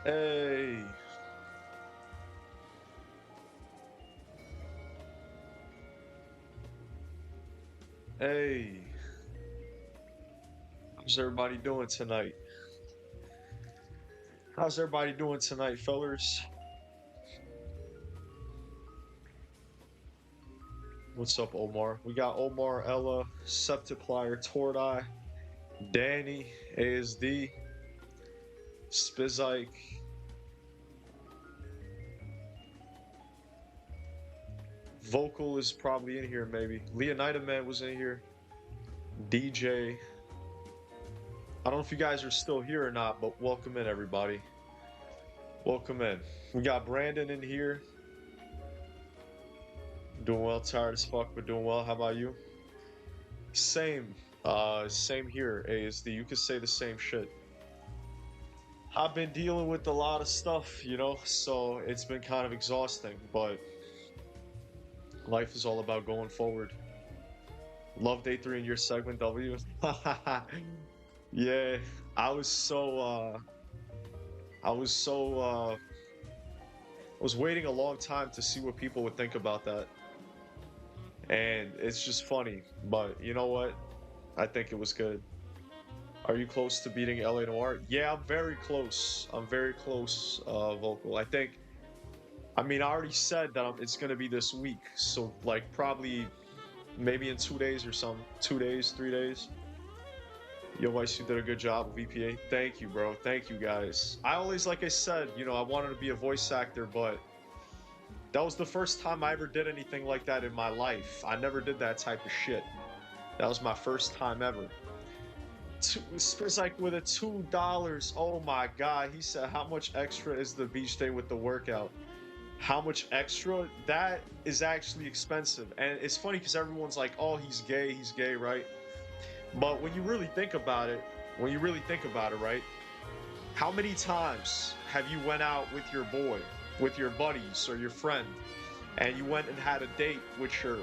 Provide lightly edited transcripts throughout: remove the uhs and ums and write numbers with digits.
Hey, hey, how's everybody doing tonight? How's everybody doing tonight, fellers? What's up, Omar? We got Omar, Ella, Septiplier, Tordai, Danny, ASD, Spizike, Vocal is probably in here, maybe. Leonida Man was in here. DJ. I don't know if you guys are still here or not, but welcome in, everybody. Welcome in. We got Brandon in here. Doing well, tired as fuck, but doing well. How about you? Same. Same here, ASD. You could say the same shit. I've been dealing with a lot of stuff, so it's been kind of exhausting, but life is all about going forward. Love day 3 in your segment, W. Yeah, I was so, I was so, I was waiting a long time to see what people would think about that. And it's just funny, but you know what? I think it was good. Are you close to beating LA Noire? Yeah, I'm very close. I'm very close, Vocal. I mean, I already said that it's going to be this week. So, like, probably maybe in 2 days or something. 2 days, 3 days. Yo, Weiss, you did a good job with VPA. Thank you, bro. Thank you, guys. I always, like I said, I wanted to be a voice actor, but that was the first time I ever did anything like that in my life. I never did that type of shit. That was my first time ever. It's like with a $2. Oh my god. He said, how much extra is the beach day with the workout? How much extra? That is actually expensive. And it's funny because everyone's like, oh, he's gay, right? But when you really think about it, right? How many times have you went out with your boy, with your buddies or your friend, and you went and had a date with your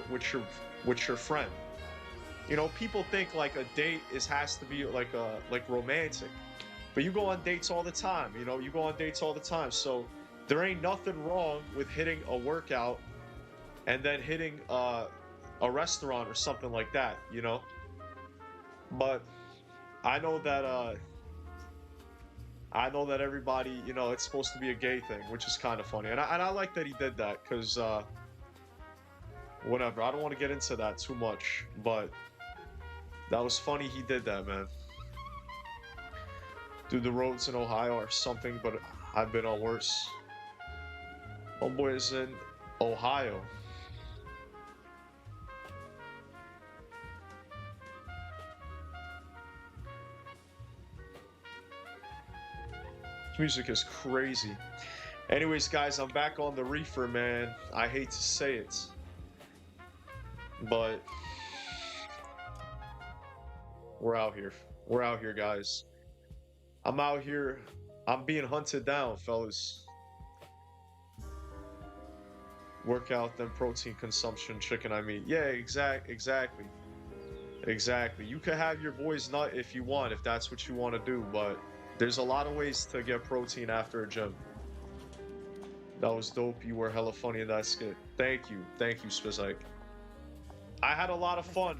friend? People think like a date has to be like romantic, but you go on dates all the time. You go on dates all the time. So there ain't nothing wrong with hitting a workout and then hitting a restaurant or something like that. But I know that everybody, it's supposed to be a gay thing, which is kind of funny, and I like that he did that because whatever. I don't want to get into that too much, but that was funny. He did that, man. Dude, the roads in Ohio are something, but I've been on worse. Homeboy is in Ohio. Music is crazy. Anyways, guys, I'm back on the reefer, man. I hate to say it, but we're out here. We're out here, guys. I'm out here. I'm being hunted down, fellas. Workout, then protein consumption, chicken, I mean. Yeah, exactly. Exactly. You could have your boys nut if you want, if that's what you want to do, but there's a lot of ways to get protein after a gym. That was dope. You were hella funny in that skit. Thank you. Thank you, Spizike. I had a lot of fun.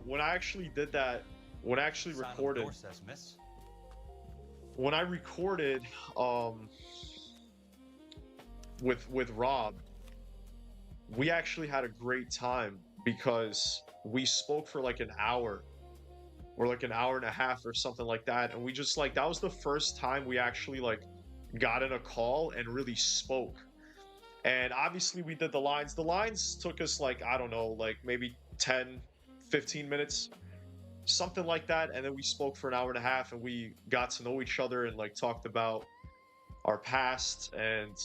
When I actually did that, when I actually recorded, when I recorded with Rob, we actually had a great time because we spoke for like an hour or like an hour and a half or something like that, and we just like that was the first time we actually like got in a call and really spoke. And obviously we did the lines. The lines took us like, I don't know, like maybe 10, 15 minutes, something like that. And then we spoke for an hour and a half and we got to know each other and like talked about our past. And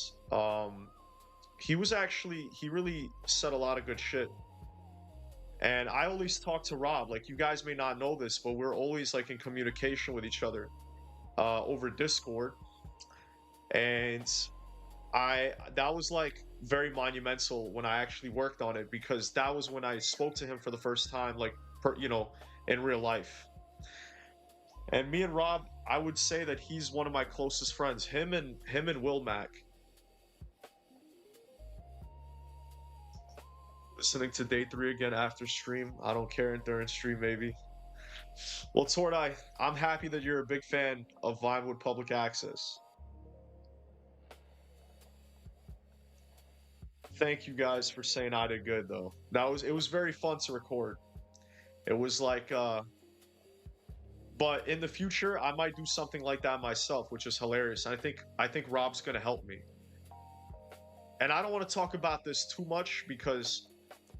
he really said a lot of good shit. And I always talk to Rob. Like, you guys may not know this, but we're always like in communication with each other over Discord. And that was like very monumental when I actually worked on it because that was when I spoke to him for the first time, like in real life. And me and Rob, I would say that he's one of my closest friends. Him and Will Mac. Listening to day 3 again after stream. I don't care, during stream maybe. Well, Tordai, I'm happy that you're a big fan of Vinewood Public Access. Thank you guys for saying I did good though. It was very fun to record. It was like but in the future I might do something like that myself, which is hilarious. I think Rob's gonna help me. And I don't want to talk about this too much because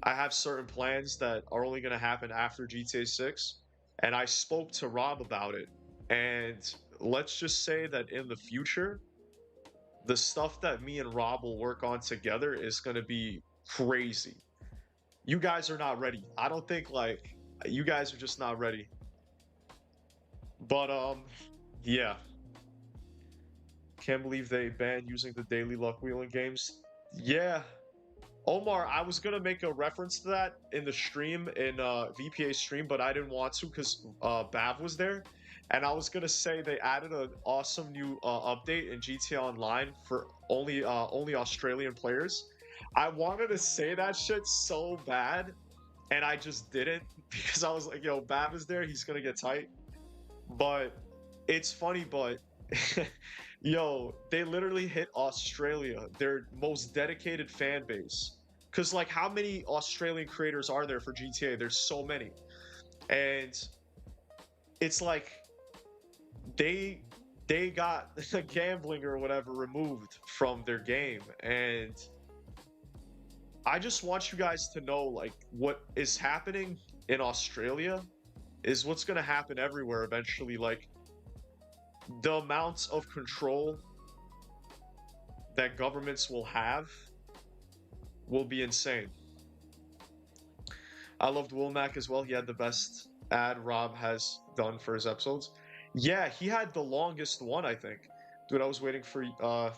I have certain plans that are only gonna happen after GTA 6. And I spoke to Rob about it. And let's just say that in the future, the stuff that me and Rob will work on together is going to be crazy. You guys are not ready. I don't think like you guys are just not ready. But yeah. Can't believe they banned using the daily luck wheel in games. Yeah. Omar, I was gonna make a reference to that in the stream, in VPA stream, but I didn't want to because Bav was there. And I was gonna say they added an awesome new update in GTA Online for only Australian players. I wanted to say that shit so bad, and I just didn't because I was like, "Yo, Bav is there. He's gonna get tight." But it's funny, but yo, they literally hit Australia, their most dedicated fan base. Cause like, how many Australian creators are there for GTA? There's so many, and it's like they got the gambling or whatever removed from their game, and I just want you guys to know like what is happening in Australia is what's gonna happen everywhere eventually. Like the amounts of control that governments will have will be insane. I loved Wilmac as well. He had the best ad Rob has done for his episodes. Yeah, he had the longest one, I think. Dude, I was waiting for yours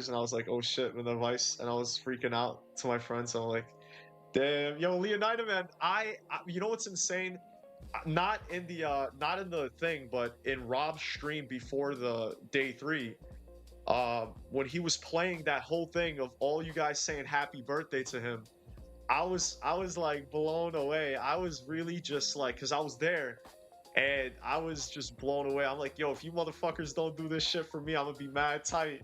and I was like, oh shit, with the Vice, and I was freaking out to my friends. I'm like, damn, yo, Leonida, man, you know what's insane? Not in the thing, but in Rob's stream before the day 3, when he was playing that whole thing of all you guys saying happy birthday to him, I was like blown away. I was really just like, because I was there and I was just blown away. I'm like, yo, if you motherfuckers don't do this shit for me, I'm gonna be mad tight.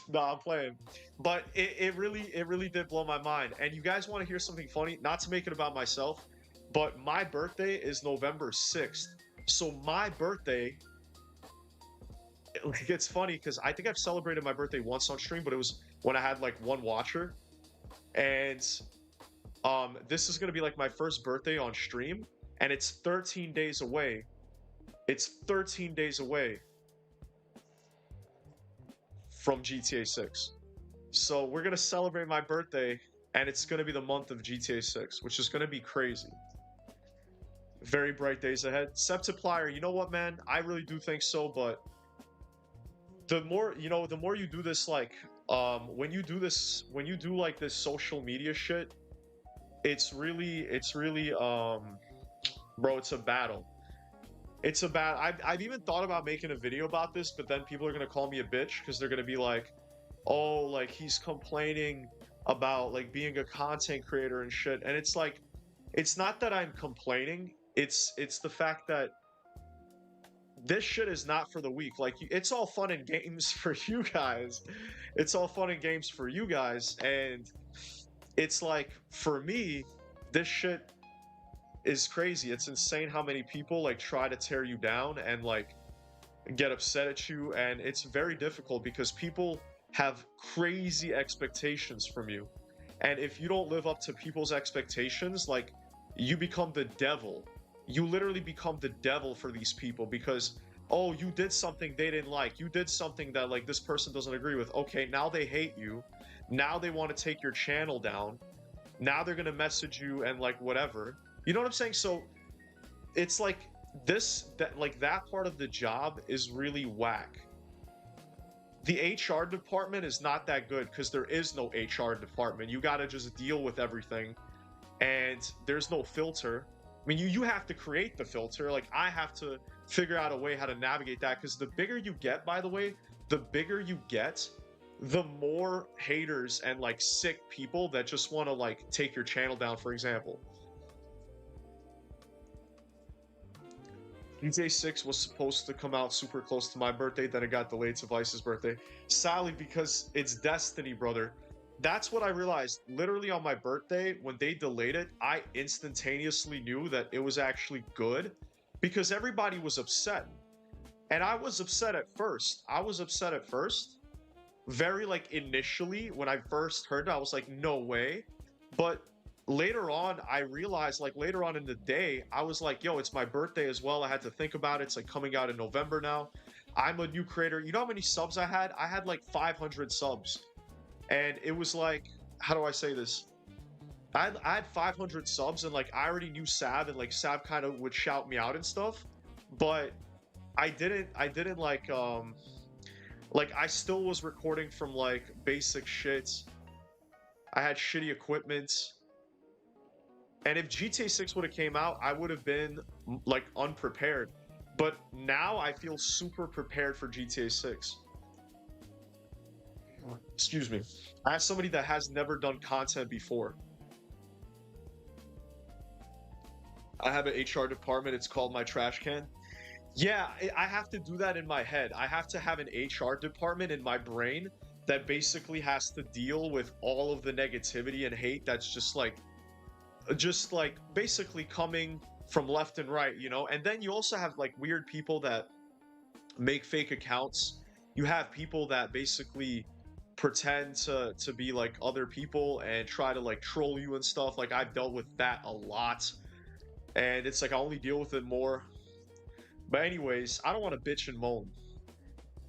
No, I'm playing. But it really did blow my mind. And you guys want to hear something funny? Not to make it about myself, but my birthday is November 6th. So my birthday, like, it's funny because I think I've celebrated my birthday once on stream, but it was when I had like one watcher. And this is gonna be like my first birthday on stream, and it's 13 days away. It's 13 days away from GTA 6. So we're gonna celebrate my birthday, and it's gonna be the month of GTA 6, which is gonna be crazy. Very bright days ahead. Septiplier, you know what, man? I really do think so, but the more you do this, like, when you do like this social media shit, it's really, bro, it's a battle. It's a I've even thought about making a video about this, but then people are gonna call me a bitch because they're gonna be like, oh, like he's complaining about like being a content creator and shit. And it's like, it's not that I'm complaining. It's the fact that this shit is not for the weak. Like, it's all fun and games for you guys. It's all fun and games for you guys. And it's like, for me, this shit is crazy. It's insane how many people like try to tear you down and like get upset at you. And it's very difficult because people have crazy expectations from you. And if you don't live up to people's expectations, like, you become the devil. You literally become the devil for these people because, oh, you did something they didn't like. You did something that like this person doesn't agree with. Okay, now they hate you. Now they want to take your channel down. Now they're going to message you and like whatever. You know what I'm saying? So it's like that part of the job is really whack. The HR department is not that good because there is no HR department. You got to just deal with everything and there's no filter. I mean, you have to create the filter. Like I have to figure out a way how to navigate that because the bigger you get, by the way, the bigger you get, the more haters and like sick people that just want to like take your channel down, for example. GTA 6 was supposed to come out super close to my birthday, then it got delayed to Vice's birthday. Sadly, because it's destiny, brother. That's what I realized. Literally on my birthday, when they delayed it, I instantaneously knew that it was actually good because everybody was upset. And I was upset at first. I was upset at first. Very like initially, when I first heard it, I was like, no way. But later on, I realized like later on in the day, I was like, yo, it's my birthday as well. I had to think about it. It's like coming out in November now. I'm a new creator. You know how many subs I had? I had like 500 subs. And it was like, how do I say this? I had 500 subs and like I already knew Sav and like Sav kind of would shout me out and stuff. But I didn't like I still was recording from like basic shit. I had shitty equipment. And if GTA 6 would have came out, I would have been like unprepared. But now I feel super prepared for GTA 6. Excuse me. As somebody that has never done content before, I have an HR department. It's called my trash can. Yeah, I have to do that in my head. I have to have an HR department in my brain that basically has to deal with all of the negativity and hate that's just like basically coming from left and right, you know? And then you also have like weird people that make fake accounts. You have people that basically pretend to be like other people and try to like troll you and stuff. Like I've dealt with that a lot. And it's like I only deal with it more. But anyways, I don't want to bitch and moan.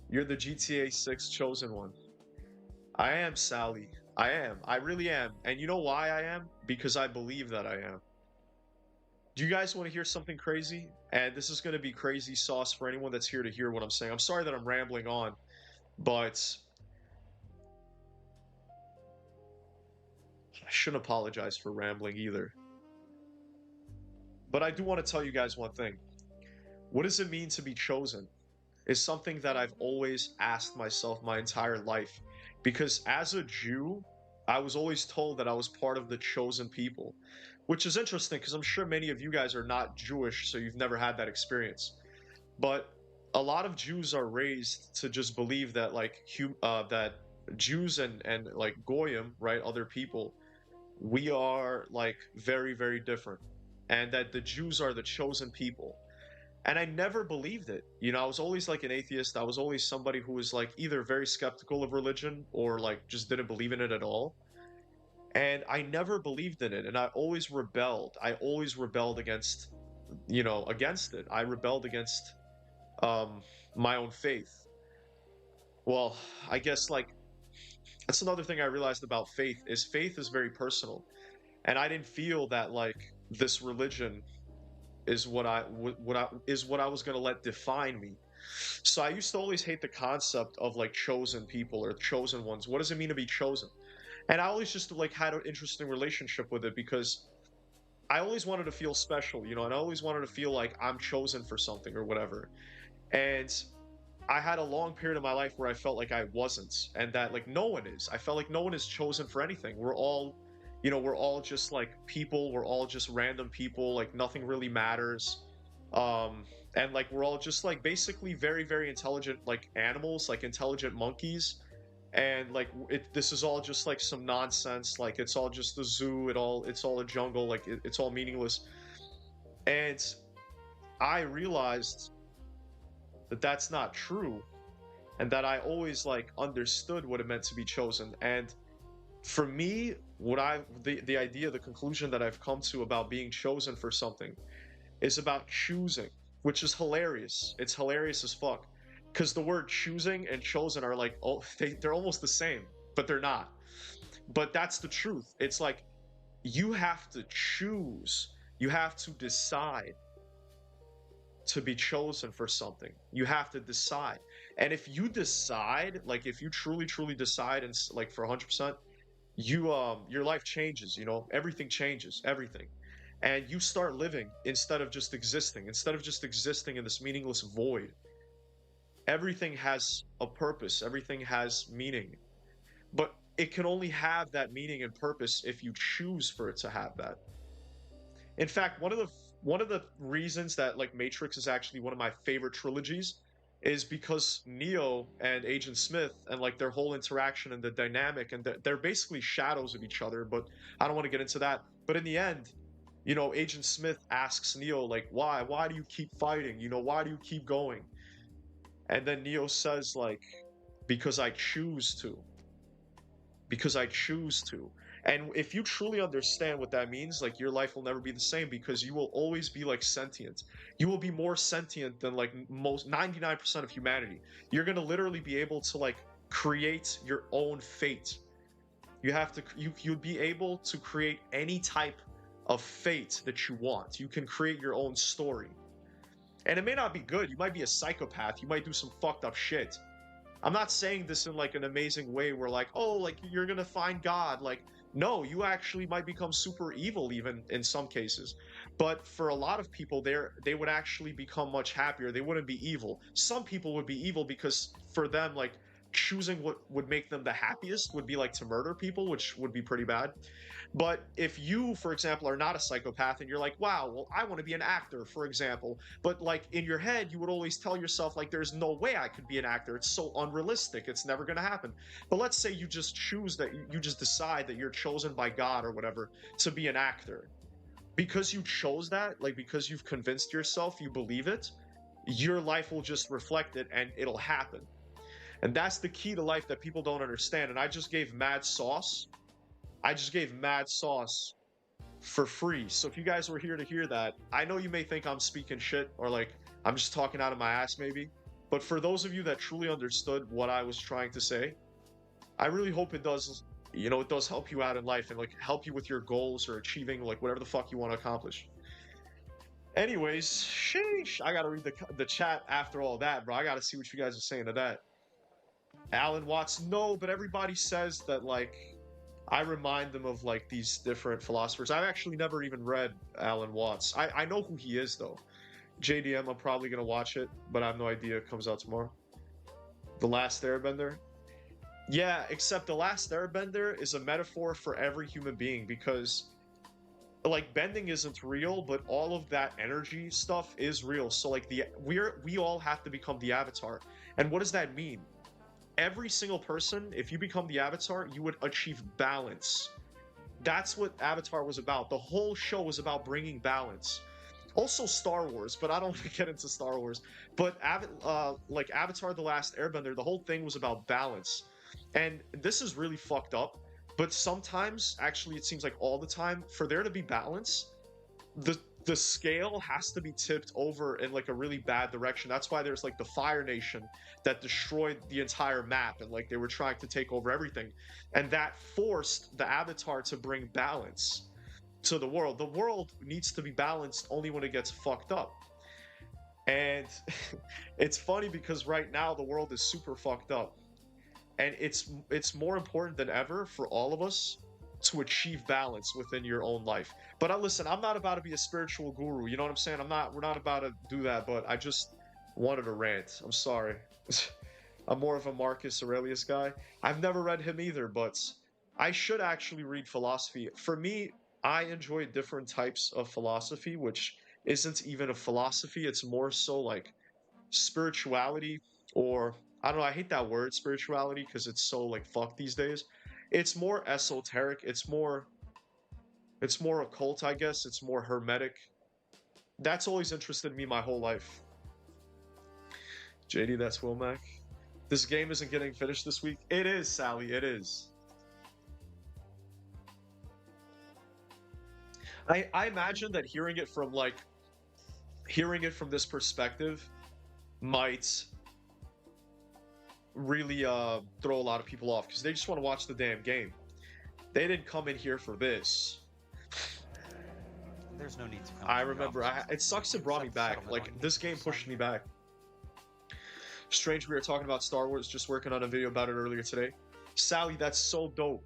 You're the GTA 6 chosen one. I am, Sally. I am. I really am. And you know why I am? Because I believe that I am. Do you guys want to hear something crazy? And this is going to be crazy sauce for anyone that's here to hear what I'm saying. I'm sorry that I'm rambling on, but I shouldn't apologize for rambling either. But I do want to tell you guys one thing. What does it mean to be chosen? Is something that I've always asked myself my entire life. Because as a Jew, I was always told that I was part of the chosen people, which is interesting because I'm sure many of you guys are not Jewish, so you've never had that experience. But a lot of Jews are raised to just believe that that Jews and like goyim, right, other people, we are like very very different, and that the Jews are the chosen people. And I never believed it. You know, I was always like an atheist. I was always somebody who was like either very skeptical of religion or like just didn't believe in it at all. And I never believed in it. And I always rebelled. I always rebelled against, against it. I rebelled against um, my own faith. Well, I guess like that's another thing I realized about faith is very personal. And I didn't feel that like this religion is what I was going to let define me. So I used to always hate the concept of like chosen people or chosen ones. What does it mean to be chosen? And I always just like had an interesting relationship with it because I always wanted to feel special, and I always wanted to feel like I'm chosen for something or whatever. And I had a long period of my life where I felt like I wasn't, and that like no one is. I felt like no one is chosen for anything. We're all just like people. We're all just random people. Like nothing really matters. And like we're all just like basically very, very intelligent like animals, like intelligent monkeys. And like this is all just like some nonsense. Like it's all just the zoo. It's all a jungle. Like it's all meaningless. And I realized that that's not true, and that I always like understood what it meant to be chosen. And for me, the idea, the conclusion that I've come to about being chosen for something is about choosing, which is hilarious. It's hilarious as fuck. Because the word choosing and chosen are like, oh, they're almost the same, but they're not. But that's the truth. It's like you have to choose, you have to decide to be chosen for something. You have to decide. And if you decide, like if you truly, truly decide and like for 100%, your life changes, everything changes, everything. and you start living instead of just existing. Instead of just existing in this meaningless void, everything has a purpose, everything has meaning. But it can only have that meaning and purpose if you choose for it to have that. In fact, one of the reasons that like Matrix is actually one of my favorite trilogies is because Neo and Agent Smith and like their whole interaction and the dynamic, and they're basically shadows of each other, but I don't want to get into that. But in the end, Agent Smith asks Neo like, why do you keep fighting? Why do you keep going? And then Neo says like, because I choose to. Because I choose to. And if you truly understand what that means, like your life will never be the same, because you will always be like sentient. You will be more sentient than like most 99% of humanity. You're going to literally be able to like create your own fate. You'd be able to create any type of fate that you want. You can create your own story. And it may not be good. You might be a psychopath. You might do some fucked up shit. I'm not saying this in like an amazing way where like, oh, like you're gonna find God. Like, no, you actually might become super evil even in some cases. But for a lot of people, they would actually become much happier. They wouldn't be evil. Some people would be evil because for them, like choosing what would make them the happiest would be like to murder people, which would be pretty bad. But if you, for example, are not a psychopath and you're like, wow, well, I want to be an actor, for example, but like in your head, you would always tell yourself, like, there's no way I could be an actor. It's so unrealistic. It's never going to happen. But let's say you just choose that, you just decide that you're chosen by God or whatever to be an actor. Because you chose that, like, because you've convinced yourself you believe it, your life will just reflect it and it'll happen. And that's the key to life that people don't understand. And I just gave mad sauce. For free. So if you guys were here to hear that, I know you may think I'm speaking shit or like I'm just talking out of my ass maybe. But for those of you that truly understood what I was trying to say, I really hope it does, it does help you out in life and like help you with your goals or achieving like whatever the fuck you want to accomplish. Anyways, sheesh, I gotta read the chat after all that, bro. I gotta see what you guys are saying to that. Alan Watts, no, but everybody says that like I remind them of like these different philosophers. I've actually never even read Alan Watts. I know who he is though. JDM, I'm probably gonna watch it, but I have no idea it comes out tomorrow. The Last Airbender. Yeah, except The Last Airbender is a metaphor for every human being, because like bending isn't real, but all of that energy stuff is real. So like we all have to become the Avatar. And what does that mean? Every single person, if you become the Avatar, you would achieve balance. That's what Avatar was about. The whole show was about bringing balance. Also Star Wars, but I don't want to get into Star Wars. But like Avatar: The Last Airbender, the whole thing was about balance. And this is really fucked up. But sometimes, actually, it seems like all the time, for there to be balance, the scale has to be tipped over in like a really bad direction. That's why there's like the Fire Nation that destroyed the entire map, and like they were trying to take over everything, and that forced the Avatar to bring balance to the world. The world needs to be balanced only when it gets fucked up. And it's funny because right now the world is super fucked up, and it's more important than ever for all of us to achieve balance within your own life. But listen, I'm not about to be a spiritual guru. You know what I'm saying? We're not about to do that. But I just wanted to rant. I'm sorry. I'm more of a Marcus Aurelius guy. I've never read him either, but I should actually read philosophy. For me, I enjoy different types of philosophy, which isn't even a philosophy. It's more so like spirituality, or I don't know. I hate that word spirituality because it's so like fucked these days. It's more esoteric. It's more occult, I guess. It's more hermetic. That's always interested me my whole life. JD, that's Wilmac. This game isn't getting finished this week. It is, Sally. It is. I imagine that hearing it from this perspective might really throw a lot of people off, because they just want to watch the damn game. They didn't come in here for this. There's no need to come. I remember. It sucks it brought me back. Like, this game pushed me back. Strange, we were talking about Star Wars, just working on a video about it earlier today. Sally, that's so dope.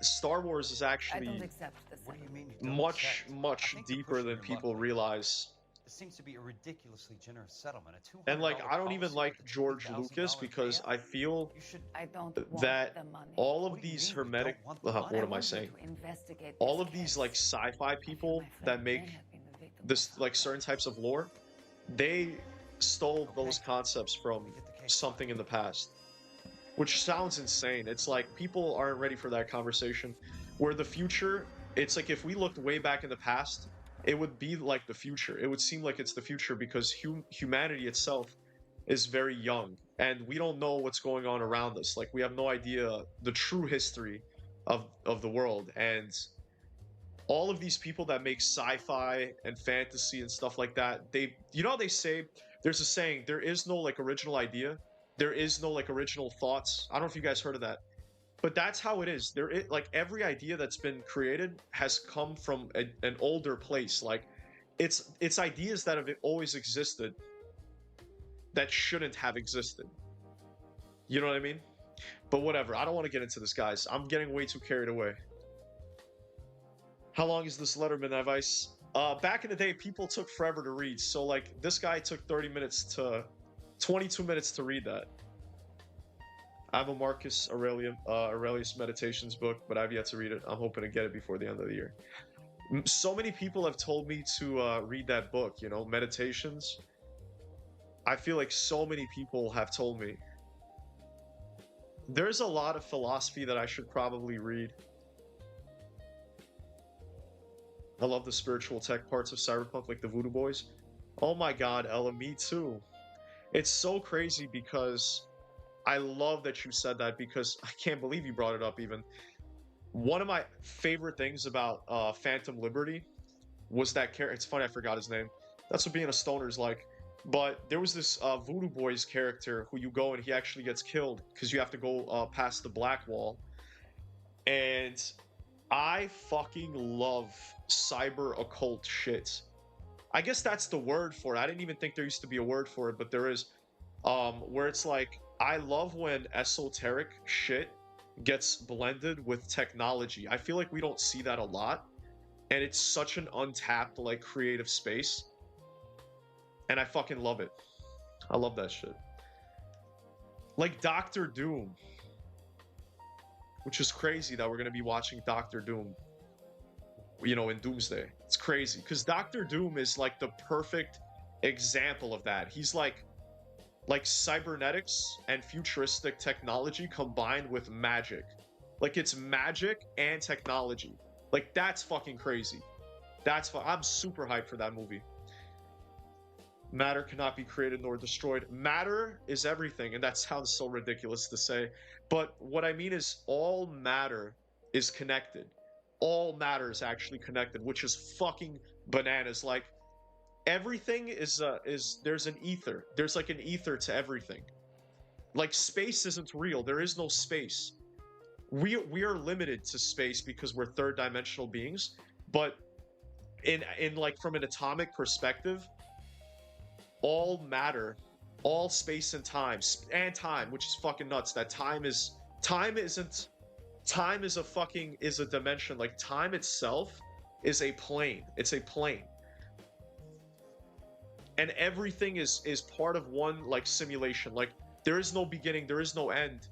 Star Wars is I don't actually accept the What do you same. mean you don't much, accept? I much think you're deeper pushing than your luck people lately. realize. This seems to be a ridiculously generous settlement. A And like, $200 I don't even policy like with a George Lucas $20,000 because payout? I feel You should. I don't want that the money. all What of do you these mean you hermetic, don't want the money? what I am I want you saying? to investigate All this of these case. like sci-fi I feel people my that friend make may have been the victim of this like something. certain types of lore, they stole those Okay. concepts from Get the case something in filed. the past, which sounds insane. It's like people aren't ready for that conversation. Where the future, it's like if we looked way back in the past, it would be like the future. It would seem like it's the future because humanity itself is very young and we don't know what's going on around us. Like we have no idea the true history of the world. And all of these people that make sci-fi and fantasy and stuff like that, they, you know how they say, there's a saying, there is no like original idea, there is no like original thoughts. I don't know if you guys heard of that, but that's how it is. There is like every idea that's been created has come from an older place. Like it's ideas that have always existed that shouldn't have existed. You know what I mean? But whatever, I don't want to get into this, guys. I'm getting way too carried away. How long is this Letterman advice? Back in the day, people took forever to read. So like this guy took 22 minutes to read that. I have a Marcus Aurelius Meditations book, but I've yet to read it. I'm hoping to get it before the end of the year. So many people have told me to read that book, you know, Meditations. I feel like so many people have told me. There's a lot of philosophy that I should probably read. I love the spiritual tech parts of Cyberpunk, like the Voodoo Boys. Oh my god, Ella, me too. It's so crazy because I love that you said that because I can't believe you brought it up even. One of my favorite things about Phantom Liberty was that character. It's funny, I forgot his name. That's what being a stoner is like. But there was this Voodoo Boys character who you go and he actually gets killed because you have to go past the Black Wall. And I fucking love cyber occult shit. I guess that's the word for it. I didn't even think there used to be a word for it, but there is. Where it's like, I love when esoteric shit gets blended with technology. I feel like we don't see that a lot, and it's such an untapped, like, creative space. And I fucking love it. I love that shit. Like Doctor Doom. Which is crazy that we're going to be watching Doctor Doom, you know, in Doomsday. It's crazy because Doctor Doom is like the perfect example of that. He's like cybernetics and futuristic technology combined with magic. Like it's magic and technology. Like that's fucking crazy. I'm super hyped for that movie. Matter cannot be created nor destroyed. Matter is everything, and that sounds so ridiculous to say. But what I mean is all matter is connected. All matter is actually connected, which is fucking bananas. Like everything is there's an ether. There's like an ether to everything. Like space isn't real. There is no space. We are limited to space because we're third dimensional beings, but in like from an atomic perspective, all matter, all space and time, which is fucking nuts. That time is a dimension. Like time itself is a plane. It's a plane. And everything is part of one like simulation. Like there is no beginning, there is no end.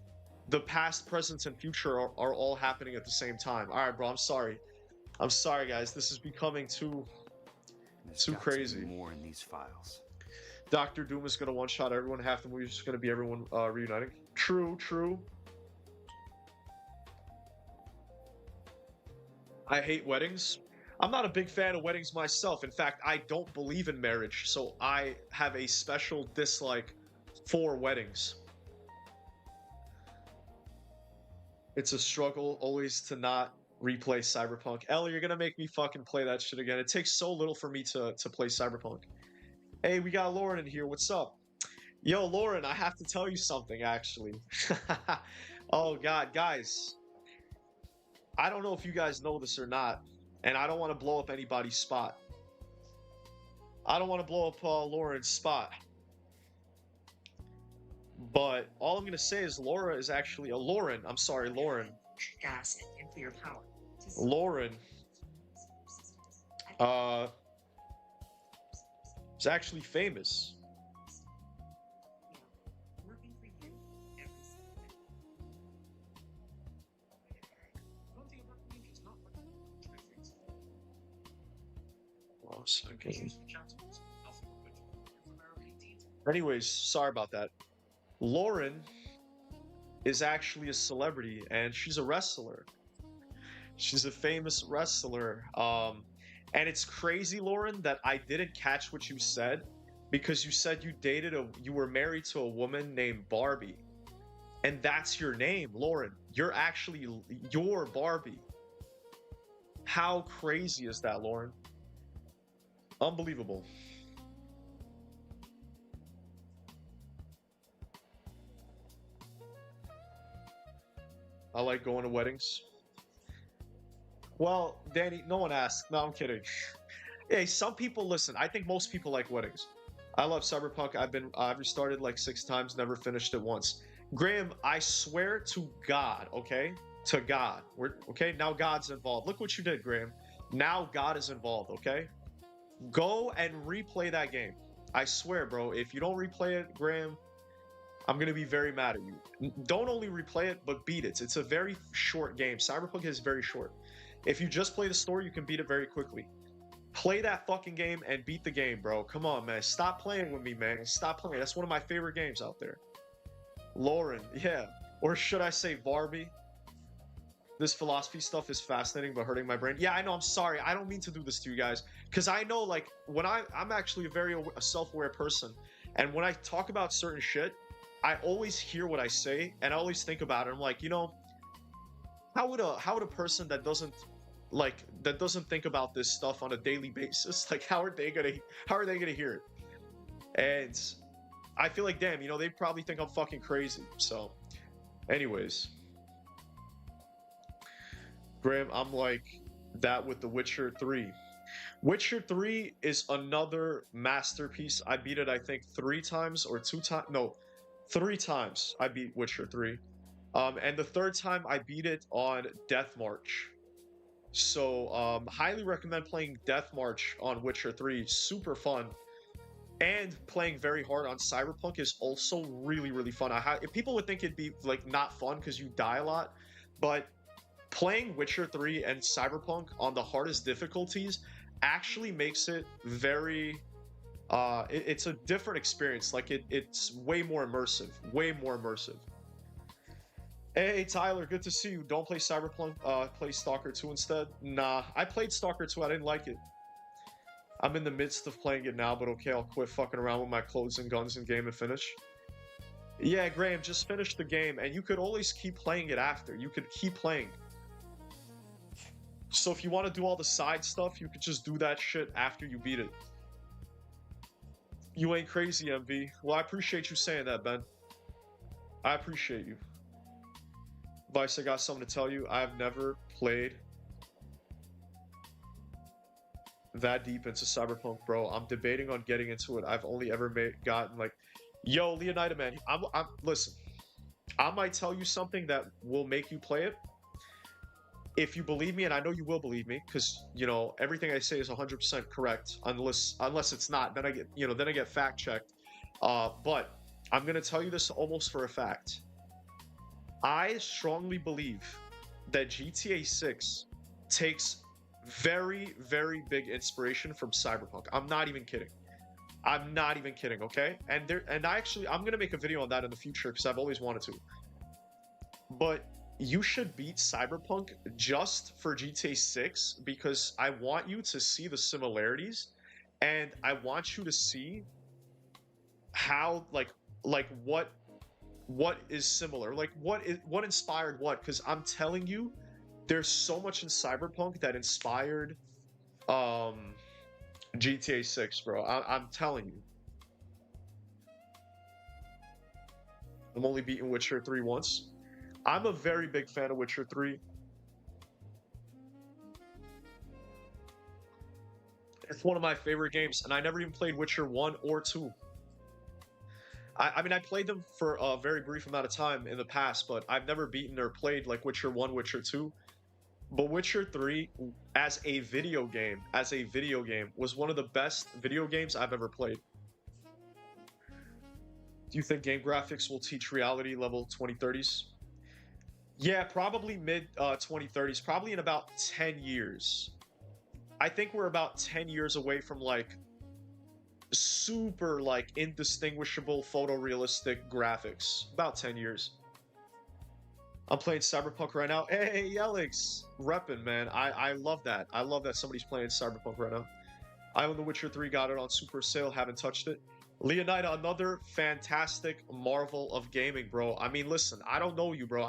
The past, present, and future are all happening at the same time. All right, bro. I'm sorry, guys. This is becoming too crazy. More in these files. Doctor Doom is gonna one-shot everyone. Half the movie is just gonna be everyone reuniting. True. I hate weddings. I'm not a big fan of weddings myself. In fact, I don't believe in marriage, so I have a special dislike for weddings. It's a struggle always to not replay Cyberpunk. Ellie, you're gonna make me fucking play that shit again. It takes so little for me to play Cyberpunk. Hey, we got Lauren in here. What's up? Yo, Lauren, I have to tell you something, actually. Oh, God, guys. I don't know if you guys know this or not, and I don't want to blow up anybody's spot. I don't want to blow up Lauren's spot. But all I'm going to say is Lauren. gas, and clear power. Lauren is actually famous. Working for you every single day. One thing about me is not working for friends. Oh, so okay. Here's the counterpart. Nothing but from our 18th. Anyways, sorry about that. Lauren is actually a celebrity, and she's a wrestler. She's a famous wrestler. And it's crazy, Lauren, that I didn't catch what you said because you said you were married to a woman named Barbie. And that's your name, Lauren. You're Barbie. How crazy is that, Lauren? Unbelievable. I like going to weddings. Well, Danny, no one asked. No, I'm kidding. Hey, some people listen. I think most people like weddings. I love Cyberpunk. I've restarted like 6 times, never finished it once. Graham, I swear to God, okay? To God. Okay, now God's involved. Look what you did, Graham. Now God is involved, okay? Go and replay that game. I swear, bro, if you don't replay it, Graham, I'm gonna be very mad at you. Don't only replay it, but beat it. It's a very short game. Cyberpunk is very short. If you just play the story, you can beat it very quickly. Play that fucking game and beat the game, bro. Come on, man. Stop playing with me, man. Stop playing. That's one of my favorite games out there. Lauren, yeah. Or should I say Barbie? This philosophy stuff is fascinating, but hurting my brain. Yeah, I know. I'm sorry. I don't mean to do this to you guys. Because I know, like, when I'm actually a very self-aware person. And when I talk about certain shit, I always hear what I say. And I always think about it. I'm like, you know, how would a person that doesn't think about this stuff on a daily basis, like, how are they gonna hear it? And I feel like, damn, you know, they probably think I'm fucking crazy. So, anyways, Graham, I'm like that with The Witcher 3. Witcher 3 is another masterpiece. I beat it, I think, 3 times or 2 times. No, 3 times I beat Witcher 3. And the 3rd time I beat it on Death March. So, highly recommend playing Death March on Witcher 3. Super fun. And playing very hard on Cyberpunk is also really, really fun. People would think it'd be, like, not fun because you die a lot. But playing Witcher 3 and Cyberpunk on the hardest difficulties actually makes it very... it's a different experience. Like, it's way more immersive. Way more immersive. Hey, Tyler, good to see you. Don't play Cyberpunk, play Stalker 2 instead. Nah, I played Stalker 2, I didn't like it. I'm in the midst of playing it now, but okay, I'll quit fucking around with my clothes and guns and game and finish. Yeah, Graham, just finish the game, and you could always keep playing it after. You could keep playing. So if you want to do all the side stuff, you could just do that shit after you beat it. You ain't crazy, MV. Well, I appreciate you saying that, Ben. I appreciate you. Vice, I got something to tell you. I've never played that deep into Cyberpunk, bro. I'm debating on getting into it. I've only ever gotten like, yo, Leonida, man. Listen. I might tell you something that will make you play it. If you believe me, and I know you will believe me, because you know everything I say is 100% correct, unless it's not. Then I get fact checked. But I'm gonna tell you this almost for a fact. I strongly believe that GTA 6 takes very, very big inspiration from Cyberpunk. I'm not even kidding. I'm not even kidding, okay? I'm gonna make a video on that in the future because I've always wanted to. But you should beat Cyberpunk just for GTA 6 because I want you to see the similarities and I want you to see how like what is similar, like what inspired what, because I'm telling you there's so much in Cyberpunk that inspired GTA 6, bro. I'm telling you. I'm only beaten Witcher 3 once. I'm a very big fan of Witcher 3. It's one of my favorite games, and I never even played Witcher 1 or 2. I mean, I played them for a very brief amount of time in the past, but I've never beaten or played like Witcher 1, Witcher 2. But Witcher 3 as a video game was one of the best video games I've ever played. Do you think game graphics will teach reality level 2030s? Yeah, probably mid 2030s, probably in about 10 years. I think we're about 10 years away from like super like indistinguishable photorealistic graphics. About 10 years. I'm playing Cyberpunk right now. Hey, Alex, reppin', man. I love that. I love that somebody's playing Cyberpunk right now. I own The Witcher 3, got it on super sale, haven't touched it. Leonida, another fantastic marvel of gaming, bro. I mean, listen, I don't know you, bro.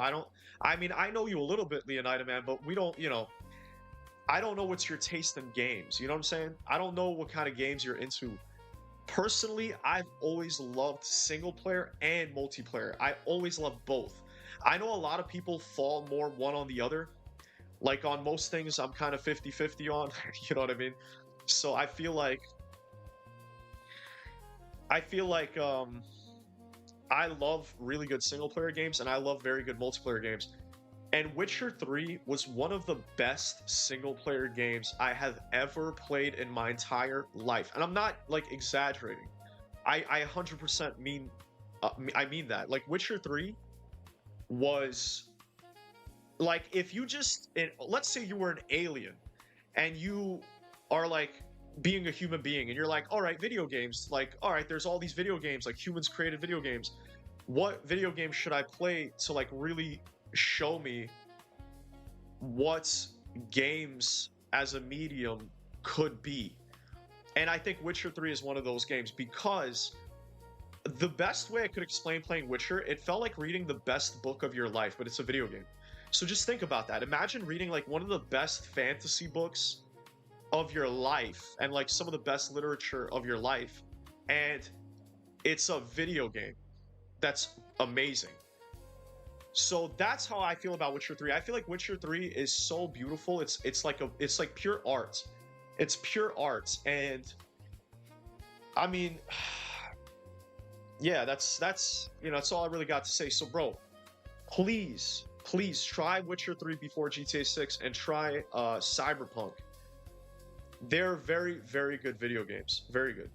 I mean, I know you a little bit, Leonida, man, but we don't, you know, I don't know what's your taste in games. You know what I'm saying? I don't know what kind of games you're into. Personally, I've always loved single player and multiplayer. I always loved both. I know a lot of people fall more one on the other. Like on most things, I'm kind of 50-50 on, you know what I mean? So I feel like I love really good single player games and I love very good multiplayer games. And Witcher 3 was one of the best single player games I have ever played in my entire life. And I'm not like exaggerating. I 100% mean I mean that. Like Witcher 3 was like if you just let's say you were an alien and you are like being a human being and you're like, all right, video games, like, all right, there's all these video games, like humans created video games. What video game should I play to like really show me what games as a medium could be? And I think Witcher 3 is one of those games because the best way I could explain playing Witcher, it felt like reading the best book of your life, but it's a video game. So just think about that. Imagine reading like one of the best fantasy books of your life and like some of the best literature of your life, and it's a video game. That's amazing. So that's how I feel about Witcher 3. I feel like Witcher 3 is so beautiful. It's like pure art. It's pure art, and I mean, yeah, that's you know, that's all I really got to say. So, bro, please try Witcher 3 before GTA 6 and try Cyberpunk. They're very, very good video games. Very good.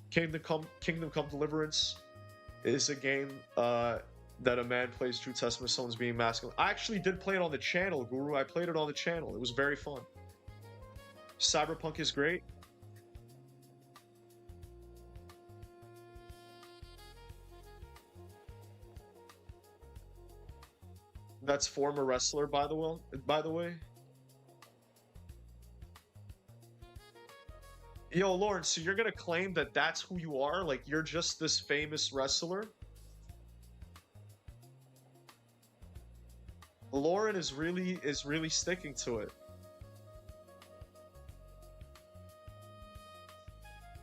Kingdom Come Deliverance is a game that a man plays true testament to someone's being masculine. I actually did play it on the channel, Guru. I played it on the channel. It was very fun. Cyberpunk is great. That's former wrestler, by the way. Yo, Lauren, so you're gonna claim that that's who you are? Like, you're just this famous wrestler? Lauren is really sticking to it.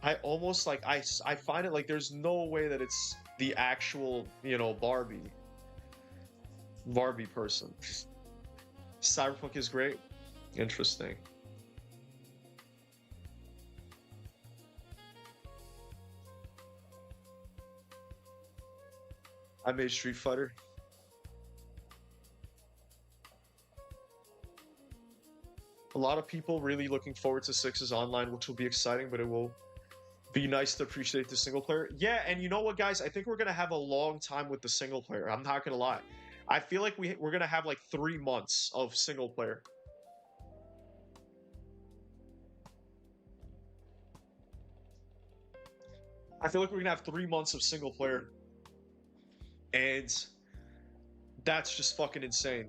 I almost like I find it like there's no way that it's the actual, you know, Barbie person. Cyberpunk is great. Interesting. I made Street Fighter. A lot of people really looking forward to 6's online, which will be exciting, but it will be nice to appreciate the single player. Yeah, and you know what, guys? I think we're gonna have a long time with the single player. I'm not gonna lie. I feel like we're gonna have like 3 months of single player. I feel like we're gonna have 3 months of single player, and that's just fucking insane.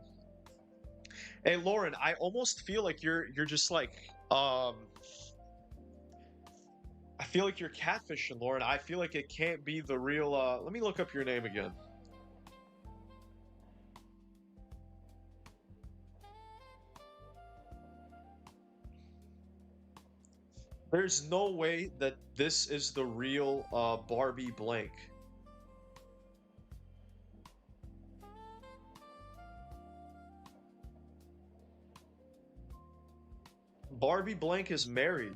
Hey, Lauren, I almost feel like you're just like I feel like you're catfishing, Lauren. I feel like it can't be the real let me look up your name again. There's no way that this is the real Barbie Blank. Barbie Blank is married.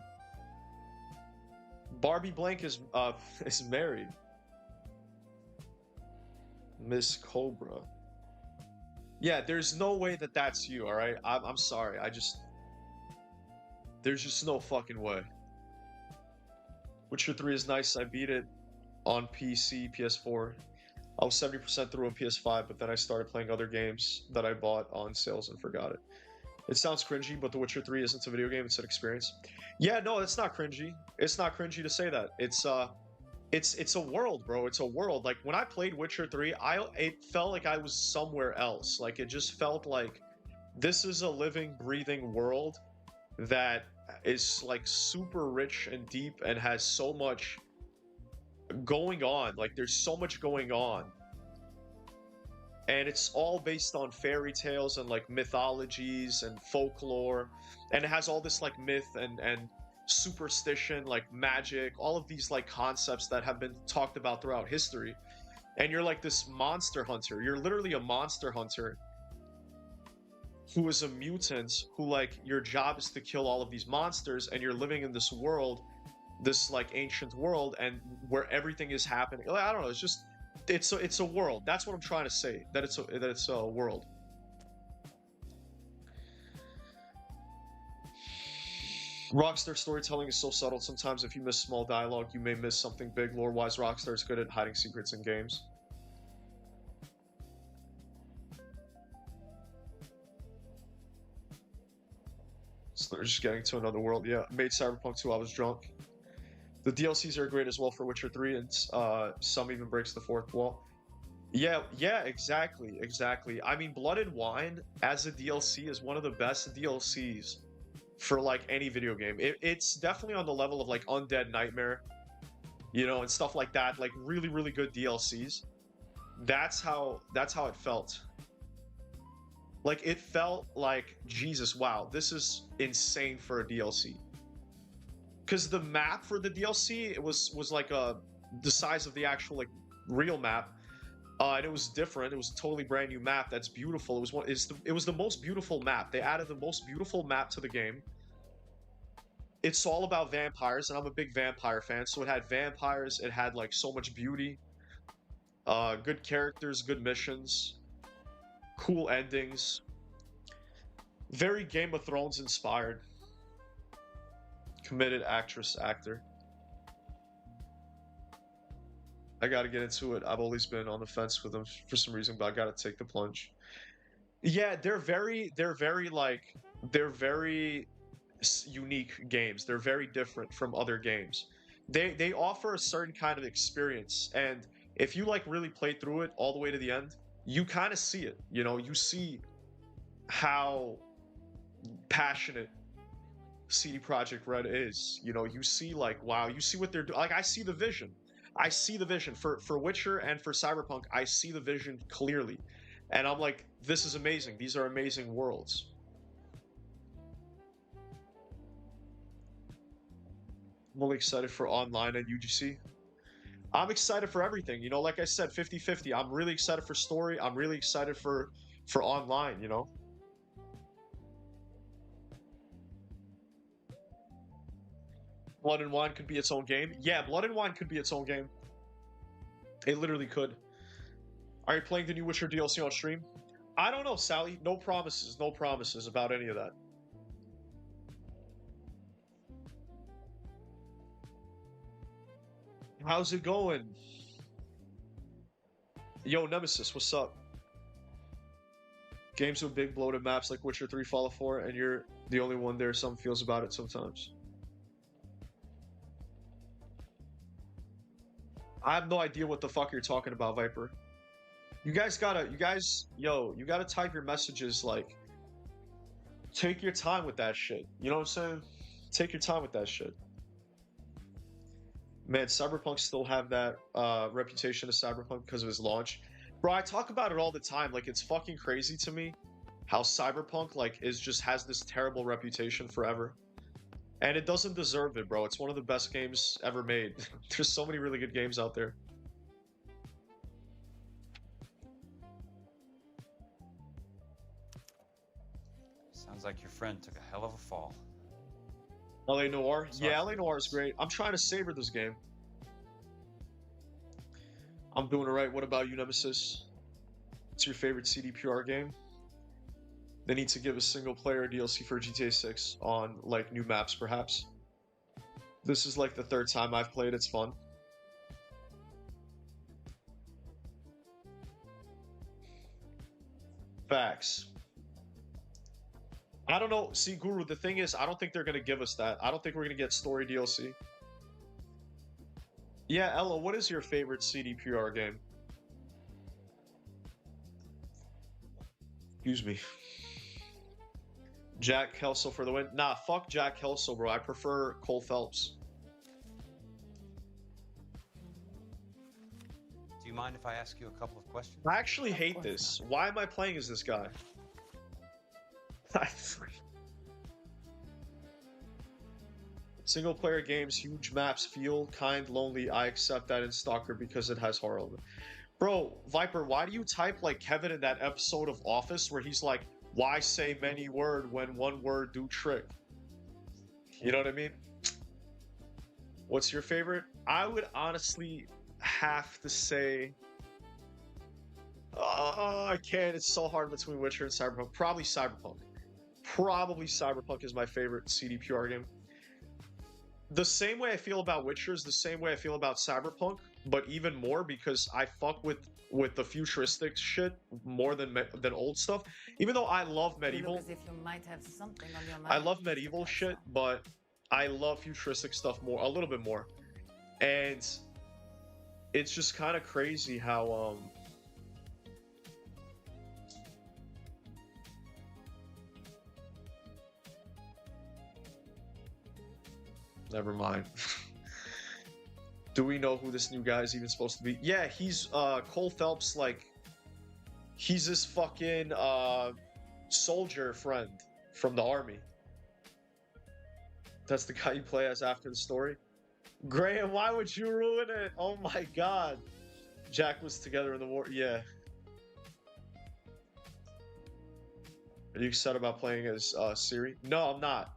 Barbie Blank is married. Miss Cobra. Yeah, there's no way that that's you, alright? I'm sorry. There's just no fucking way. Witcher 3 is nice. I beat it on PC, PS4. I was 70% through on PS5, but then I started playing other games that I bought on sales and forgot it. It sounds cringy, but The Witcher 3 isn't a video game, it's an experience. Yeah, no, it's not cringy. It's not cringy to say that. It's a world, bro. It's a world. Like when I played Witcher 3, it felt like I was somewhere else. Like it just felt like this is a living, breathing world that is like super rich and deep and has so much going on. Like there's so much going on. And it's all based on fairy tales and like mythologies and folklore. And it has all this like myth and superstition, like magic, all of these like concepts that have been talked about throughout history. And you're like this monster hunter. You're literally a monster hunter who is a mutant who like your job is to kill all of these monsters, and you're living in this world, this like ancient world, and where everything is happening. Like, I don't know, it's just it's a world. That's what I'm trying to say. That it's a world. Rockstar storytelling is so subtle. Sometimes if you miss small dialogue, you may miss something big. Lore-wise, Rockstar is good at hiding secrets in games. So they're just getting to another world. Yeah, made Cyberpunk 2. I was drunk. The DLCs are great as well for Witcher 3, and some even breaks the fourth wall. Yeah, exactly. I mean, Blood and Wine as a DLC is one of the best DLCs for like any video game. It's definitely on the level of like Undead Nightmare, you know, and stuff like that. Like really, really good DLCs. That's how it felt. Like it felt like, Jesus, wow, this is insane for a DLC. Because the map for the DLC, it was like the size of the actual like real map, and it was different. It was a totally brand new map that's beautiful. It was the most beautiful map. They added the most beautiful map to the game. It's all about vampires, and I'm a big vampire fan. So it had vampires. It had like so much beauty, good characters, good missions, cool endings. Very Game of Thrones inspired. Committed actor. I gotta get into it. I've always been on the fence with them for some reason, but I gotta take the plunge. Yeah, they're very unique games. They're very different from other games. They offer a certain kind of experience, and if you like really play through it all the way to the end, you kind of see it. You know, you see how passionate CD Projekt Red is. You know, you see like, wow, you see what they're doing. Like I see the vision. For Witcher and for Cyberpunk. I see the vision clearly, and I'm like, this is amazing. These are amazing worlds. I'm really excited for online and UGC. I'm excited for everything. You know, like I said, 50-50. I'm really excited for story. I'm really excited for online, you know. Blood and Wine could be its own game. Yeah, Blood and Wine could be its own game. It literally could. Are you playing the new Witcher DLC on stream? I don't know, Sally. No promises. No promises about any of that. How's it going? Yo, Nemesis, what's up? Games with big bloated maps like Witcher 3, Fallout 4, and you're the only one there. Some feels about it sometimes. I have no idea what the fuck you're talking about, Viper. You guys gotta type your messages like, take your time with that shit. You know what I'm saying? Take your time with that shit. Man, Cyberpunk still have that reputation of Cyberpunk because of his launch. Bro, I talk about it all the time. Like, it's fucking crazy to me how Cyberpunk like has this terrible reputation forever. And it doesn't deserve it, bro. It's one of the best games ever made. There's so many really good games out there. Sounds like your friend took a hell of a fall. LA Noire? Yeah, LA Noire is great. I'm trying to savor this game. I'm doing it right. What about you, Nemesis? What's your favorite CDPR game? They need to give a single-player DLC for GTA 6 on, like, new maps, perhaps. This is, like, the third time I've played. It's fun. Facts. I don't know. See, Guru, the thing is, I don't think they're going to give us that. I don't think we're going to get story DLC. Yeah, Ella, what is your favorite CDPR game? Excuse me. Jack Kelso for the win. Nah, fuck Jack Kelso, bro. I prefer Cole Phelps. Do you mind if I ask you a couple of questions? I actually Of hate course this. Why am I playing as this guy? Single player games, huge maps, feel kind, lonely. I accept that in Stalker because it has horror. Bro, Viper, why do you type like Kevin in that episode of Office where he's like, why say many word when one word do trick? You know what I mean? What's your favorite? I would honestly have to say... I can't. It's so hard between Witcher and Cyberpunk. Probably Cyberpunk. Probably Cyberpunk is my favorite CDPR game. The same way I feel about Witcher is the same way I feel about Cyberpunk, but even more because I fuck with the futuristic shit more than old stuff. Even though I love You medieval, look as if you might have something on your mind, I love Mr. medieval Kelso. shit, but I love futuristic stuff more, a little bit more. And it's just kind of crazy how never mind. Do we know who this new guy is even supposed to be? Yeah, he's Cole Phelps, like he's this fucking soldier friend from the army. That's the guy you play as after the story. Graham, why would you ruin it? Oh my god. Jack was together in the war. Yeah. Are you excited about playing as Siri? No, I'm not.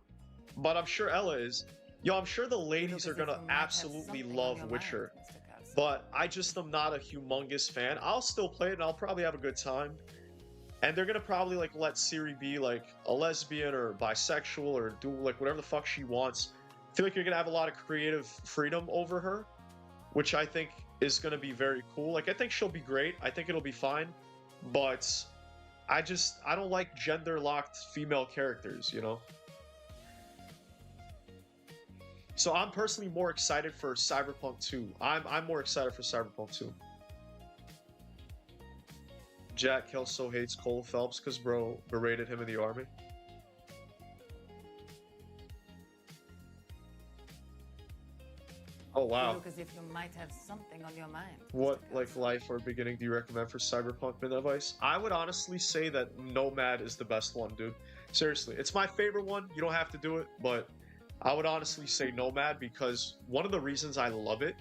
But I'm sure Ella is. Yo, I'm sure the You look ladies are as if gonna you might have absolutely something on love your mind, Witcher. Mr. Kelso. But I just am not a humongous fan. I'll still play it and I'll probably have a good time. And they're gonna probably like let Siri be like a lesbian or bisexual or do like whatever the fuck she wants. I feel like you're gonna have a lot of creative freedom over her, which I think is gonna be very cool. Like I think she'll be great. I think it'll be fine. But I don't like gender locked female characters, you know? So I'm personally more excited for Cyberpunk 2. I'm more excited for Cyberpunk 2. Jack Kelso hates Cole Phelps because bro berated him in the army. Oh You wow. look as if you might have something on your mind, Mr. What like Kelso. life or beginning do you recommend for Cyberpunk Midnight Vice? I would honestly say that Nomad is the best one, dude. Seriously, it's my favorite one. You don't have to do it, but I would honestly say Nomad because one of the reasons I love it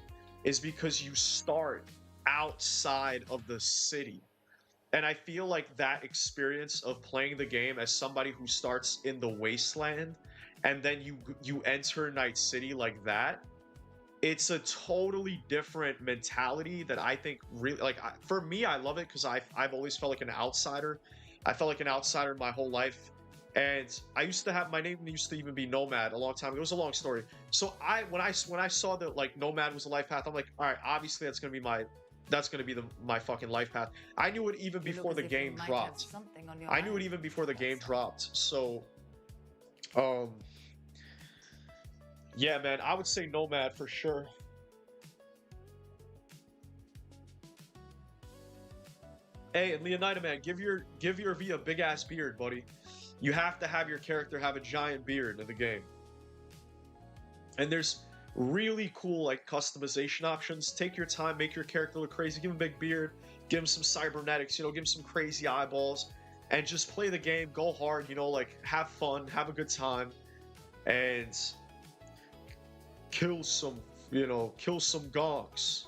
is because you start outside of the city. And I feel like that experience of playing the game as somebody who starts in the wasteland and then you enter Night City like that, it's a totally different mentality that I think really like for me I love it because I've always felt like an outsider. I felt like an outsider my whole life. And I used to have my name used to even be Nomad a long time ago. It was a long story. So when I saw that like Nomad was a life path, I'm like, all right, obviously that's gonna be my fucking life path. I knew it even You before look the as if you game might have dropped. something on your I knew it mind, even before the Mr. game Kelso. dropped. So yeah, man, I would say Nomad for sure. Hey, and Leonida, man, give your V a big ass beard, buddy. You have to have your character have a giant beard in the game. And there's really cool like customization options. Take your time, make your character look crazy. Give him a big beard, give him some cybernetics, you know, give him some crazy eyeballs, and just play the game. Go hard, you know, like have fun, have a good time, and kill some, you know, kill some gonks.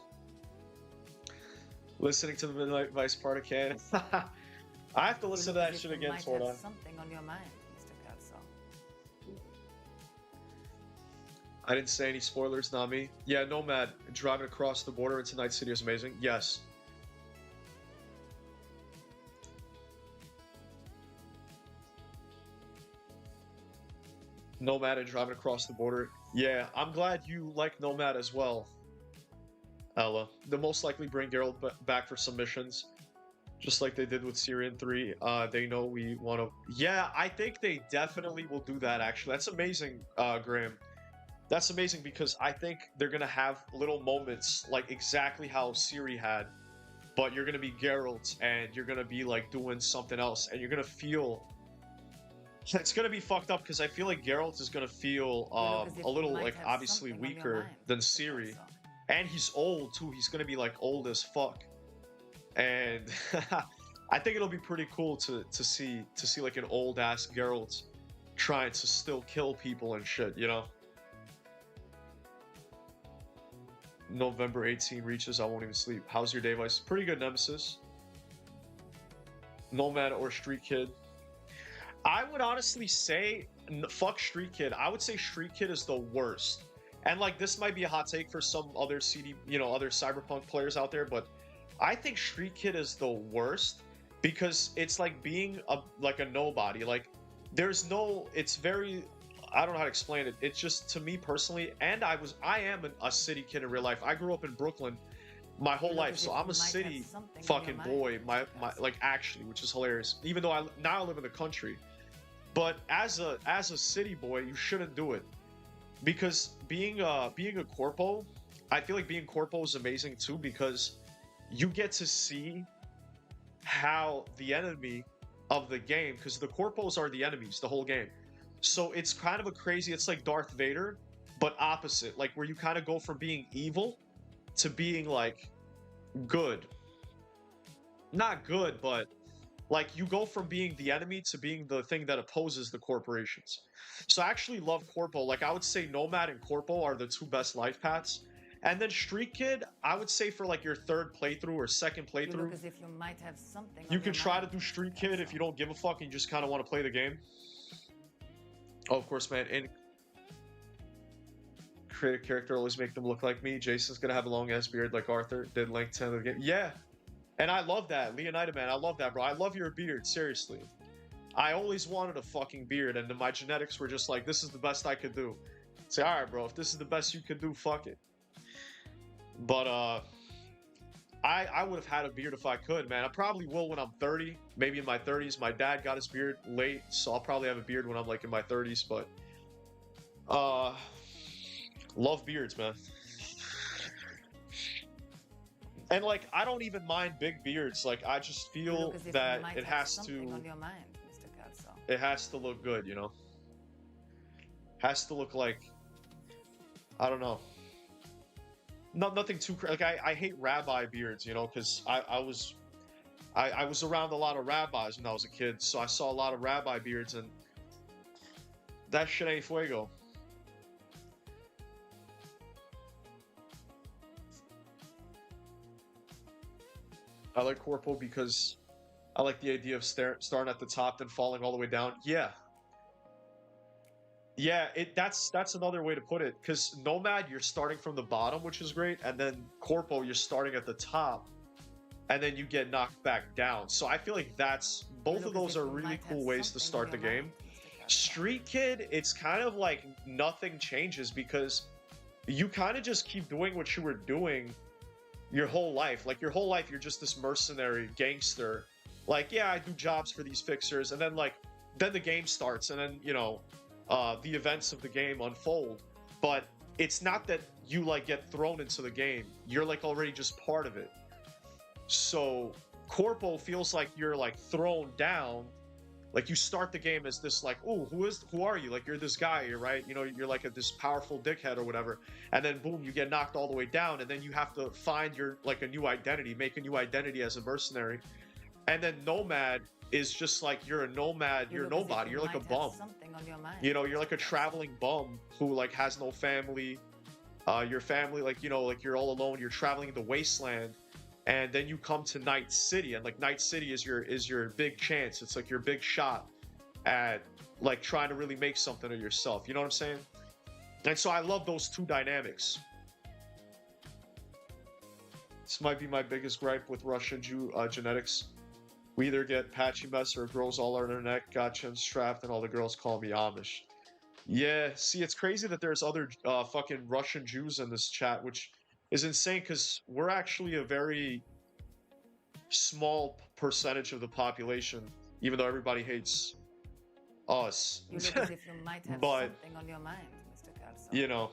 Listening to the Midnight Vice part of can. I have to You listen to look that as shit if you again, might Sword have on. something on your mind, Mr. Kelso. I didn't say any spoilers, not me. Yeah, Nomad, driving across the border into Night City is amazing. Yes. Nomad and driving across the border. Yeah, I'm glad you like Nomad as well, Ella. They'll most likely bring Geralt back for some missions, just like they did with Syrian 3. They know we want to... Yeah, I think they definitely will do that, actually. That's amazing, Graham. That's amazing because I think they're going to have little moments, like exactly how Ciri had, but you're going to be Geralt, and you're going to be, like, doing something else, and you're going to feel... It's going to be fucked up because I feel like Geralt is going to feel a little, like, obviously weaker than Ciri. And he's old, too. He's going to be, like, old as fuck. And I think it'll be pretty cool to see like an old-ass Geralt trying to still kill people and shit, you know? November 18 reaches, I won't even sleep. How's your day, Vice? Pretty good, Nemesis. Nomad or Street Kid? I would honestly say, fuck Street Kid. I would say Street Kid is the worst. And, like, this might be a hot take for some other CD, you know, other Cyberpunk players out there, but I think Street Kid is the worst because it's like being a nobody. Like, there's no, it's very, I don't know how to explain it. It's just, to me personally, and I am a city kid in real life. I grew up in Brooklyn my whole life, so I'm a city fucking boy. My like, actually, which is hilarious. Even though I live in the country, but as a city boy, you shouldn't do it because being a corpo, I feel like being corpo is amazing too because you get to see how the enemy of the game, because the corpos are the enemies the whole game. So it's kind of a crazy, it's like Darth Vader, but opposite, like where you kind of go from being evil to being like good. Not good, but like you go from being the enemy to being the thing that opposes the corporations. So I actually love Corpo. Like I would say Nomad and Corpo are the two best life paths. And then Street Kid, I would say for like your third playthrough or second playthrough, You look as if you might have something you on can your try to mind, do Street Mr. Kid if you don't give a fuck and you just kind of want to play the game. Oh, of course, man. And create a character, always make them look like me. Jason's gonna have a long ass beard like Arthur did Link 10 of the game. Yeah. And I love that. Leonida, man, I love that, bro. I love your beard, seriously. I always wanted a fucking beard, and then my genetics were just like, this is the best I could do. Say, alright, bro, if this is the best you could do, fuck it. But, I would have had a beard if I could, man. I probably will when I'm 30, maybe in my 30s. My dad got his beard late, so I'll probably have a beard when I'm, like, in my 30s, but... love beards, man. And, like, I don't even mind big beards. Like, I just feel that it has to... on your mind, Mr. Katzo. It has to look good, you know? Has to look like... I don't know. Nothing too... Like, I hate rabbi beards, you know? Because I was around a lot of rabbis when I was a kid. So I saw a lot of rabbi beards, and... that shit ain't fuego. I like Corpo because I like the idea of starting at the top then falling all the way down. Yeah. Yeah, that's another way to put it. Because Nomad, you're starting from the bottom, which is great. And then Corpo, you're starting at the top. And then you get knocked back down. So I feel like both of those are really cool ways to start the game. Street Kid, it's kind of like nothing changes because you kind of just keep doing what you were doing your whole life. Like, your whole life, you're just this mercenary gangster. Like, yeah, I do jobs for these fixers, and then, like, then the game starts, and then, you know, the events of the game unfold. But it's not that you, like, get thrown into the game. You're, like, already just part of it. So, Corpo feels like you're, like, thrown down. Like, you start the game as this, like, ooh, who are you? Like, you're this guy, right? You know, you're like this powerful dickhead or whatever. And then, boom, you get knocked all the way down. And then you have to find like, a new identity, make a new identity as a mercenary. And then Nomad is just like, you're a nomad, you're nobody. You're like a bum. You know, you're like a traveling bum who, like, has no family. Your family, like, you know, like, you're all alone. You're traveling the wasteland. And then you come to Night City, and like Night City is your big chance. It's like your big shot at like trying to really make something of yourself. You know what I'm saying? And so I love those two dynamics. This might be my biggest gripe with Russian genetics. We either get patchy mess or girls all on their neck, gotcha and strapped, and all the girls call me Amish. Yeah, see, it's crazy that there's other fucking Russian Jews in this chat, which is insane because we're actually a very small percentage of the population, even though everybody hates us. You look as if you might have But, something on your mind, Mr. Kelso. you know,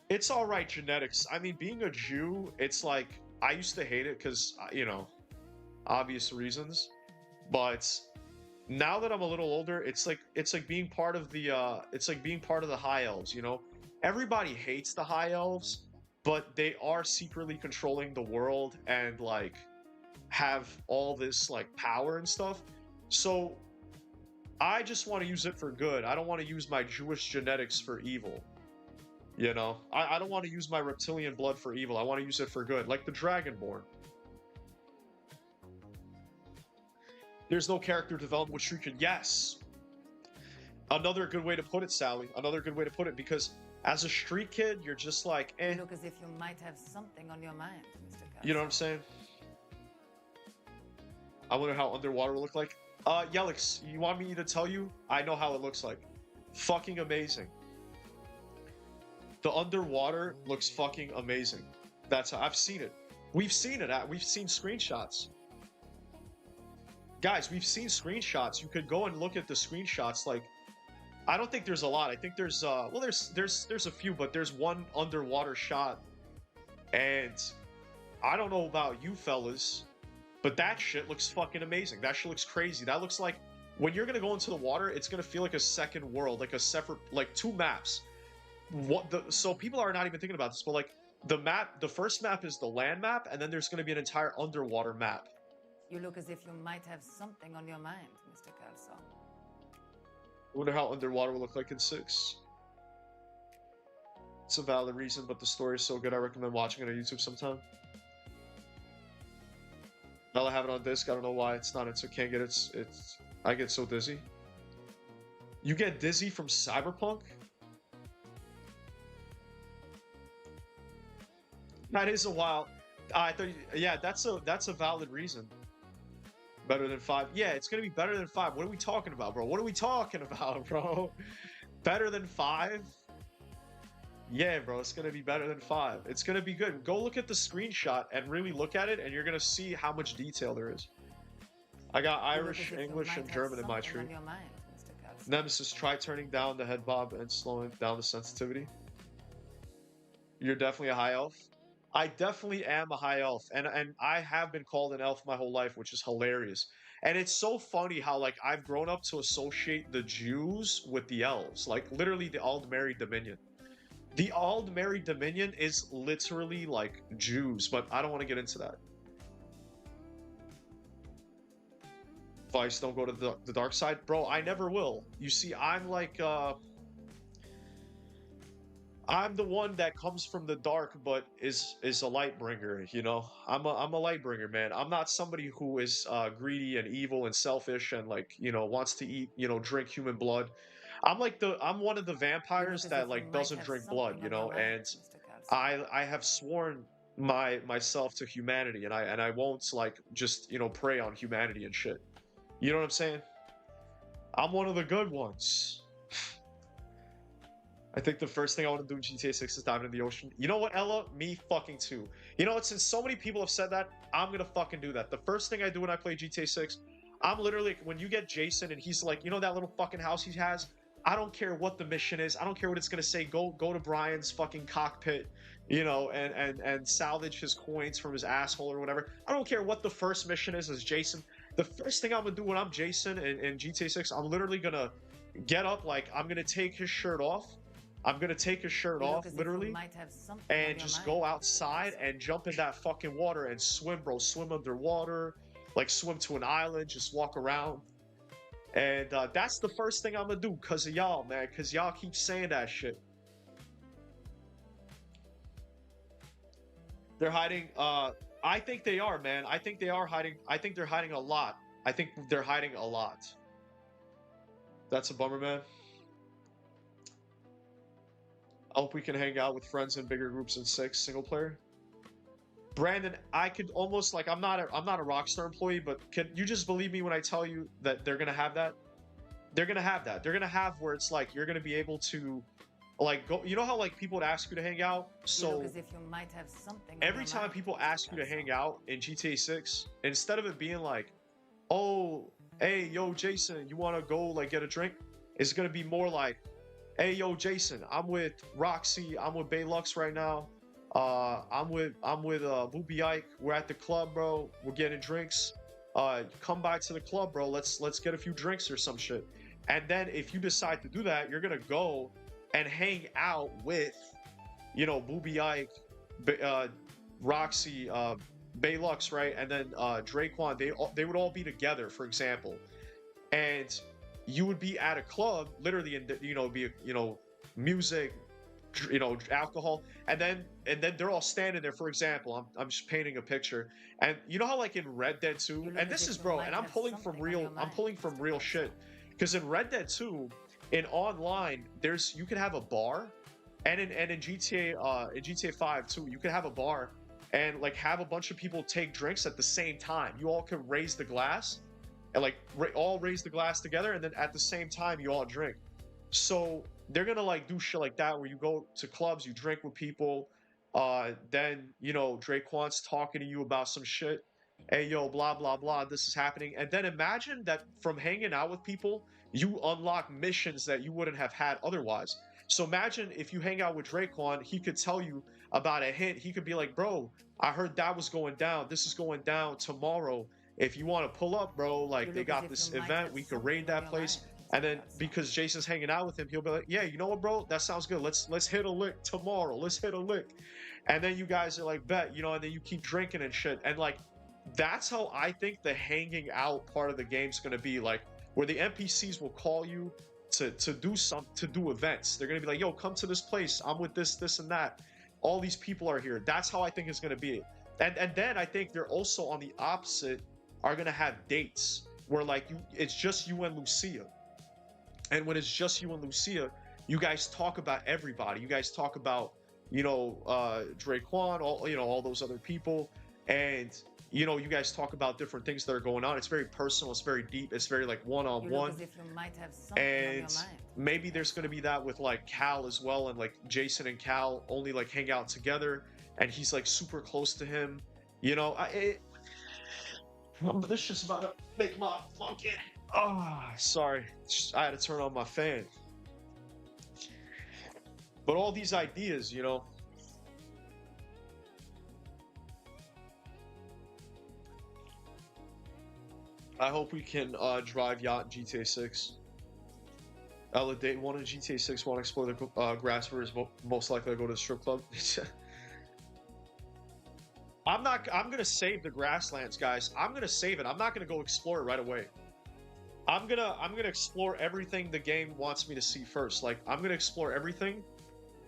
it's all right, genetics. I mean, being a Jew, it's like, I used to hate it because, you know, obvious reasons. But now that I'm a little older, it's like being part of the High Elves, you know? Everybody hates the High Elves, but they are secretly controlling the world and like have all this like power and stuff. So I just want to use it for good. I don't want to use my Jewish genetics for evil. You know? I don't want to use my reptilian blood for evil. I want to use it for good, like the Dragonborn. There's no character development with Shrieking. Yes. Another good way to put it, Sally. Another good way to put it, because as a street kid, you're just like, eh. You look as if you might have something on your mind, Mr. Kelso. You know what I'm saying? I wonder how underwater will look like. Yelix, you want me to tell you? I know how it looks like. Fucking amazing. The underwater looks fucking amazing. That's how I've seen it. We've seen it. We've seen screenshots. Guys, we've seen screenshots. You could go and look at the screenshots. Like, I don't think there's a lot. I think there's well, there's a few, but there's one underwater shot, and I don't know about you fellas, but that shit looks fucking amazing. That shit looks crazy. That looks like when you're gonna go into the water, it's gonna feel like a second world, like a separate, like two maps. So people are not even thinking about this, but like the first map is the land map, and then there's gonna be an entire underwater map. You look as if you might have something on your mind, Mr. Kelso. I wonder how underwater will look like in 6. It's a valid reason, but the story is so good, I recommend watching it on YouTube sometime. Now I have it on disc. I don't know why it's not. Can't get it. I get so dizzy. You get dizzy from Cyberpunk? That is a wild. I thought, yeah, that's a valid reason. Better than 5. Yeah, it's gonna be better than 5. What are we talking about, bro? What are we talking about, bro? Better than 5? Yeah, bro, it's gonna be better than 5. It's gonna be good. Go look at the screenshot and really look at it, and you're gonna see how much detail there is. I got Irish, English, and German in my tree. Nemesis, try turning down the head bob and slowing down the sensitivity. You're definitely a high elf. I definitely am a high elf, and I have been called an elf my whole life, which is hilarious. And it's so funny how like I've grown up to associate the Jews with the elves, like literally the Aldmeri Dominion. The Aldmeri Dominion is literally like Jews, but I don't want to get into that. Vice, don't go to the dark side, bro. I never will. You see, I'm like I'm the one that comes from the dark, but is a light bringer. You know, I'm a light bringer, man. I'm not somebody who is greedy and evil and selfish and like, you know, wants to eat, you know, drink human blood. I'm one of the vampires that like doesn't drink blood, you know, and I have sworn myself to humanity, and I won't like just, you know, prey on humanity and shit. You know what I'm saying? I'm one of the good ones. I think the first thing I want to do in GTA 6 is dive into the ocean. You know what, Ella? Me fucking too. You know what? Since so many people have said that, I'm gonna fucking do that. The first thing I do when I play GTA 6, I'm literally, when you get Jason and he's like, you know that little fucking house he has? I don't care what the mission is. I don't care what it's gonna say. Go to Brian's fucking cockpit, you know, and salvage his coins from his asshole or whatever. I don't care what the first mission is as Jason. The first thing I'm gonna do when I'm Jason in GTA 6, I'm literally gonna get up, like, I'm gonna take his shirt off. I'm gonna take his shirt off, literally, and just go outside and jump in that fucking water and swim, bro. Swim underwater, like swim to an island, just walk around. And that's the first thing I'm gonna do, cause of y'all, man, cause y'all keep saying that shit. They're hiding, I think they are, man. I think they are hiding. I think they're hiding a lot. I think they're hiding a lot. That's a bummer, man. I hope we can hang out with friends in bigger groups in 6 single player. Brandon, I could almost like I'm not a Rockstar employee, but can you just believe me when I tell you that they're gonna have that? they're gonna have that. They're gonna have where it's like you're gonna be able to like go. You know how like people would ask you to hang out. You So look as if you might have something on every your time mind. people ask you to hang out in GTA 6, instead of it being like, oh, hey, yo, Jason, you want to go like get a drink? It's gonna be more like, hey, yo, Jason, I'm with Roxy, I'm with Baylux right now. I'm with Booby Ike. We're at the club, bro. We're getting drinks. Come by to the club, bro. Let's get a few drinks or some shit. And then if you decide to do that, you're gonna go and hang out with, you know, Booby Ike, Roxy, Baylux, right? And then Draquan. They would all be together, for example, and you would be at a club, literally, and you know, be you know, music, you know, alcohol, and then they're all standing there. For example, I'm just painting a picture, and you know how like in Red Dead 2, and this is bro, and I'm pulling from real shit, because in Red Dead 2, in online, you can have a bar, and in GTA 5 too, you can have a bar and like have a bunch of people take drinks at the same time. You all can raise the glass and like all raise the glass together, and then at the same time you all drink. So they're gonna like do shit like that where you go to clubs, you drink with people, then you know Draquan's talking to you about some shit. Hey yo, blah blah blah, this is happening. And then imagine that from hanging out with people, you unlock missions that you wouldn't have had otherwise. So imagine if you hang out with Draquan, he could tell you about a hint. He could be like, bro, I heard that was going down. This is going down tomorrow. If you want to pull up, bro, like they got this event, we could raid that place. And then because Jason's hanging out with him, he'll be like, yeah, you know what, bro? That sounds good. Let's hit a lick tomorrow. Let's hit a lick. And then you guys are like, bet, you know, and then you keep drinking and shit. And like, that's how I think the hanging out part of the game's gonna be, like, where the NPCs will call you to do events. They're gonna be like, yo, come to this place. I'm with this and that. All these people are here. That's how I think it's gonna be. And then I think they're also on the opposite are gonna have dates where like it's just you and Lucia. And when it's just you and Lucia, you guys talk about everybody. You guys talk about, you know, Draquan, all those other people, and you know, you guys talk about different things that are going on. It's very personal. It's very deep. It's very like one-on-one. And maybe there's going to be that with like Cal as well, and like Jason and Cal only like hang out together, and he's like super close to him. You know, this just about to make my fucking. Oh, sorry. I had to turn on my fan. But all these ideas, you know. I hope we can drive yacht in GTA 6. Day one in GTA 6 want to explore the grass rivers, most likely to go to the strip club. I'm gonna save the grasslands, guys. I'm gonna save it. I'm not gonna go explore it right away. I'm gonna explore everything the game wants me to see first. Like, I'm gonna explore everything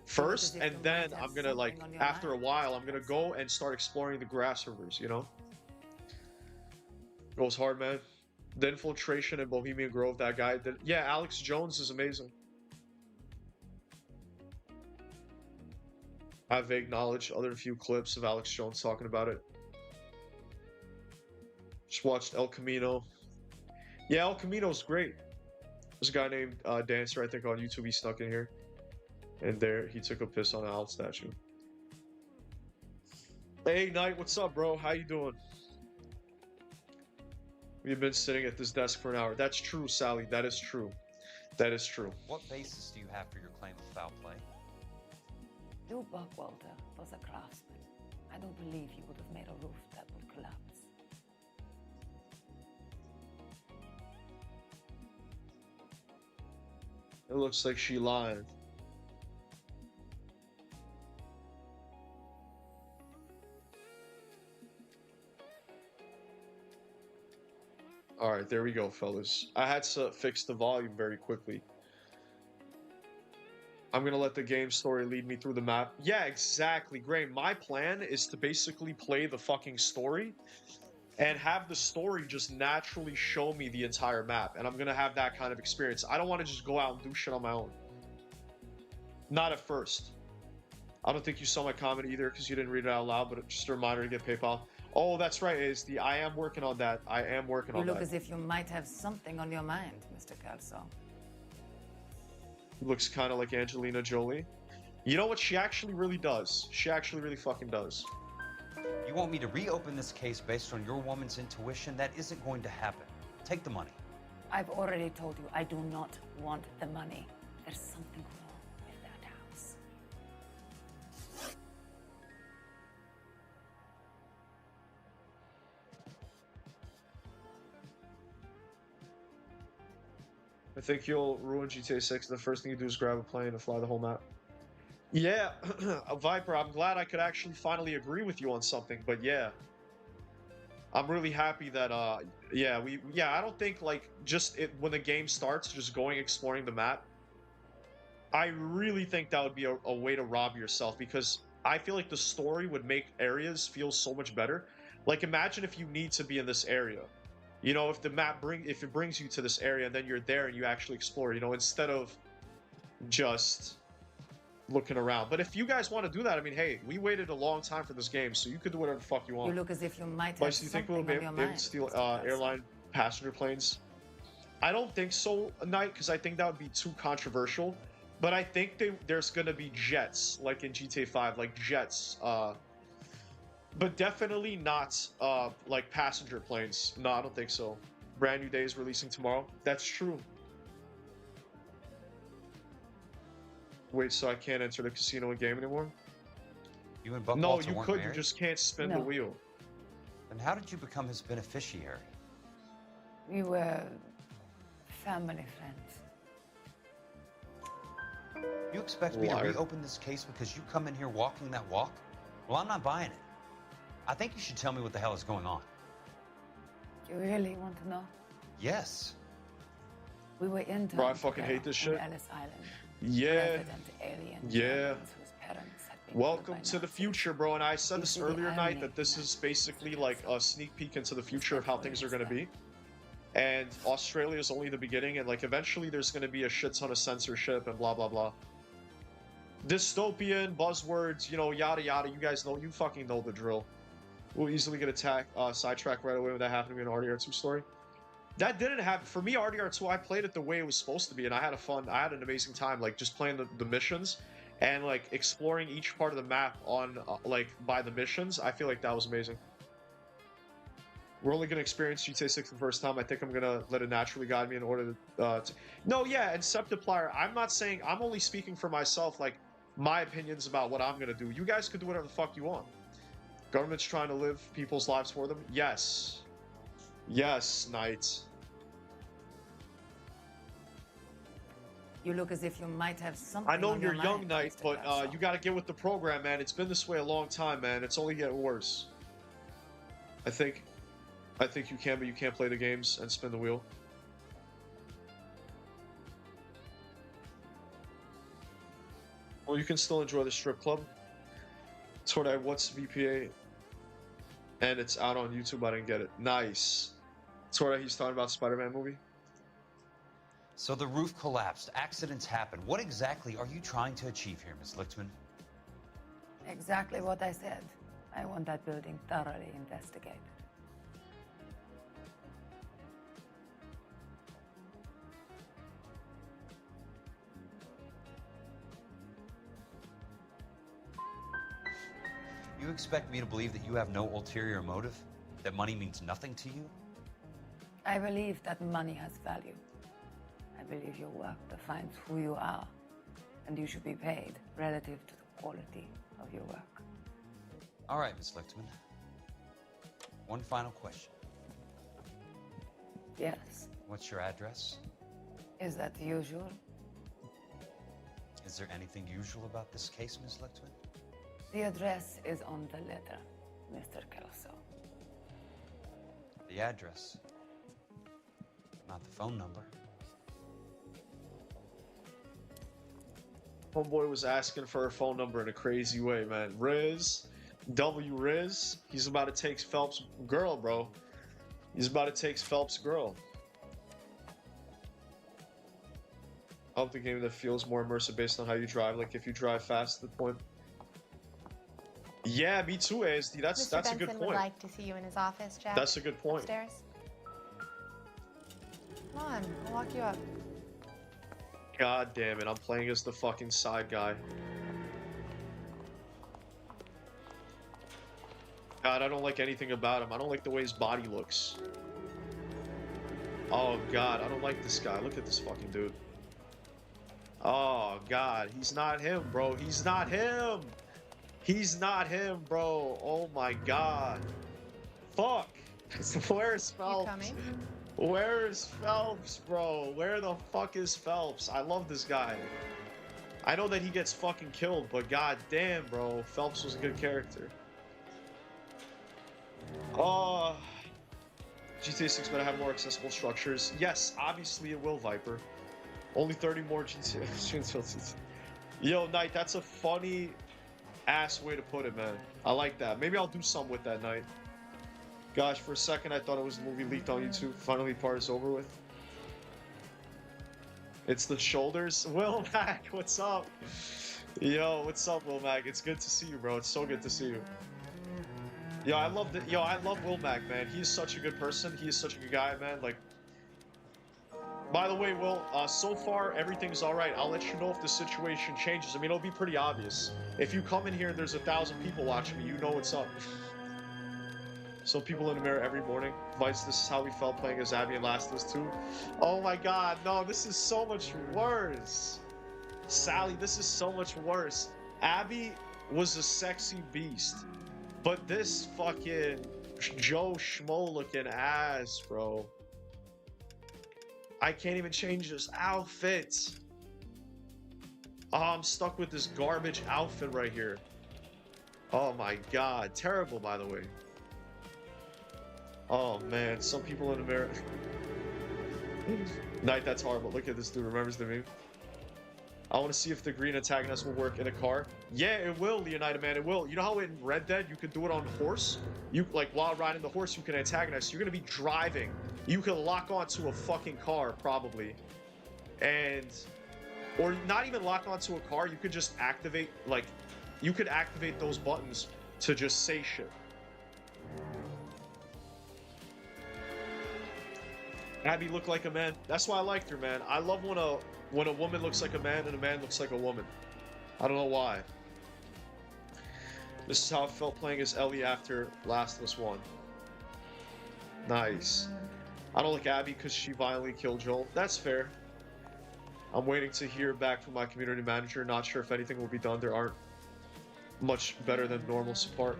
first, and then I'm gonna, like, after a while, I'm gonna go and start exploring the grass rivers, you know? Goes hard, man. The infiltration in Bohemian Grove, that guy did. Yeah, Alex Jones is amazing. I have vague knowledge, other than a few clips of Alex Jones talking about it. Just watched El Camino. Yeah, El Camino's great. There's a guy named Dancer, I think, on YouTube. He snuck in here. And there, he took a piss on an owl statue. Hey, Knight, what's up, bro? How you doing? We've been sitting at this desk for an hour. That's true, Sally. That is true. That is true. What basis do you have for your claim of foul play? Duke Buckwalter was a craftsman. I don't believe he would have made a roof that would collapse. It looks like she lied. All right, there we go, fellas. I had to fix the volume very quickly. I'm gonna let the game story lead me through the map. Yeah, exactly, Graham. My plan is to basically play the fucking story and have the story just naturally show me the entire map. And I'm gonna have that kind of experience. I don't want to just go out and do shit on my own. Not at first. I don't think you saw my comment either because you didn't read it out loud, but just a reminder to get PayPal. Oh, that's right. Is the I am working on that. I am working You on look that. as if you might have something on your mind, Mr. Kelso. Looks kind of like Angelina Jolie. You know what? She actually really does. She actually really fucking does. You want me to reopen this case based on your woman's intuition? That isn't going to happen. Take the money. I've already told you I do not want the money. There's something wrong with that house. I think you'll ruin GTA 6. The first thing you do is grab a plane and fly the whole map. Yeah, Viper, I'm glad I could actually finally agree with you on something, but yeah. I'm really happy that yeah, I don't think like just when the game starts just going exploring the map. I really think that would be a way to rob yourself because I feel like the story would make areas feel so much better. Like imagine if you need to be in this area. You know, if the map if it brings you to this area and then you're there and you actually explore, you know, instead of just looking around. But if you guys want to do that, I mean, hey, we waited a long time for this game, so you could do whatever the fuck you want. You look as if you might have But do you think we'll something be on your able mind, to steal Mr. Kelso. airline passenger planes? I don't think so, Knight, because I think that would be too controversial. But I think there's gonna be jets, like in GTA 5, like jets. But definitely not like passenger planes. No, I don't think so. Brand New Day is releasing tomorrow. That's true. Wait, so I can't enter the casino and game anymore? You and Buck No, Walter you weren't could. married? You just can't spin the No. wheel. Then how did you become his beneficiary? We were family friends. You expect me to Liar. reopen this case because you come in here walking that walk? Well, I'm not buying it. I think you should tell me what the hell is going on. You really want to know? Yes. We were interns Bro, I fucking hate this together shit. on Ellis Island. Yeah. Resident alien Yeah. Germans whose parents had been killed Welcome by to the Nazis. future, bro. And I said You this see the earlier, Night, irony that this in is that, basically Mr. like Kelso. a sneak peek into the future of how things are going to be. And Australia is only the beginning, and like eventually there's going to be a shit ton of censorship and blah blah blah. Dystopian buzzwords, you know, yada yada. You guys know, you fucking know the drill. We'll easily get sidetracked right away when that happened to me in RDR2 story. That didn't happen for me. RDR2, I played it the way it was supposed to be, and I had an amazing time, like just playing the missions and like exploring each part of the map on like by the missions. I feel like that was amazing. We're only gonna experience GTA 6 the first time. I think I'm gonna let it naturally guide me in order to. No, yeah, and Septiplier. I'm not saying. I'm only speaking for myself. Like my opinions about what I'm gonna do. You guys could do whatever the fuck you want. Government's trying to live people's lives for them. Yes, yes, Knight. You look as if you might have something I know on your you're young, mind, Knight, Mr. but Kelso. you got to get with the program, man. It's been this way a long time, man. It's only getting worse. I think you can, but you can't play the games and spin the wheel. Well, you can still enjoy the strip club. Sort of what's VPA, and it's out on YouTube. I didn't get it. Nice. Sort of he's talking about Spider-Man movie. So the roof collapsed. Accidents happen. What exactly are you trying to achieve here, Ms. Lichtman? Exactly what I said. I want that building thoroughly investigated. You expect me to believe that you have no ulterior motive? That money means nothing to you? I believe that money has value. I believe your work defines who you are, and you should be paid relative to the quality of your work. All right, Ms. Lichtman. One final question. Yes. What's your address? Is that usual? Is there anything usual about this case, Ms. Lichtman? The address is on the letter, Mr. Kelso. The address, not the phone number. Homeboy was asking for her phone number in a crazy way, man. Riz, Riz, he's about to take Phelps' girl, bro. He's about to take Phelps' girl. I hope the game that feels more immersive based on how you drive. Like if you drive fast, the point. Yeah, me too, ASD. That's Mr. a good Benson would point. like to see you in his office, Jack. That's a good point. Upstairs. Come on, I'll walk you up. God damn it, I'm playing as the fucking side guy. God, I don't like anything about him. I don't like the way his body looks. Oh God, I don't like this guy. Look at this fucking dude. Oh God, he's not him, bro. He's not him. He's not him, bro. Oh my God. Fuck. Where's Phelps? You coming? Where's Phelps, bro? Where the fuck is Phelps? I love this guy. I know that he gets fucking killed, but god damn, bro. Phelps was a good character. Oh, GTA 6 better have more accessible structures. Yes, obviously it will, Viper. Only 30 more GTA. Yo, Knight, that's a funny ass way to put it, man. I like that. Maybe I'll do something with that, Knight. Gosh, for a second I thought it was a movie leaked on YouTube. Finally, part is over with. It's the shoulders. Will Mac, what's up? Yo, what's up, Will Mac? It's good to see you, bro. It's so good to see you. Yo, I love Will Mac, man. He is such a good person. He is such a good guy, man. Like, by the way, Will, so far everything's all right. I'll let you know if the situation changes. I mean, it'll be pretty obvious. If you come in here and there's 1,000 people watching me, you know what's up. So people in the mirror every morning. Vice, this is how we felt playing as Abby and Last of Us 2. Oh my God, no, this is so much worse. Sally, this is so much worse. Abby was a sexy beast. But this fucking Joe Schmo looking ass, bro. I can't even change this outfit. Oh, I'm stuck with this garbage outfit right here. Oh my God, terrible, by the way. Oh man, some people in America. Knight, that's horrible. Look at this dude, remembers the meme? I want to see if the green antagonist will work in a car. Yeah, it will, Leonida, man, it will. You know how in Red Dead you could do it on horse? You, like, while riding the horse, you can antagonize. You're gonna be driving. You can lock onto a fucking car, probably. And... or not even lock onto a car, you could just activate, like... you could activate those buttons to just say shit. Abby looked like a man. That's why I liked her, man. I love when a woman looks like a man and a man looks like a woman. I don't know why. This is how I felt playing as Ellie after Last of Us 1. Nice. I don't like Abby because she violently killed Joel. That's fair. I'm waiting to hear back from my community manager. Not sure if anything will be done. There aren't much better than normal support.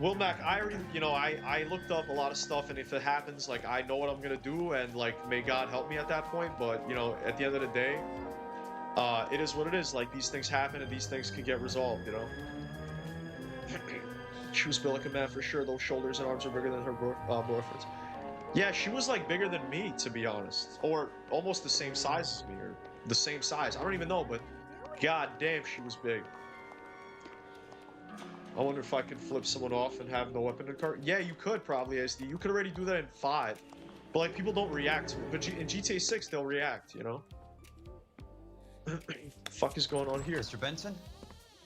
Will Mac, I already, you know, I looked up a lot of stuff, and if it happens, like, I know what I'm gonna do, and, like, may God help me at that point, but, you know, at the end of the day, it is what it is. Like, these things happen, and these things can get resolved, you know? She was built like a man for sure. Those shoulders and arms are bigger than her boyfriend's. Yeah, she was, like, bigger than me, to be honest. Or almost the same size as me, or the same size. I don't even know, but god damn, she was big. I wonder if I could flip someone off and have no weapon in the car. Yeah, you could probably, SD. You could already do that in 5. But, like, people don't react to it. But in GTA 6, they'll react, you know? Fuck is going on here? Mr. Benson?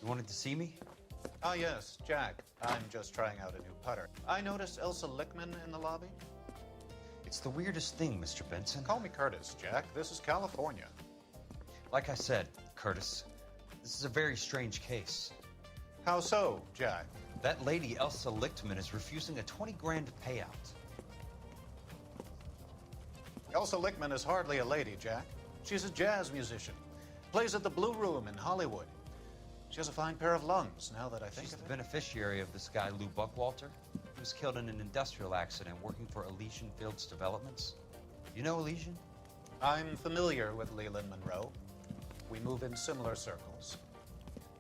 You wanted to see me? Ah, yes, Jack. I'm just trying out a new putter. I noticed Elsa Lickman in the lobby. It's the weirdest thing, Mr. Benson. Call me Curtis, Jack. This is California. Like I said, Curtis, this is a very strange case. How so, Jack? That lady, Elsa Lichtman, is refusing a 20 grand payout. Elsa Lickman is hardly a lady, Jack. She's a jazz musician. Plays at the Blue Room in Hollywood. She has a fine pair of lungs, now that I think She's of the it. beneficiary of this guy, Lou Buckwalter. He was killed in an industrial accident working for Elysian Fields Developments. You know Elysian? I'm familiar with Leland Monroe. We move in similar circles.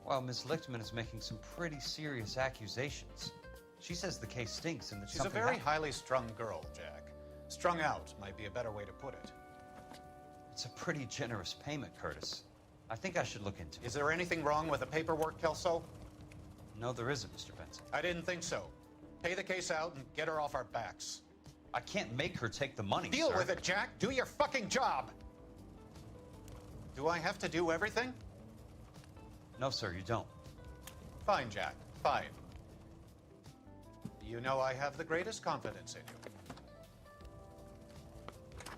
Well, Miss Lichtman is making some pretty serious accusations. She says the case stinks and that She's a very highly strung girl, Jack. Strung out might be a better way to put it. It's a pretty generous payment, Curtis. I think I should look into it. Is there anything wrong with the paperwork, Kelso? No, there isn't, Mr. Benson. I didn't think so. Pay the case out and get her off our backs. I can't make her take the money, Deal sir. with it, Jack. Do your fucking job. Do I have to do everything? No, sir, you don't. Fine, Jack. Fine. You know I have the greatest confidence in you.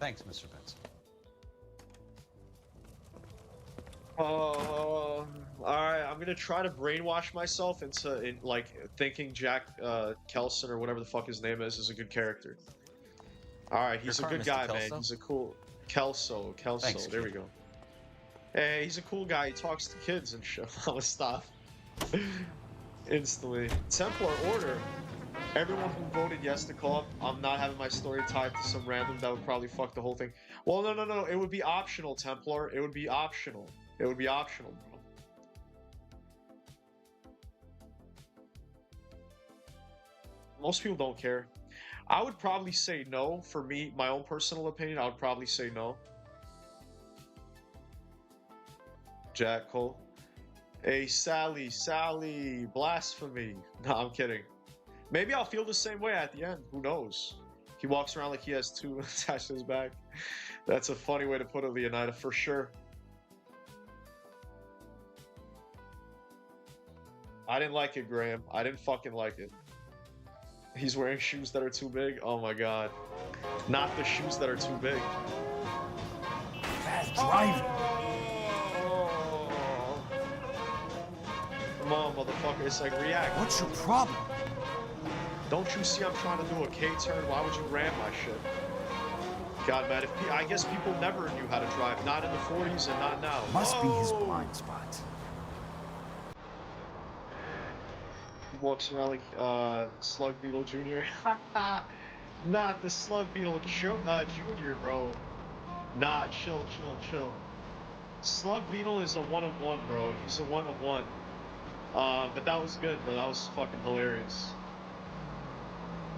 Thanks, Mr. Benson. All right, I'm gonna try to brainwash myself into like thinking Jack Kelson or whatever the fuck his name is a good character. All right, he's a Your car, good Mr. guy, man. Kelso? He's a cool Kelso. Thanks, There we kid. go. Hey, he's a cool guy. He talks to kids and shit. I'm gonna stop instantly. Templar order. Everyone who voted yes to call up, I'm not having my story tied to some random that would probably fuck the whole thing. Well, no. It would be optional, Templar. It would be optional. It would be optional, bro. Most people don't care. I would probably say no. For me, my own personal opinion, I would probably say no. Jack Cole. Hey, Sally, blasphemy. No, I'm kidding. Maybe I'll feel the same way at the end. Who knows? He walks around like he has two attached to his back. That's a funny way to put it, Leonida, for sure. I didn't like it, Graham. I didn't fucking like it. He's wearing shoes that are too big? Oh my god. Not the shoes that are too big. Fast driving. Oh. Come on, motherfucker. It's like, react. What's your problem? Don't you see I'm trying to do a K-turn? Why would you ram my shit? God, man, I guess people never knew how to drive. Not in the 40s and not now. Must be his blind spot. He walks around like Slug Beetle Jr. Not the Slug Beetle Jr., bro. Nah, chill. Slug Beetle is a one of one, bro. He's a one of one. But that was good, bro. That was fucking hilarious.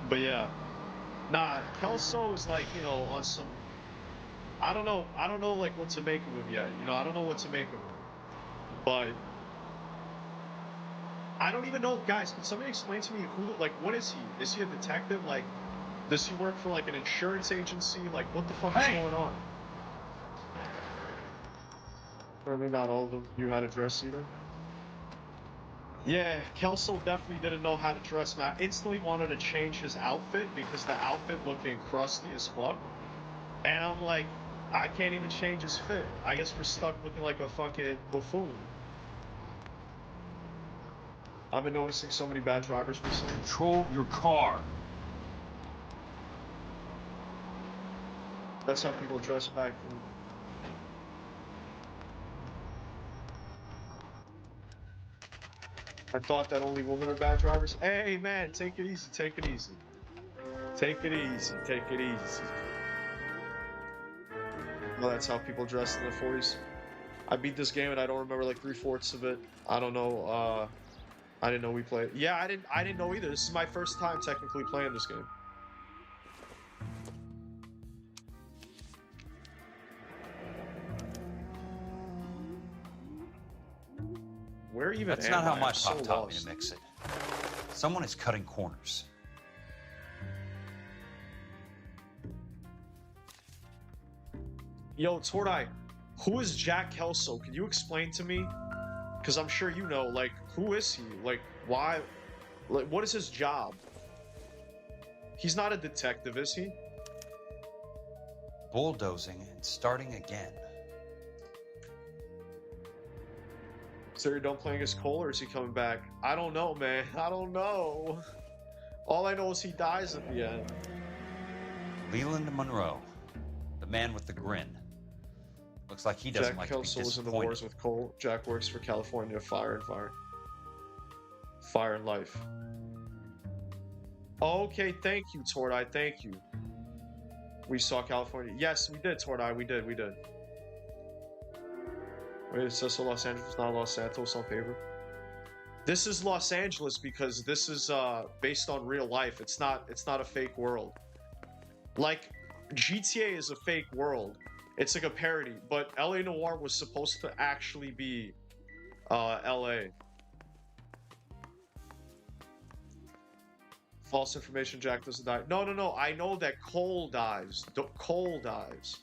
But yeah. Nah, Kelso is like, you know, on some... I don't know like what to make of him yet. You know, I don't know what to make of him. But... I don't even know, guys, can somebody explain to me who, like, what is he? Is he a detective? Like, does he work for, like, an insurance agency? Like, what the fuck is going on? Probably not all of them knew how to dress either. Yeah, Kelso definitely didn't know how to dress, man. I instantly wanted to change his outfit because the outfit looking crusty as fuck. And I'm like, I can't even change his fit. I guess we're stuck looking like a fucking buffoon. I've been noticing so many bad drivers recently. Control your car. That's how people dress back then. I thought that only women are bad drivers. Hey, man, take it easy. Take it easy. Well, that's how people dressed in the 40s. I beat this game and I don't remember like 3/4 of it. I don't know. I didn't know we played. Yeah, I didn't know either. This is my first time technically playing this game. Where even That's am not how I? my I'm so pop taught me lost. to mix it. Someone is cutting corners. Yo, Tordai, who is Jack Kelso? Can you explain to me? Because I'm sure you know, like, who is he? Like, why? Like, what is his job? He's not a detective, is he? Bulldozing and starting again. So you're done playing as Cole, or is he coming back? I don't know, man. I don't know. All I know is he dies at the end. Leland Monroe, the man with the grin. Looks like he doesn't Jack like Kelso to be was in the disappointed. wars with Cole. Jack works for California Fire and Fire. Fire and Life. Okay, thank you, Tordai. Thank you. We saw California. Yes, we did, Tordai. We did. Wait, it says so Los Angeles, not Los Santos on paper. This is Los Angeles because this is based on real life. It's not a fake world. Like, GTA is a fake world. It's like a parody, but LA Noire was supposed to actually be LA. False information, Jack doesn't die. No. I know that Cole dies. Cole dies.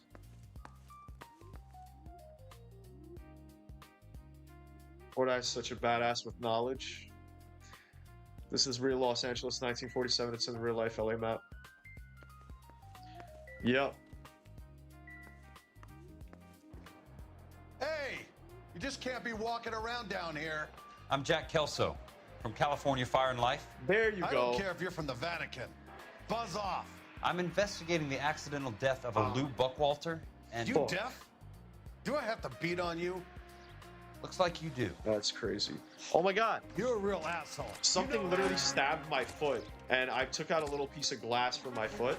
Tordai's such a badass with knowledge. This is real Los Angeles, 1947. It's in the real life LA map. Yep. Hey, you just can't be walking around down here. I'm Jack Kelso from California Fire and Life. There you I go. don't care if you're from the Vatican. Buzz off. I'm investigating the accidental death of a Lou Buckwalter, and You deaf? Do I have to beat on you? looks like you do. That's crazy. Oh my god. You're a real asshole. Something literally stabbed my foot, and I took out a little piece of glass from my foot.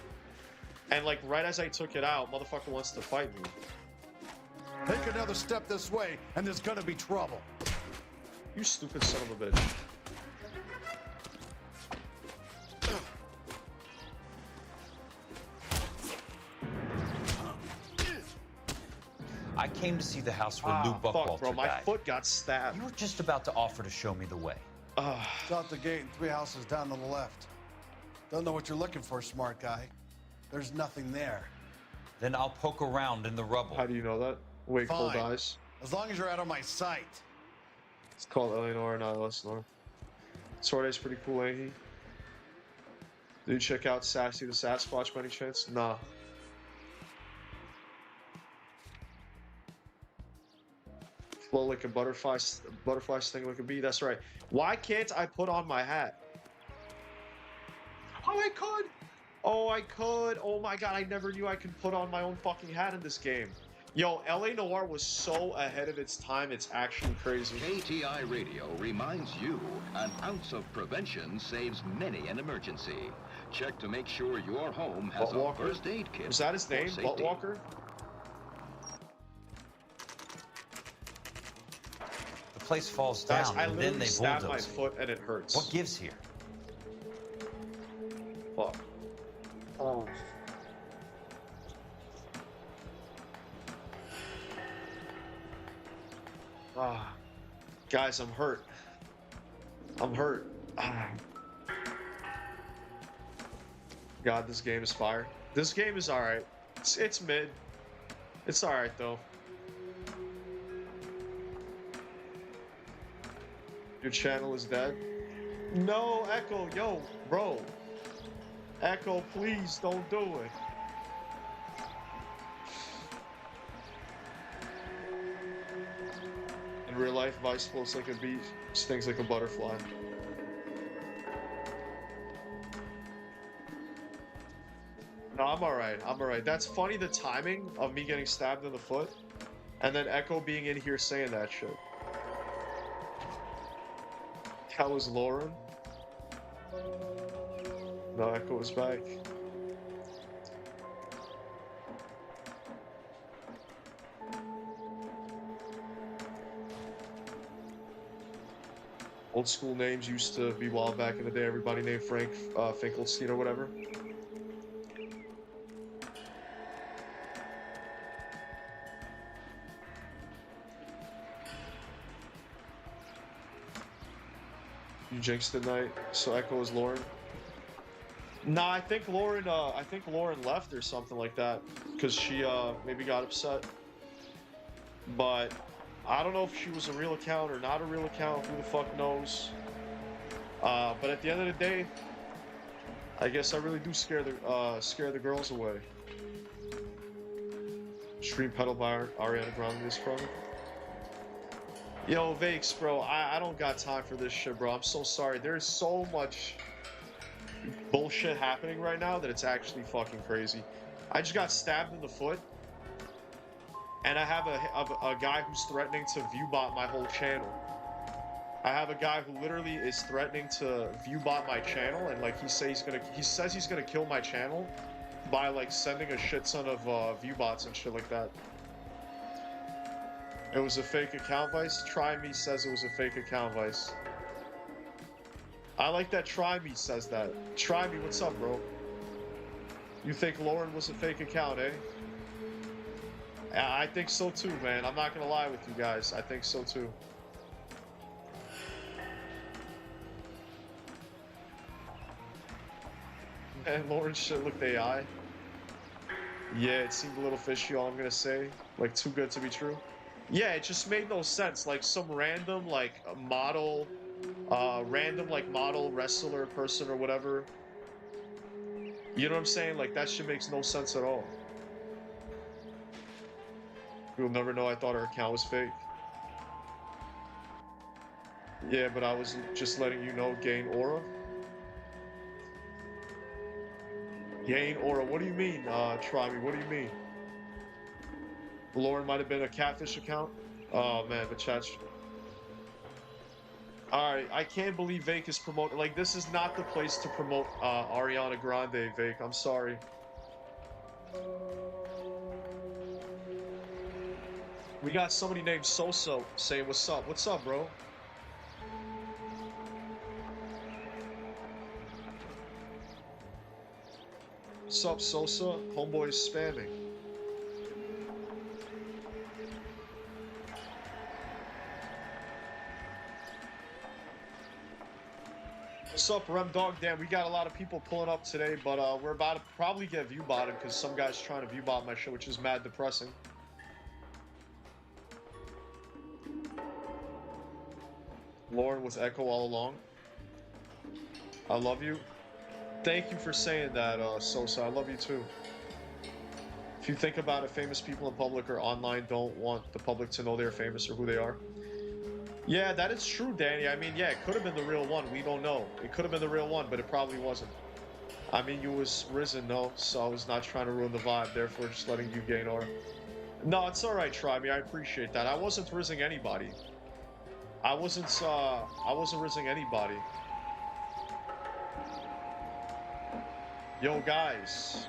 And like right as I took it out, motherfucker wants to fight me. Take another step this way, and there's gonna be trouble. You stupid son of a bitch. I came to see the house where Lou Buckwalter Fuck, bro, my died. foot got stabbed. You were just about to offer to show me the way. It's out the gate and 3 houses down to the left. Don't know what you're looking for, smart guy. There's nothing there. Then I'll poke around in the rubble. How do you know that? Wait, cold Fine. eyes. As long as you're out of my sight. It's called Eleanor, not Eleanor. Sword Eye's pretty cool, ain't he? Did you check out Sassy the Sasquatch by any chance? Nah. Flow like a butterfly sting like a bee. That's right. Why can't I put on my hat? Oh, I could! Oh, I could! Oh my god, I never knew I could put on my own fucking hat in this game. Yo, LA Noire was so ahead of its time, it's actually crazy. KTI Radio reminds you, an ounce of prevention saves many an emergency. Check to make sure your home has a Buttwalker? first aid kit. Was that his for name? safety. Buttwalker? The place falls Guys, down, I and then literally they stabbed my bulldoze. foot and it hurts. What gives here? Fuck. Oh. Ah. Guys, I'm hurt. I'm hurt. Ah. God, this game is fire. This game is alright. It's mid. It's alright, though. Your channel is dead? No, Echo, yo, bro. Echo, please don't do it. In real life, Vice floats like a bee, stings like a butterfly. No, I'm alright. I'm alright. That's funny, the timing of me getting stabbed in the foot, and then Echo being in here saying that shit. That was Lauren. No, Echo is back. Old school names used to be wild back in the day. Everybody named Frank Finkelstein or whatever. You jinxed the night, so Echo is Lauren. Nah, I think Lauren left or something like that, because she maybe got upset. But I don't know if she was a real account or not a real account. Who the fuck knows? But at the end of the day, I guess I really do scare the girls away. Stream pedal by Ariana Grande is from. Yo, Vakes, bro, I don't got time for this shit, bro. I'm so sorry. There's so much bullshit happening right now that it's actually fucking crazy. I just got stabbed in the foot, and I have a guy who's threatening to viewbot my whole channel. I have a guy who literally is threatening to viewbot my channel, and like he says he's gonna kill my channel by like sending a shit ton of viewbots and shit like that. It was a fake account, Vice. Try Me says it was a fake account, Vice. I like that Try Me says that. Try Me, what's up, bro? You think Lauren was a fake account, eh? I think so too, man. I'm not gonna lie with you guys. I think so too. Man, Lauren shit looked AI. Yeah, it seemed a little fishy, all I'm gonna say. Like, too good to be true. Yeah, it just made no sense. Like, some random, like, model random like model, wrestler, person, or whatever. You know what I'm saying? Like that shit makes no sense at all. You'll never know. I thought her account was fake. Yeah, but I was just letting you know. Gain aura. Gain aura. What do you mean? Try me. What do you mean? Lauren might have been a catfish account. Oh man, the chat's. Alright, I can't believe Vake is promoting. Like, this is not the place to promote Ariana Grande, Vake. I'm sorry. We got somebody named Soso saying, what's up? What's up, bro? What's up, Sosa? Homeboy is spamming. What's up, Rem Dog? Damn, we got a lot of people pulling up today, but we're about to probably get view botted because some guy's trying to view bot my show, which is mad depressing. Lauren with Echo all along. I love you. Thank you for saying that, Sosa. I love you too. If you think about it, famous people in public or online don't want the public to know they're famous or who they are. Yeah, that is true, Danny. I mean, yeah, it could have been the real one. We don't know. It could have been the real one, but it probably wasn't. I mean, you was risen, no, so I was not trying to ruin the vibe, therefore just letting you gain aura. No, it's alright, try me. I appreciate that. I wasn't rising anybody. I wasn't rising anybody. Yo, guys.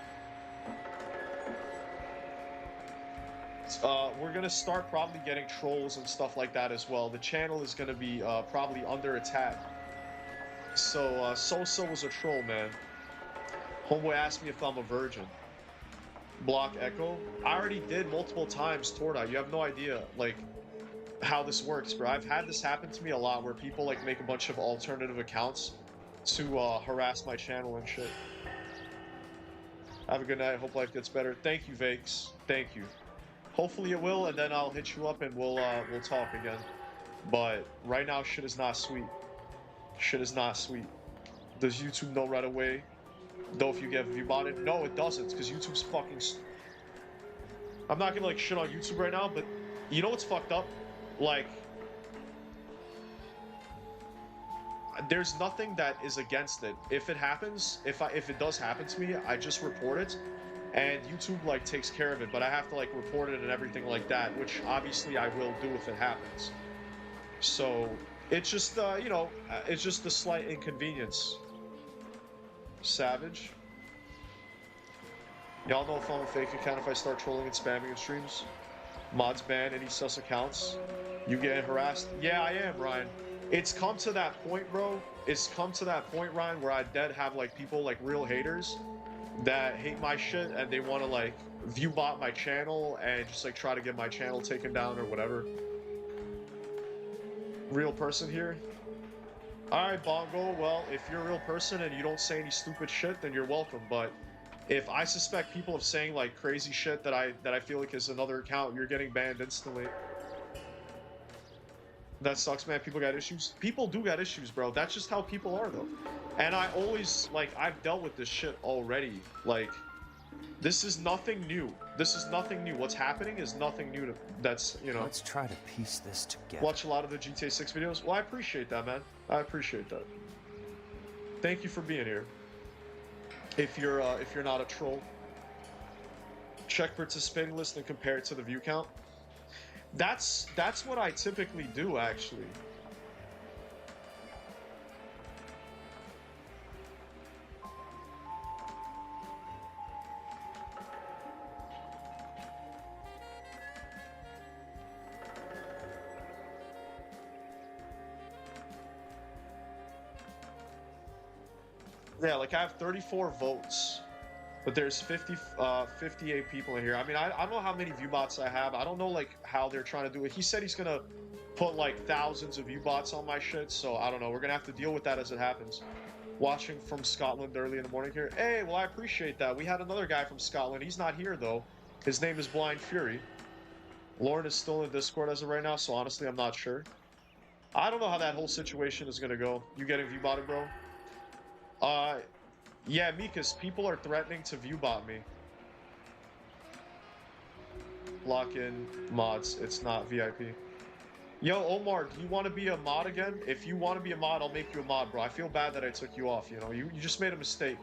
We're gonna start probably getting trolls and stuff like that as well. The channel is gonna be probably under attack. So Sosa was a troll, man. Homeboy asked me if I'm a virgin. Block Echo. I already did multiple times, Torda. You have no idea like how this works, bro. I've had this happen to me a lot where people like make a bunch of alternative accounts to harass my channel and shit. Have a good night. Hope life gets better. Thank you, Vakes. Thank you. Hopefully it will, and then I'll hit you up and we'll talk again. But right now, shit is not sweet. Shit is not sweet. Does YouTube know right away, though, if you get view botted? No, it doesn't, because YouTube's fucking. I'm not gonna like shit on YouTube right now, but you know what's fucked up? Like, there's nothing that is against it. If it happens, if it does happen to me, I just report it. And YouTube like takes care of it, but I have to like report it and everything like that, which obviously I will do if it happens. So it's just you know, it's just a slight inconvenience. Savage. Y'all know if I'm a fake account if I start trolling and spamming in streams. Mods ban any sus accounts. You getting harassed? Yeah, I am, Ryan. It's come to that point, bro. It's come to that point, Ryan, where I dead have like people like real haters that hate my shit and they want to like view bot my channel and just like try to get my channel taken down or whatever. Real person here. Alright, Bongo, well, if you're a real person and you don't say any stupid shit, then you're welcome. But if I suspect people of saying like crazy shit that I feel like is another account, you're getting banned instantly. That sucks, man. People got issues. People do got issues, bro. That's just how people are, though. And I always, like, I've dealt with this shit already. Like, this is nothing new. This is nothing new. What's happening is nothing new to, that's, you know. Let's try to piece this together. Watch a lot of the GTA 6 videos. Well, I appreciate that, man. I appreciate that. Thank you for being here. If you're not a troll. Check participating list and compare it to the view count. That's what I typically do, actually. Yeah, like I have 34 votes. But there's 58 people in here. I mean, I don't know how many view bots I have. I don't know, like, how they're trying to do it. He said he's gonna put, like, thousands of view bots on my shit, so I don't know. We're gonna have to deal with that as it happens. Watching from Scotland early in the morning here. Hey, well, I appreciate that. We had another guy from Scotland. He's not here, though. His name is Blind Fury. Lauren is still in Discord as of right now, so honestly, I'm not sure. I don't know how that whole situation is gonna go. You getting viewbotted, bro? Yeah, Mikas, people are threatening to viewbot me. Lock in mods. It's not VIP. Yo, Omar, do you want to be a mod again? If you want to be a mod, I'll make you a mod, bro. I feel bad that I took you off. You know, you just made a mistake.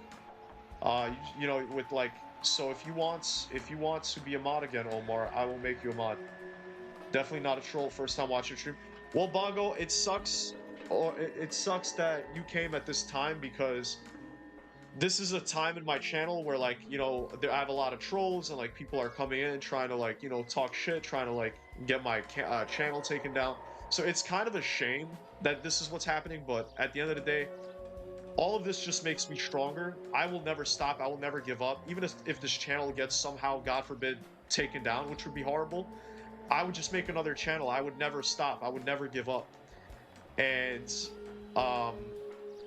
You know, with like, so if you want to be a mod again, Omar, I will make you a mod. Definitely not a troll. First time watching stream. Well, Bongo, it sucks. It sucks that you came at this time because this is a time in my channel where, like, you know, I have a lot of trolls and like people are coming in trying to, like, you know, talk shit, trying to like get my channel taken down. So it's kind of a shame that this is what's happening, but at the end of the day, all of this just makes me stronger. I will never stop. I will never give up. Even if this channel gets somehow, God forbid, taken down, which would be horrible, I would just make another channel. I would never stop. I would never give up. And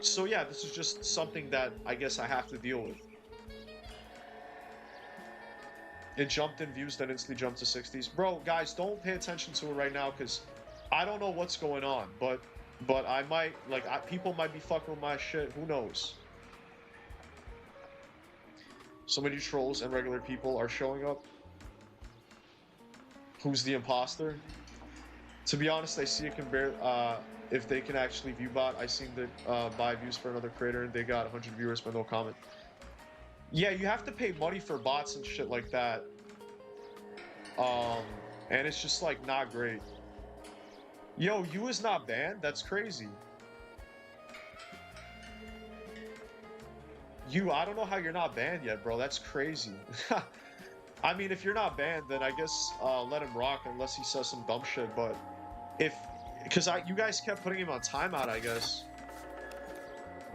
so yeah, this is just something that I guess I have to deal with. It jumped in views, then instantly jumped to 60s. Bro, guys, don't pay attention to it right now because I don't know what's going on, but I might, like, people might be fucking with my shit. Who knows? So many trolls and regular people are showing up. Who's the imposter? To be honest, I see it can bear, if they can actually view bot. I seen them buy views for another creator and they got 100 viewers but no comment. Yeah, you have to pay money for bots and shit like that. And it's just like not great. Yo, you is not banned? That's crazy. I don't know how you're not banned yet, bro. That's crazy. I mean, if you're not banned, then I guess let him rock unless he says some dumb shit. But because you guys kept putting him on timeout, I guess.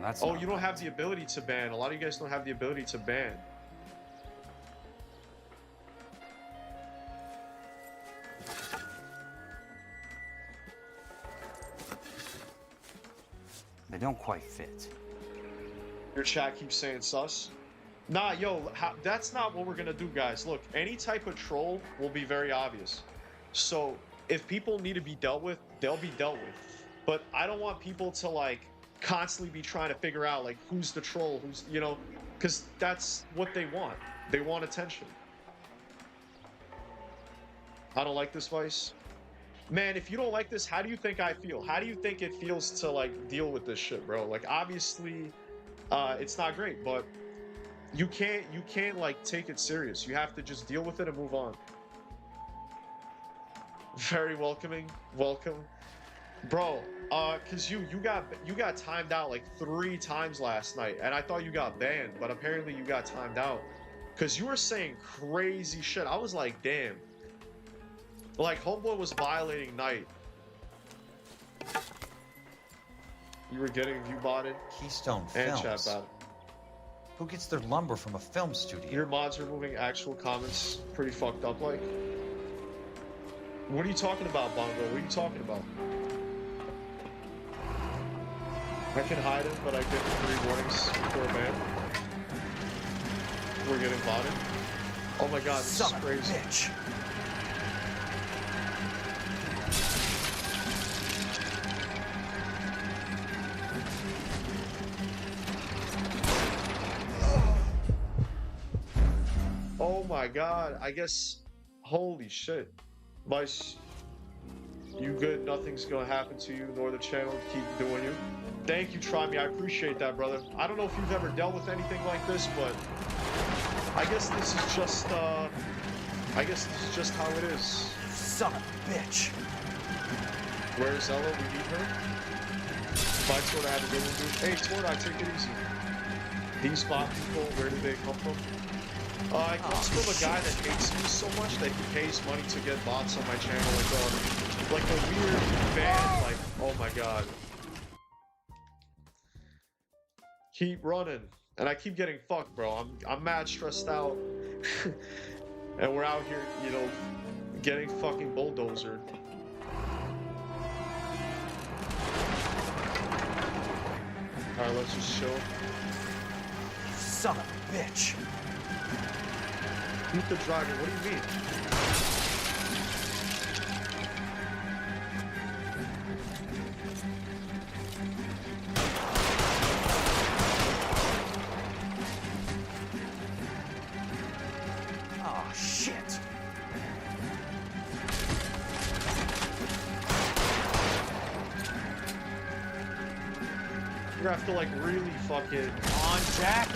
That's you don't have the ability to ban. A lot of you guys don't have the ability to ban. They don't quite fit. Your chat keeps saying sus. Nah, yo, that's not what we're gonna do, guys. Look, any type of troll will be very obvious. So if people need to be dealt with, they'll be dealt with. But I don't want people to like constantly be trying to figure out like who's the troll, who's, you know, because that's what they want. They want attention. I don't like this, Vice. Man, if you don't like this, how do you think I feel? How do you think it feels to like deal with this shit, bro? Like obviously it's not great, but you can't like take it serious. You have to just deal with it and move on. Very welcoming. Welcome. Bro, cause you got timed out like 3 times last night, and I thought you got banned, but apparently you got timed out. Cause you were saying crazy shit. I was like, damn. Like, homeboy was violating night. You were getting view botted. Keystone and Films. chat botted. Who gets their lumber from a film studio? Your mods removing actual comments pretty fucked up, like. What are you talking about, Bongo? What are you talking about? I can hide it, but I get 3 warnings before a ban. We're getting botted. Oh my god, this is crazy. Bitch. Oh my god, I guess. Holy shit. Vice, you good? Nothing's gonna happen to you, nor the channel. Keep doing you. Thank you, Try Me. I appreciate that, brother. I don't know if you've ever dealt with anything like this, but I guess this is just, how it is. Son of a bitch. Where's Ella? We need her. Bye, Torta. Have a good one, dude. Hey, Torta, take it easy. These bot people, where do they come from? It comes from a guy that hates me so much that he pays money to get bots on my channel, like a weird fan, like, oh my god. Keep running. And I keep getting fucked, bro. I'm mad stressed out. And we're out here, you know, getting fucking bulldozered. Alright, let's just chill. Son of a bitch. Shoot the driver, what do you mean? You have to like really fucking On, Jack.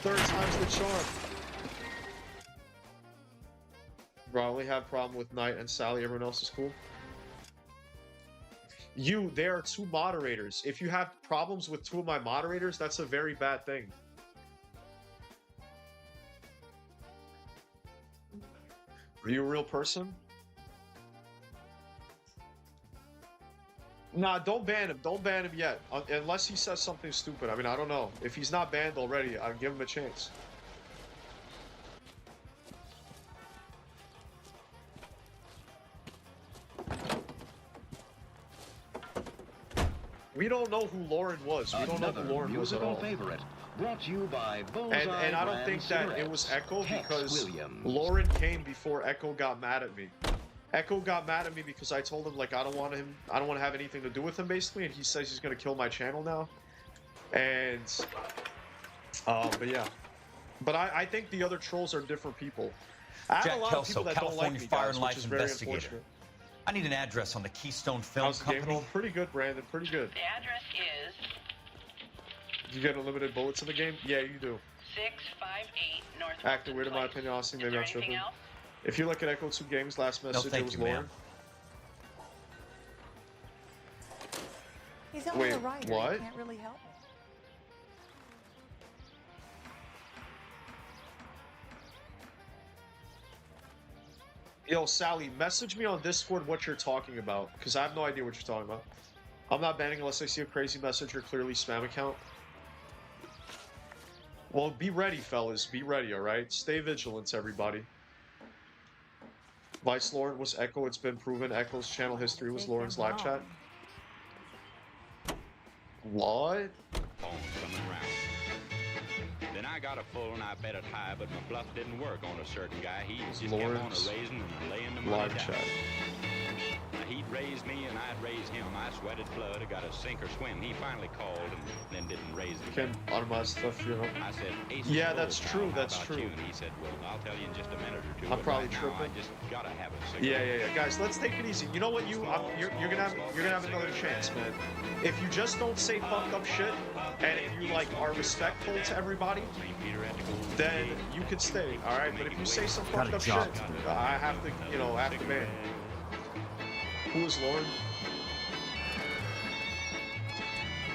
third time's the charm. Bro, I only have a problem with Knight and Sally. Everyone else is cool. There are 2 moderators. If you have problems with 2 of my moderators, that's a very bad thing. Are you a real person? Nah, don't ban him. Don't ban him yet. Unless he says something stupid. I mean, I don't know. If he's not banned already, I'd give him a chance. We don't know who Lauren was. We don't know who Lauren was at all. Favorite, brought to you by And I don't think that it was Echo because Lauren came before Echo got mad at me. Echo got mad at me because I told him like I don't want to have anything to do with him basically, and he says he's gonna kill my channel now. And but yeah. But I think the other trolls are different people. I have Jack a lot of people Kelso, that don't like California me, Fire guys, and which Life is very investigator. unfortunate. I need an address on the Keystone Film How's the game Company. going? Pretty good, Brandon. Pretty good. The address is... You get unlimited bullets in the game? Yeah, you do. 658 North. Acting weird in my opinion, honestly, maybe I'm tripping. If you look at Echo 2 Games last message, thank it was you, ma'am. Lauren. He's only Wait, a writer. what? He can't really help me. Yo, Sally, message me on Discord what you're talking about, because I have no idea what you're talking about. I'm not banning unless I see a crazy message or clearly spam account. Well, be ready, fellas. Be ready, alright? Stay vigilant, everybody. Vice Lauren was Echo. It's been proven. Echo's channel history was Lauren's live chat. What? Phone coming around. Then I got a full and I bet it high, but my bluff didn't work on a certain guy. He just kept on Lauren's raising and laying the money live down. chat. He'd raise me and I'd raise him. I sweated blood. I got a sink or swim. He finally called and then didn't raise me. Can automate stuff, you know? I said, Ace yeah, is that's full, true. how That's about true. you? And he said, well, I'll tell you in just a minute or two. I'm but probably right now, tripping. I just gotta have a cigarette. Yeah. Guys, let's take it easy. You know what? You're gonna have another chance, man. If you just don't say fucked up shit, and if you like are respectful to everybody, then you can stay. All right. But if you say some fucked up shit, I have to, I have to ban. Who is Lauren?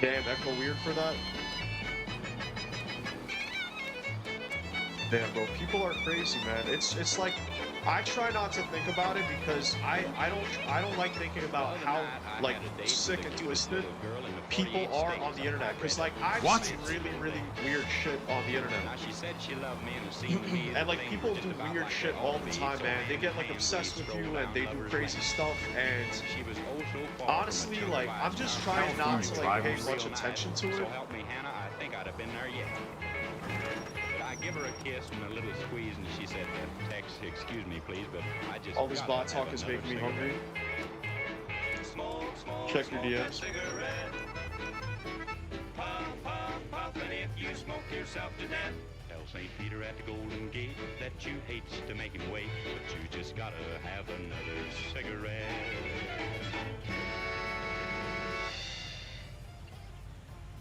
Damn, Echo weird for that. Damn, bro, people are crazy, man. It's like I try not to think about it because I don't like thinking about how like sick and twisted people are on the internet. Because like I've seen really weird shit on the internet. She said she loved me and it seemed to me And like people do weird shit all the time, man. They get like obsessed with you and they do crazy stuff. And honestly, like I'm just trying not to like pay much attention to it. So help me, Hannah. I think I'd have been there yet. But I give her a kiss and a little squeeze, and she said, "Tex, excuse me, please, but I just." All this bot talk is making me hungry. Check your DMs. Tell St. Peter at the Golden Gate that you hates to make him wait, but you just gotta have another cigarette.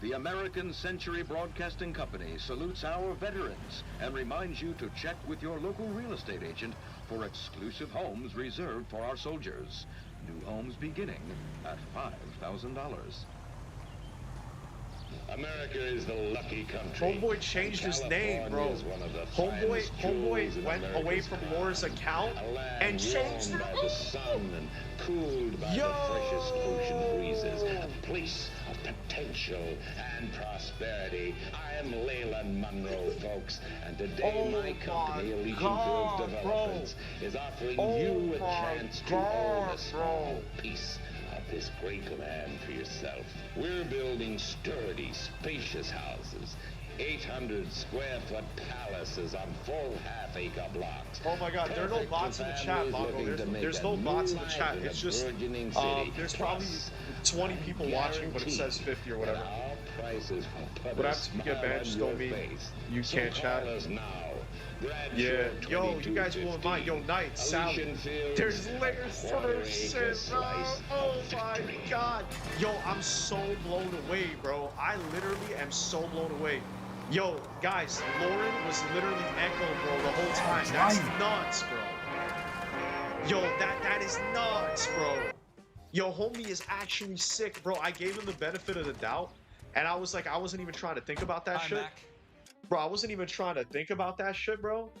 The American Century Broadcasting Company salutes our veterans and reminds you to check with your local real estate agent for exclusive homes reserved for our soldiers. New homes beginning at $5,000. America is the lucky country. Homeboy changed his name, bro. Homeboy went away from Laura's account and changed by the sun and cooled by the freshest ocean breezes. A place of potential and prosperity. I am Leyland Monroe, folks, and today my company, Elysian Fields Developments, is offering you a chance to own a small piece of this great land for yourself. We're building sturdy, spacious houses, 800 square foot palaces on full half-acre blocks. Oh my God, there are no bots in the chat, Mongo. There's no bots in the chat. It's just there's probably 20 people watching, but it says 50 or whatever. What happens if you get banned? Just don't mean you can't chat. Yeah, yo, you guys will mind. Yo, Knight, Sally, there's layers to this shit, bro. Oh my god. Yo, I'm so blown away, bro. I literally am so blown away. Yo, guys, Lauren was literally Echo, bro, the whole time. That's nuts, bro. Yo, that is nuts, bro. Yo, homie is actually sick, bro. I gave him the benefit of the doubt, and I was like, I wasn't even trying to think about that shit. Bro, I wasn't even trying to think about that shit, bro.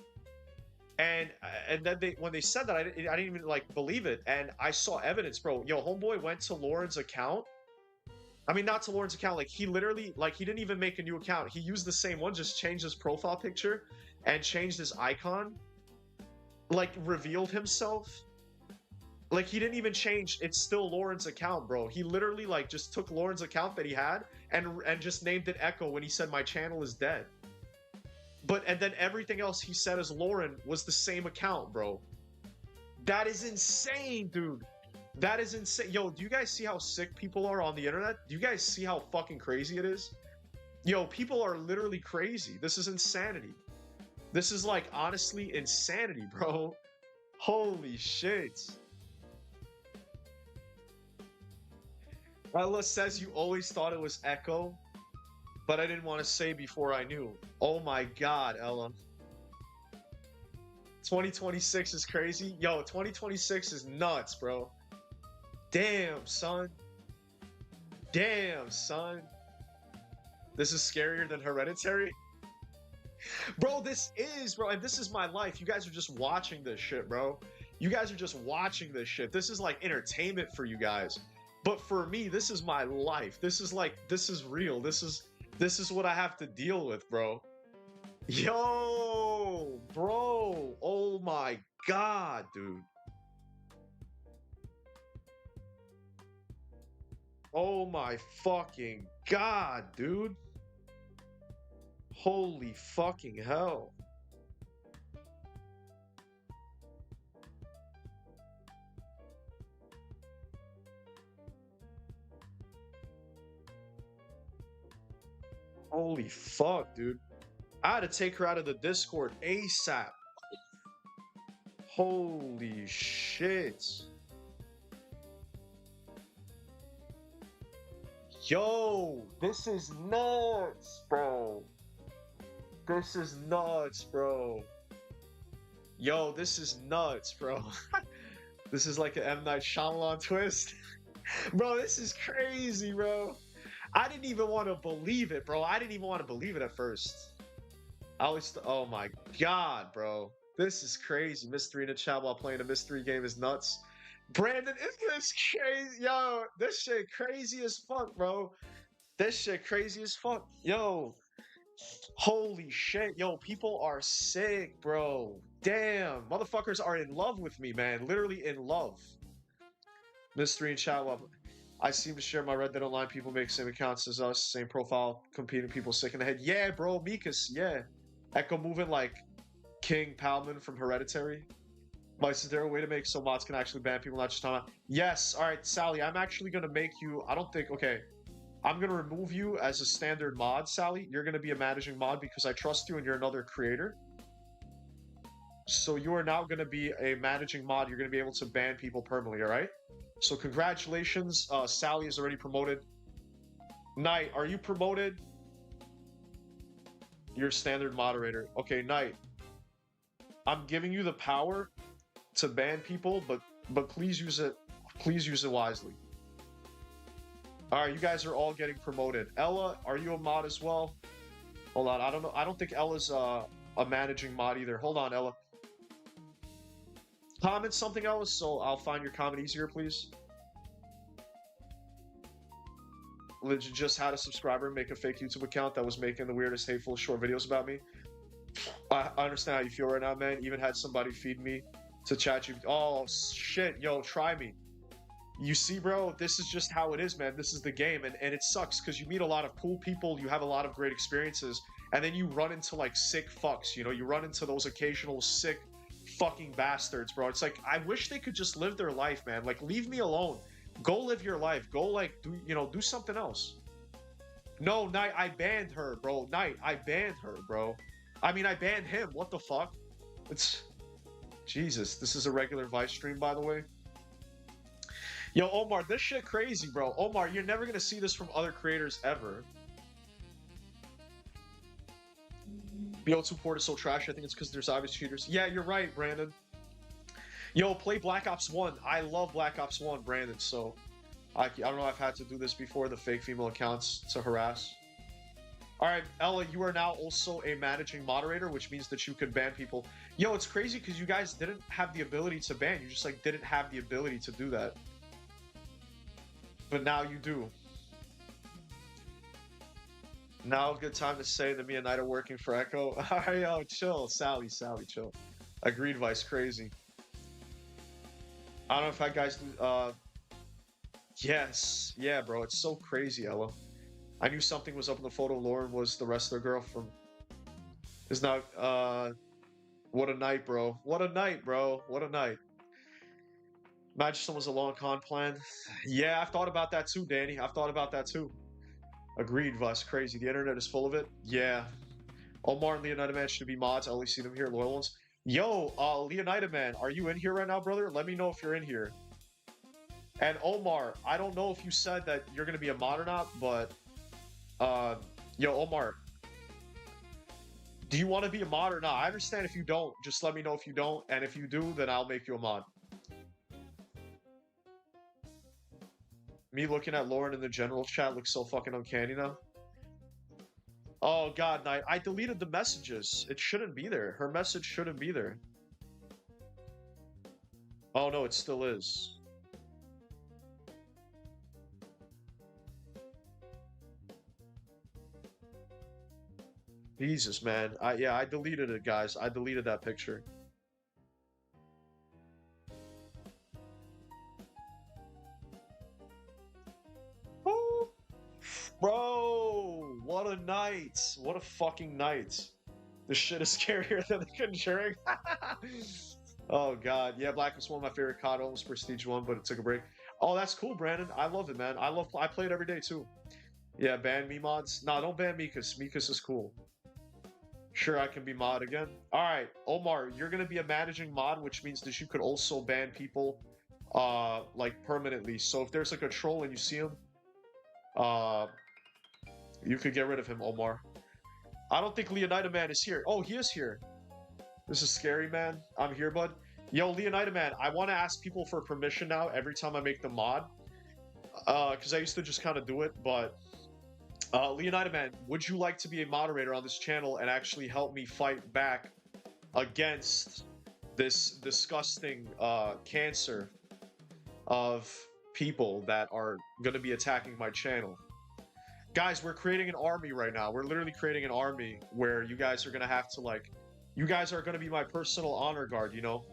And then when they said that, I didn't even like believe it. And I saw evidence, bro. Yo, homeboy went to Lauren's account. I mean, not to Lauren's account. Like, he literally, like, he didn't even make a new account. He used the same one, just changed his profile picture and changed his icon. Like, revealed himself. Like, he didn't even change. It's still Lauren's account, bro. He literally, like, just took Lauren's account that he had and just named it Echo when he said, my channel is dead. And then everything else he said as Lauren was the same account, bro. That is insane, dude. That is insane. Yo, do you guys see how sick people are on the internet? Do you guys see how fucking crazy it is? Yo, people are literally crazy. This is insanity. This is, like, honestly insanity, bro. Holy shit. Ella says you always thought it was Echo, but I didn't want to say before I knew. Oh my god, Ella. 2026 is crazy. Yo, 2026 is nuts, bro. Damn, son. Damn, son. This is scarier than Hereditary? Bro, this is, bro, and this is my life. You guys are just watching this shit, bro. You guys are just watching this shit. This is like entertainment for you guys. But for me, this is my life. This is like, this is real. This is what I have to deal with, bro. Yo, bro. Oh my god, dude. Oh my fucking god, dude. Holy fucking hell. Holy fuck, dude. I had to take her out of the Discord ASAP. Holy shit. Yo, this is nuts, bro. This is nuts, bro. Yo, this is nuts, bro. This is like an M. Night Shyamalan twist. Bro, this is crazy, bro. I didn't even want to believe it, bro. I didn't even want to believe it at first. Oh my god, bro. This is crazy. Mystery in the chat while playing a mystery game is nuts. Brandon, isn't this crazy? Yo, this shit crazy as fuck, bro. This shit crazy as fuck. Yo. Holy shit. Yo, people are sick, bro. Damn. Motherfuckers are in love with me, man. Literally in love. Mystery in chat while... I seem to share my Red Dead Online. People make same accounts as us, same profile, competing people sick in the head. Yeah, bro, Mikas, yeah. Echo moving like King Palman from Hereditary. Mice, is there a way to make so mods can actually ban people, not just talking about? Yes, alright, Sally, I'm actually going to make you, I don't think, okay. I'm going to remove you as a standard mod, Sally. You're going to be a managing mod because I trust you and you're another creator. So you are now going to be a managing mod. You're going to be able to ban people permanently, alright? So congratulations, Sally is already promoted. Knight, are you promoted? You're standard moderator. Okay, Knight. I'm giving you the power to ban people, but please use it wisely. Alright, you guys are all getting promoted. Ella, are you a mod as well? Hold on, I don't know. I don't think Ella's a managing mod either. Hold on, Ella. Comment something else so I'll find your comment easier, please. Legit just had a subscriber make a fake YouTube account that was making the weirdest, hateful, short videos about me. I understand how you feel right now, man. Even had somebody feed me to chat you. Oh, shit. Yo, try me. You see, bro, this is just how it is, man. This is the game, and it sucks because you meet a lot of cool people, you have a lot of great experiences, and then you run into, like, sick fucks, you know? You run into those occasional sick fucking bastards, bro. It's like, I wish they could just live their life, man. Like, leave me alone. Go live your life. Go like do something else. No, Knight, I banned her, bro. Knight, I banned her, bro. I mean, I banned him. What the fuck? It's Jesus. This is a regular Vice stream, by the way. Yo, Omar, this shit crazy, bro. Omar, you're never gonna see this from other creators ever. BO2 port is so trash. I think it's because there's obvious cheaters. Yeah, you're right, Brandon. Yo, play Black Ops 1. I love Black Ops 1, Brandon. So, I don't know. I've had to do this before. The fake female accounts to harass. All right, Ella, you are now also a managing moderator, which means that you could ban people. Yo, it's crazy because you guys didn't have the ability to ban. You just like didn't have the ability to do that. But now you do. Now, good time to say that me and Knight are working for Echo. All right, yo, chill. Sally, chill. Agreed, Vice, crazy. I don't know if that guys do, yes. Yeah, bro, it's so crazy, Ella. I knew something was up in the photo. Lauren was the wrestler girl from... Is not, what a night, bro. What a night, bro. What a night. Imagine someone's a long con plan. Yeah, I've thought about that too, Danny. I've thought about that too. Agreed, Vus. Crazy. The internet is full of it. Yeah. Omar and Leonida Man should be mods. I only see them here. Loyal ones. Yo, Leonida Man, are you in here right now, brother? Let me know if you're in here. And Omar, I don't know if you said that you're going to be a mod or not, but... yo, Omar. Do you want to be a mod or not? I understand if you don't. Just let me know if you don't. And if you do, then I'll make you a mod. Me looking at Lauren in the general chat looks so fucking uncanny now. Oh god, Knight. I deleted the messages. It shouldn't be there. Her message shouldn't be there. Oh no, it still is. Jesus, man. Yeah, I deleted it, guys. I deleted that picture. Bro, what a night. What a fucking night. This shit is scarier than The Conjuring. Oh, God. Yeah, Black was one of my favorite COD, almost Prestige 1, but it took a break. Oh, that's cool, Brandon. I love it, man. I play it every day, too. Yeah, ban me mods. Nah, don't ban Mikas. Mikas is cool. Sure, I can be mod again. All right, Omar, you're going to be a managing mod, which means that you could also ban people, like, permanently. So if there's, like, a troll and you see him, you could get rid of him, Omar. I don't think Leonida Man is here. Oh, he is here. This is scary, man. I'm here, bud. Yo, Leonida Man, I want to ask people for permission now every time I make the mod. Because I used to just kind of do it, but... Leonida Man, would you like to be a moderator on this channel and actually help me fight back against this disgusting cancer of people that are going to be attacking my channel? Guys, we're creating an army right now. We're literally creating an army where you guys are going to have to, like... You guys are going to be my personal honor guard, you know?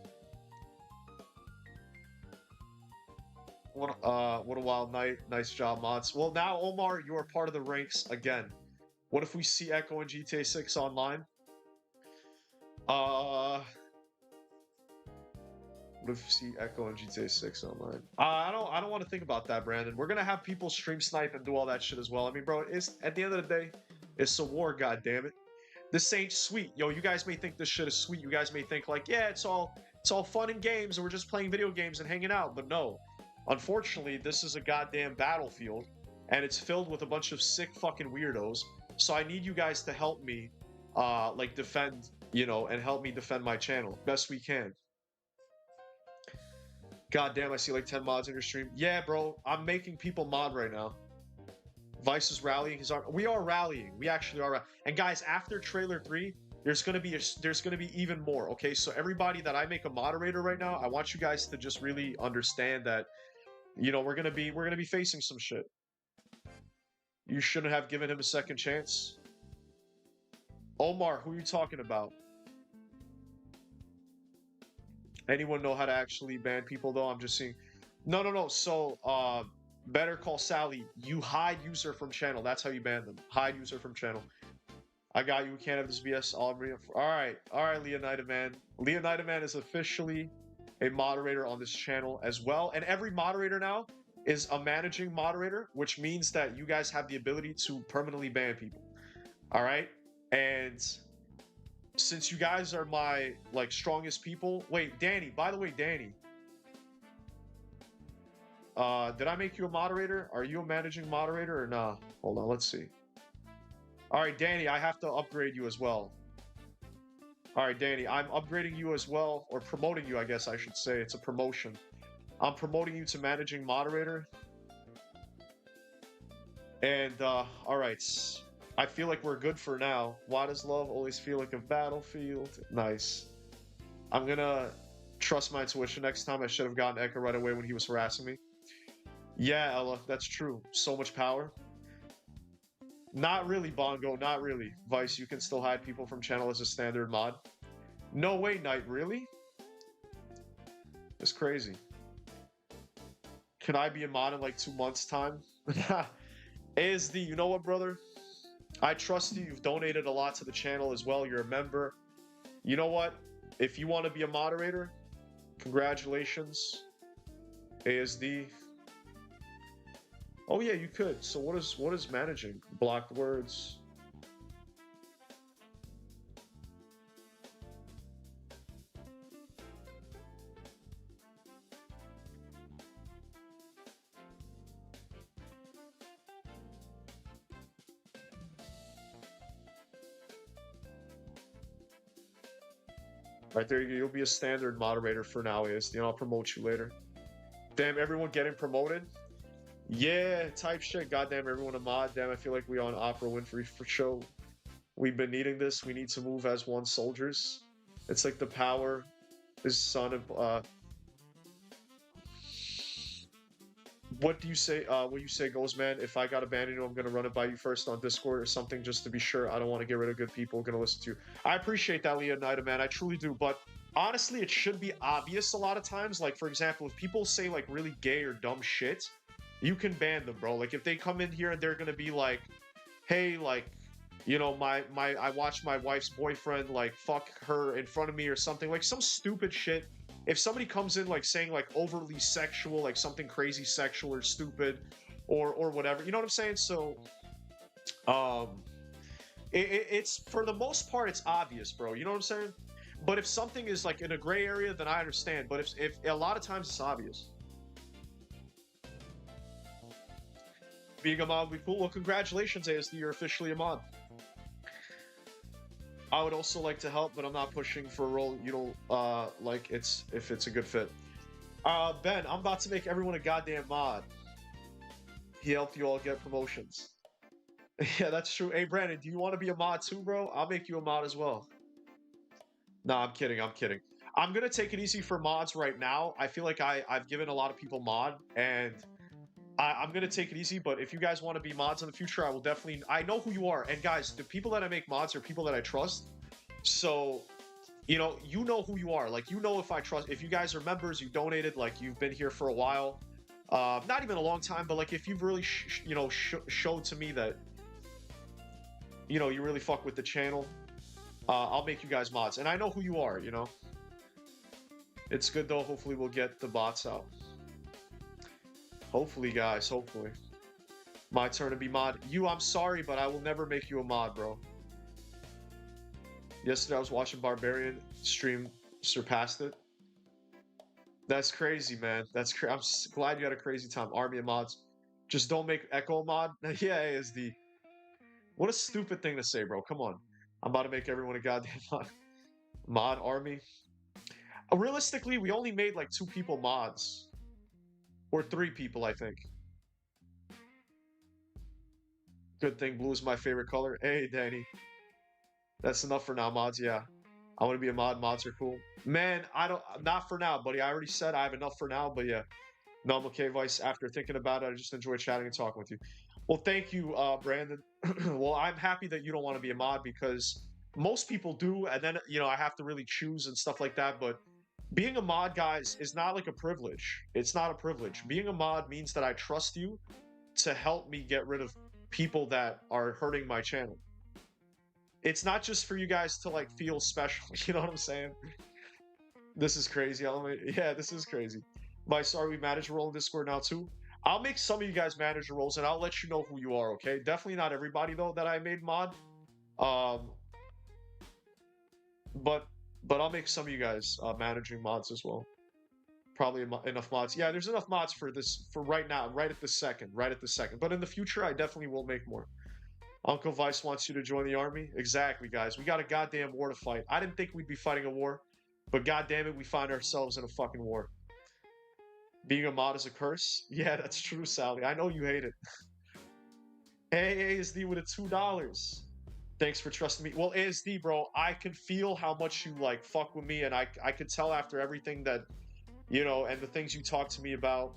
What a wild night. Nice job, mods. Well, now, Omar, you are part of the ranks again. What if we see Echo in GTA 6 online? What if we see Echo in GTA 6 online? I don't want to think about that, Brandon. We're gonna have people stream snipe and do all that shit as well. I mean, bro, it's at the end of the day, it's a war, goddammit. This ain't sweet. Yo, you guys may think this shit is sweet. You guys may think like, yeah, it's all fun and games and we're just playing video games and hanging out, but no. Unfortunately, this is a goddamn battlefield, and it's filled with a bunch of sick fucking weirdos, so I need you guys to help me, like, defend, you know, and help me defend my channel best we can. God damn, I see like 10 mods in your stream. Yeah, bro, I'm making people mod right now. Vice is rallying his arm. We are rallying. We actually are. And guys, after trailer 3, there's gonna be even more. Okay, so everybody that I make a moderator right now, I want you guys to just really understand that, you know, we're gonna be facing some shit. You shouldn't have given him a second chance. Omar, who are you talking about? Anyone know how to actually ban people though? I'm just seeing. No. So, Better Call Sally, you hide user from channel. That's how you ban them. Hide user from channel. I got you. We can't have this BS. All right, Leonida Man. Leonida Man is officially a moderator on this channel as well. And every moderator now is a managing moderator, which means that you guys have the ability to permanently ban people. All right? And since you guys are my like strongest people, wait, Danny, by the way, Danny, did I make you a moderator? Are you a managing moderator or nah? Hold on, let's see. All right, Danny, I have to upgrade you as well. All right, Danny, I'm upgrading you as well, or promoting you, I guess I should say. It's a promotion. I'm promoting you to managing moderator. And, all right. I feel like we're good for now. Why does love always feel like a battlefield? Nice. I'm gonna trust my intuition next time. I should have gotten Echo right away when he was harassing me. Yeah, Ella, that's true. So much power. Not really, Bongo, not really. Vice, you can still hide people from channel as a standard mod. No way, Knight, really? It's crazy. Can I be a mod in like 2 months' time? ASD, you know what, brother? I trust you. You've donated a lot to the channel as well. You're a member. You know what? If you want to be a moderator, congratulations. ASD. Oh yeah, you could. So what is managing? Blocked words. Right there, you'll be a standard moderator for now, ASD, and I'll promote you later. Damn, everyone getting promoted? Yeah, type shit. Goddamn, everyone a mod. Damn, I feel like we on Oprah Winfrey for show. We've been needing this. We need to move as one soldiers. It's like the power is son of what do you say? What you say goes, man. If I got abandoned, I'm gonna run it by you first on Discord or something just to be sure. I don't want to get rid of good people. Gonna listen to you. I appreciate that, Leonida, man. I truly do. But honestly, it should be obvious a lot of times. Like, for example, if people say like really gay or dumb shit, you can ban them, bro. Like if they come in here and they're gonna be like, hey, like, you know, I watched my wife's boyfriend like fuck her in front of me or something, like some stupid shit. If somebody comes in like saying like overly sexual, like something crazy sexual or stupid or whatever, you know what I'm saying? So it's for the most part it's obvious, bro, you know what I'm saying? But if something is like in a gray area, then I understand. But if a lot of times it's obvious. Being a mod would be cool. Well, congratulations, ASD, you're officially a mod. I would also like to help, but I'm not pushing for a role you don't like if it's a good fit. Ben, I'm about to make everyone a goddamn mod. He helped you all get promotions. Yeah, that's true. Hey, Brandon, do you want to be a mod too, bro? I'll make you a mod as well. Nah, I'm kidding. I'm kidding. I'm gonna take it easy for mods right now. I feel like I've given a lot of people mod, and I'm gonna take it easy, but if you guys want to be mods in the future, I will definitely. I know who you are, and guys, the people that I make mods are people that I trust. So, you know who you are. Like, you know if I trust. If you guys are members, you donated, like you've been here for a while, not even a long time, but like if you've really, showed to me that, you know, you really fuck with the channel, I'll make you guys mods, and I know who you are. You know, it's good though. Hopefully, we'll get the bots out. Hopefully, guys, hopefully. My turn to be mod. I'm sorry, but I will never make you a mod, bro. Yesterday, I was watching Barbarian stream, surpassed it. That's crazy, man. That's crazy. I'm glad you had a crazy time. Army of mods. Just don't make Echo a mod. Yeah, ASD. What a stupid thing to say, bro. Come on. I'm about to make everyone a goddamn mod. Mod army. Realistically, we only made like 2 people mods. Or 3 people, I think. Good thing blue is my favorite color. Hey, Danny. That's enough for now, mods. Yeah. I want to be a mod. Mods are cool. Man, not for now, buddy. I already said I have enough for now, but yeah. No, I'm okay, Vice. After thinking about it, I just enjoy chatting and talking with you. Well, thank you, Brandon. Well, I'm happy that you don't want to be a mod because most people do, and then, you know, I have to really choose and stuff like that, but being a mod, guys, is not like a privilege. It's not a privilege. Being a mod means that I trust you to help me get rid of people that are hurting my channel. It's not just for you guys to like feel special. You know what I'm saying? This is crazy. Yeah, this is crazy. By sorry, we manage a role in Discord now too. I'll make some of you guys manager roles, and I'll let you know who you are, okay? Definitely not everybody, though, that I made mod. Um, but I'll make some of you guys managing mods as well. Probably enough mods. Yeah, there's enough mods for this, for right now, right at the second. But in the future, I definitely will make more. Uncle Vice wants you to join the army? Exactly, guys. We got a goddamn war to fight. I didn't think we'd be fighting a war, but goddamn it, we find ourselves in a fucking war. Being a mod is a curse? Yeah, that's true, Sally. I know you hate it. Hey, ASD with a $2. Thanks for trusting me. Well, ASD, bro, I can feel how much you, like, fuck with me, and I could tell after everything that, you know, and the things you talk to me about.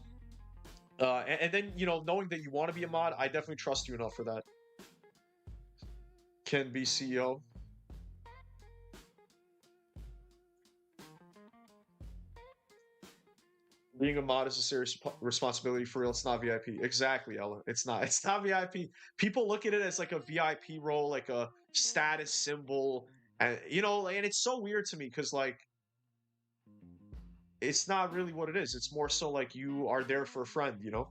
And then, you know, knowing that you want to be a mod, I definitely trust you enough for that. Can be CEO. Being a mod is a serious responsibility for real. It's not VIP. Exactly, Ella. It's not. It's not VIP. People look at it as like a VIP role, like a status symbol, and you know, and it's so weird to me because like it's not really what it is. It's more so like you are there for a friend, you know?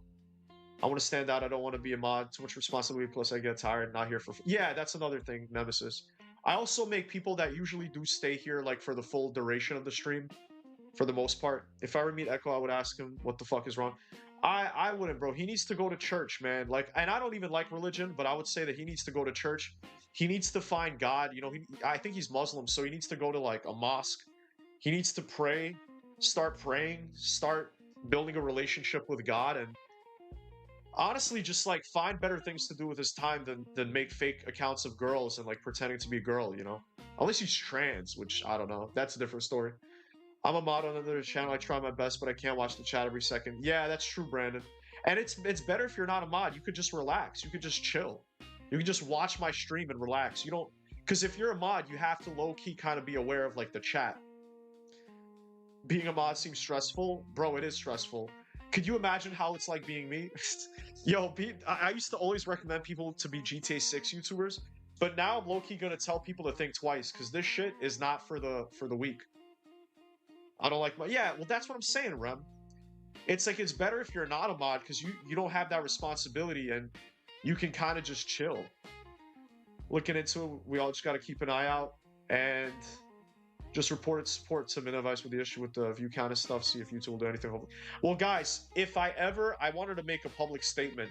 I want to stand out. I don't want to be a mod. Too much responsibility. Plus, I get tired. Not here for. Yeah, that's another thing, Nemesis. I also make people that usually do stay here like for the full duration of the stream, for the most part. If I were to meet Echo, I would ask him what the fuck is wrong. I wouldn't, bro. He needs to go to church, man. Like, and I don't even like religion, but I would say that he needs to go to church. He needs to find God. You know, I think he's Muslim, so he needs to go to like a mosque. He needs to pray, start praying, start building a relationship with God, and honestly just like find better things to do with his time than make fake accounts of girls and like pretending to be a girl, you know? Unless he's trans, which I don't know. That's a different story. I'm a mod on another channel. I try my best, but I can't watch the chat every second. Yeah, that's true, Brandon. And it's better if you're not a mod. You could just relax. You could just chill. You can just watch my stream and relax. You don't, because if you're a mod, you have to low-key kind of be aware of like the chat. Being a mod seems stressful. Bro, it is stressful. Could you imagine how it's like being me? Yo, I used to always recommend people to be GTA 6 YouTubers, but now I'm low-key gonna tell people to think twice, because this shit is not for the weak. I don't like my... Yeah, well, that's what I'm saying, Rem. It's like, it's better if you're not a mod, because you don't have that responsibility, and you can kind of just chill. Looking into it, we all just got to keep an eye out, and just report support to Minivice with the issue with the view count and stuff, see if YouTube will do anything. Well, guys, if I wanted to make a public statement.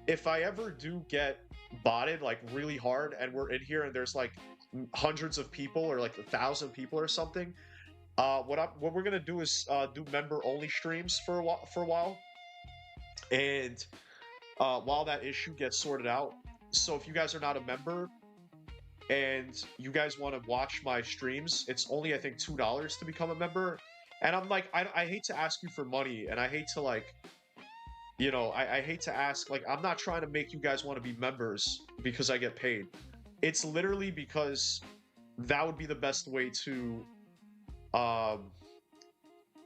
If I ever do get botted, like, really hard, and we're in here, and there's, like, hundreds of people, or, like, 1,000 people or something, what we're gonna do is do member-only streams for a while, and while that issue gets sorted out. So if you guys are not a member and you guys want to watch my streams, it's only, I think, $2 to become a member. And I'm like, I hate to ask you for money, and I hate to, like, you know, I hate to ask, like, I'm not trying to make you guys want to be members because I get paid. It's literally because that would be the best way to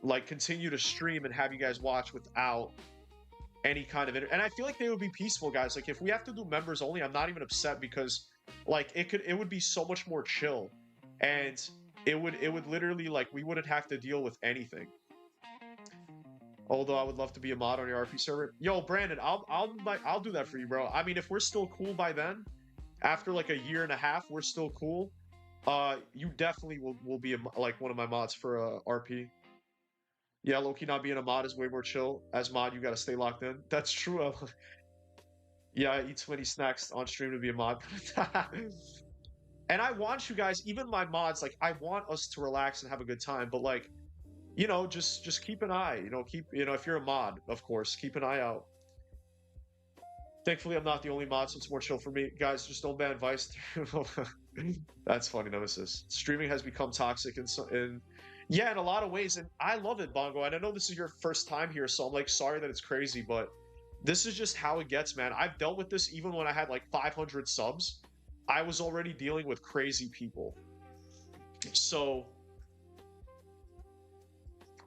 like continue to stream and have you guys watch without any kind of and I feel like they would be peaceful, guys. Like, if we have to do members only, I'm not even upset, because like it would be so much more chill, and it would literally, like, we wouldn't have to deal with anything. Although I would love to be a mod on your RP server. Yo, Brandon, I'll do that for you, bro. I mean, if we're still cool by then, after like a year and a half, we're still cool. You definitely will be like one of my mods for RP. Yeah, Loki not being a mod is way more chill. As mod, you gotta stay locked in. That's true. Yeah, I eat too many snacks on stream to be a mod. And I want you guys, even my mods, like, I want us to relax and have a good time. But like, you know, just keep an eye. You know, if you're a mod, of course, keep an eye out. Thankfully, I'm not the only mod, so it's more chill for me. Guys, just don't ban Vice. That's funny, Nemesis. Streaming has become toxic in yeah, in a lot of ways, and I love it, Bongo. And I know this is your first time here, so I'm like sorry that it's crazy, but this is just how it gets, man. I've dealt with this even when I had like 500 subs. I was already dealing with crazy people. So,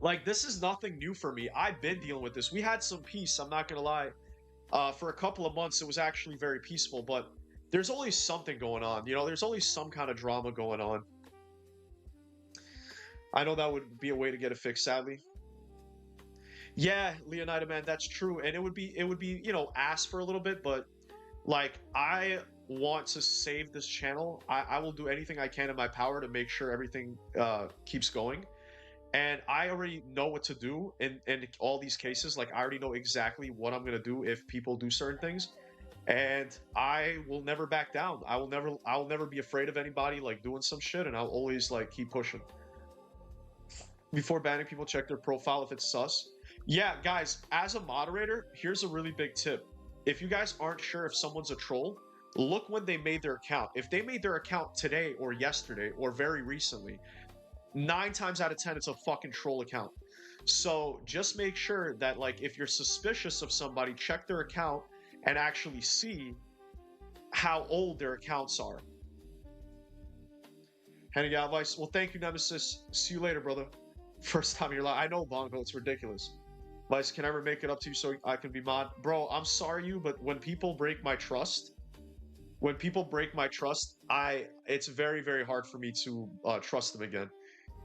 like, this is nothing new for me. I've been dealing with this. We had some peace, I'm not gonna lie. For a couple of months, it was actually very peaceful, but there's always something going on. You know, there's always some kind of drama going on. I know that would be a way to get it fixed, sadly. Yeah, Leonida, man, that's true. And it would be, you know, asked for a little bit, but like I want to save this channel. I will do anything I can in my power to make sure everything keeps going. And I already know what to do in all these cases. Like I already know exactly what I'm gonna do if people do certain things. And I will never back down. I will never be afraid of anybody like doing some shit, and I'll always like keep pushing. Before banning people, check their profile if it's sus. Yeah, guys, as a moderator, here's a really big tip. If you guys aren't sure if someone's a troll, look when they made their account. If they made their account today or yesterday or very recently, 9 times out of 10, it's a fucking troll account. So just make sure that, like, if you're suspicious of somebody, check their account and actually see how old their accounts are. Henning advice. Well, thank you, Nemesis. See you later, brother. First time in your life. I know, Bongo, it's ridiculous. Vice, can I ever make it up to you so I can be mod? Bro, I'm sorry you, but when people break my trust, it's very, very hard for me to trust them again.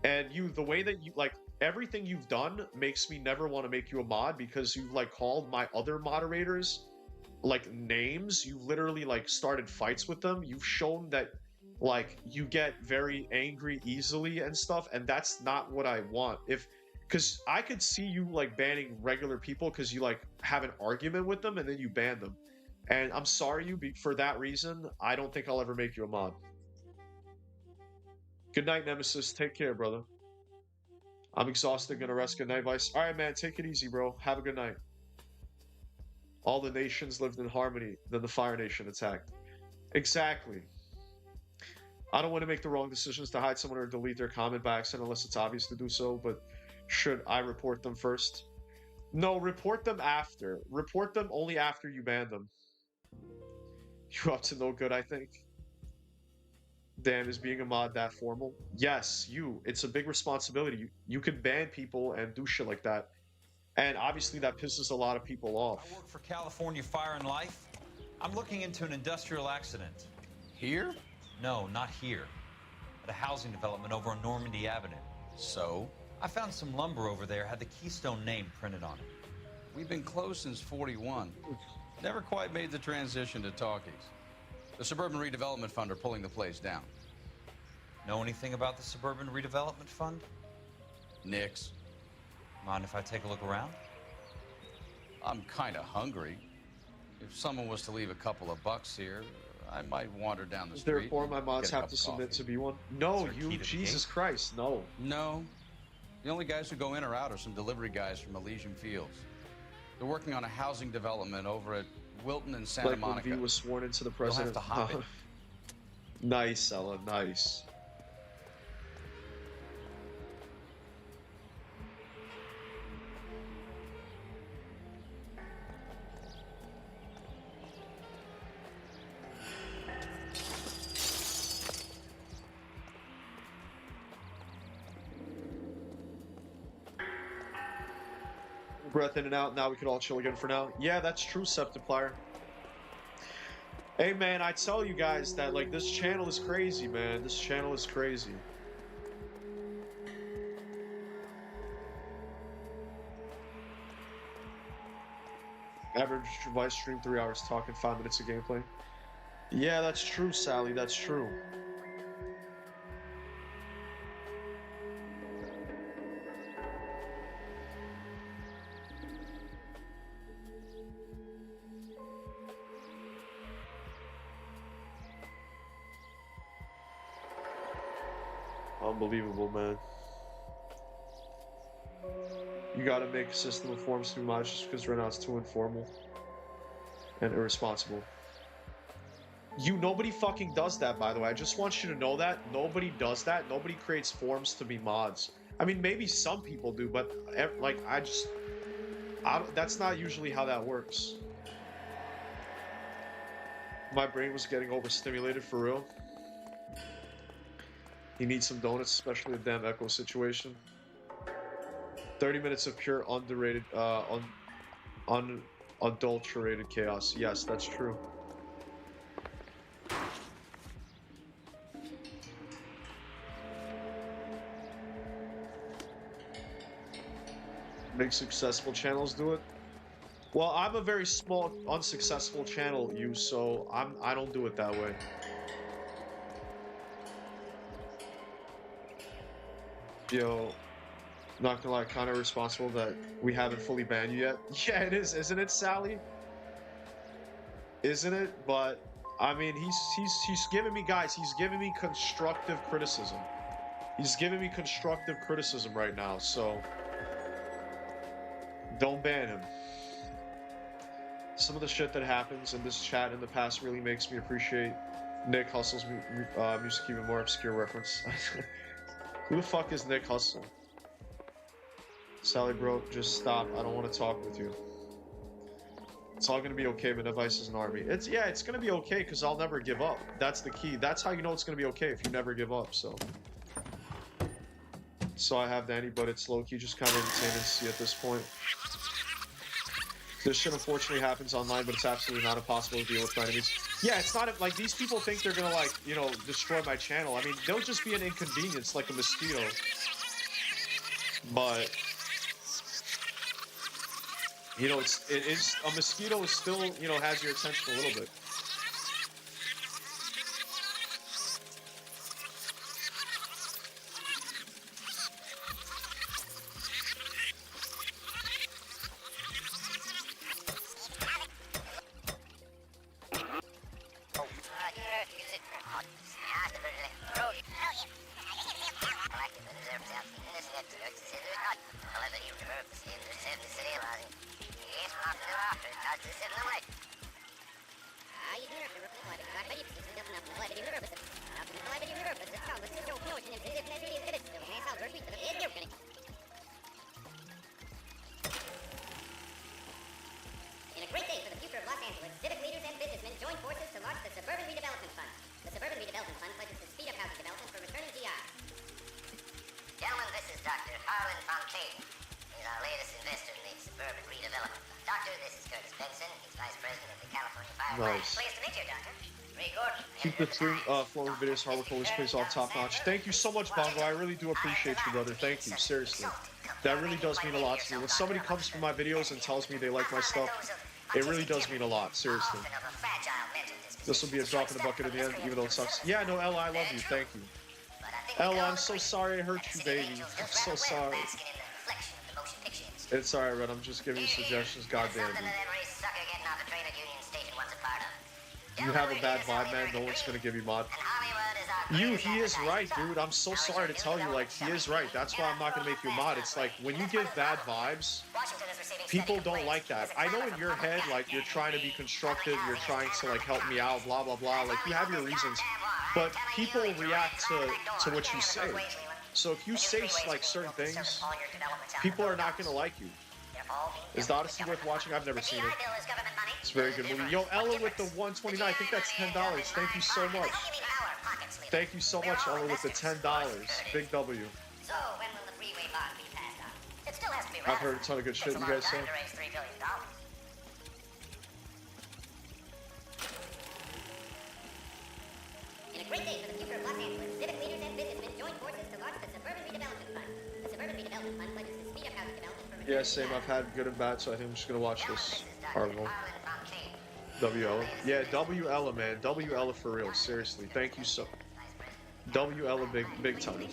And you, the way that you, like, everything you've done makes me never want to make you a mod, because you've, like, called my other moderators, like, names. You've literally, like, started fights with them. You've shown that, like, you get very angry easily and stuff, and that's not what I want. Because I could see you, like, banning regular people because you, like, have an argument with them and then you ban them. And I'm sorry you, for that reason, I don't think I'll ever make you a mod. Good night, Nemesis. Take care, brother. I'm exhausted. Gonna rest. Good night, Vice. All right, man. Take it easy, bro. Have a good night. All the nations lived in harmony. Then the Fire Nation attacked. Exactly. I don't want to make the wrong decisions to hide someone or delete their comment by accident unless it's obvious to do so, but should I report them first? No, report them after. Report them only after you ban them. You're up to no good, I think. Damn, is being a mod that formal? Yes, it's a big responsibility. You could ban people and do shit like that. And obviously that pisses a lot of people off. I work for California Fire and Life. I'm looking into an industrial accident. Here? No, not here. At a housing development over on Normandy Avenue. So? I found some lumber over there, had the Keystone name printed on it. We've been closed since 41. Never quite made the transition to talkies. The Suburban Redevelopment Fund are pulling the place down. Know anything about the Suburban Redevelopment Fund? Nix. Mind if I take a look around? I'm kind of hungry. If someone was to leave a couple of bucks here, I might wander down the street. Therefore, my mods have to submit to be one? No, Jesus Christ, no. No. The only guys who go in or out are some delivery guys from Elysian Fields. They're working on a housing development over at Wilton and Santa Monica. When V was sworn into the president. You'll have to hop it. Nice, Ella, nice. Breath in and out. Now we could all chill again for now. Yeah, that's true, Septiplier. Hey, man, I tell you guys that, like, this channel is crazy, man. This channel is crazy. Average device stream 3 hours talking, 5 minutes of gameplay. Yeah, that's true, Sally. That's true. Unbelievable, man. You gotta make a system of forms too much just because right now it's too informal and irresponsible. Nobody fucking does that, by the way. I just want you to know that. Nobody does that. Nobody creates forms to be mods. I mean, maybe some people do, but, like, that's not usually how that works. My brain was getting overstimulated for real. He needs some donuts, especially the damn Echo situation. 30 minutes of pure underrated, unadulterated chaos. Yes, that's true. Big successful channels do it. Well, I'm a very small, unsuccessful channel, so I don't do it that way. Yo, not gonna lie, kind of responsible that we haven't fully banned you yet. Yeah, it is, isn't it, Sally? Isn't it? But I mean, he's giving me, guys. He's giving me constructive criticism. He's giving me constructive criticism right now, so don't ban him. Some of the shit that happens in this chat in the past really makes me appreciate Nick Hustle's music even more. Obscure reference. Who the fuck is Nick Hustle? Sally, bro, just stop. I don't want to talk with you. It's all gonna be okay, but Device is an army. It's gonna be okay because I'll never give up. That's the key. That's how you know it's gonna be okay, if you never give up. So I have Danny, but it's low-key just kind of entertaining to see at this point. This shit unfortunately happens online, but it's absolutely not impossible to deal with my enemies. Yeah, it's not like these people think they're gonna, like, you know, destroy my channel. I mean, they'll just be an inconvenience like a mosquito. But you know, a mosquito is still, you know, has your attention a little bit. Nice. Keep the flowing videos hard work always plays off top notch. Thank you so much, Bongo. I really do appreciate you, brother. Thank you, seriously. That really does mean a lot to me. When somebody comes from my videos and tells me they like my stuff, it really does mean a lot, seriously. This will be a drop in the bucket at the end, even though it sucks. Yeah, no, Ella, I love you. Thank you. Ella, I'm so sorry I hurt you, baby. I'm so sorry. It's alright, Red. I'm just giving you suggestions. Goddamn, dude. You have a bad vibe, man. No one's gonna give you mod. He is right, dude. I'm so sorry to tell you, like, he is right. That's why I'm not gonna make you a mod. It's like, when you give bad vibes, people don't like that. I know in your head, like, you're trying to be constructive, you're trying to, like, help me out, blah, blah, blah. Like, you have your reasons. But people react to what you say. So if you say, like, certain things, people are not gonna like you. Is The Odyssey worth watching? I've never seen it. It's a very good movie. Yo, Ella with the 129. I think that's $10. Thank you so much. Thank you so much, Ella, with the $10. Big W. I've heard a ton of good shit you guys say. In a great day for the future of Los Angeles, civic leaders and businessmen join forces to launch the Suburban Redevelopment Fund. The Suburban Redevelopment Fund pledges to speed up housing development for Yeah, same. I've had good and bad, so I think I'm just gonna watch this article. WL. Yeah, WL, man. WL for real. Seriously. Thank you so. WL big time. I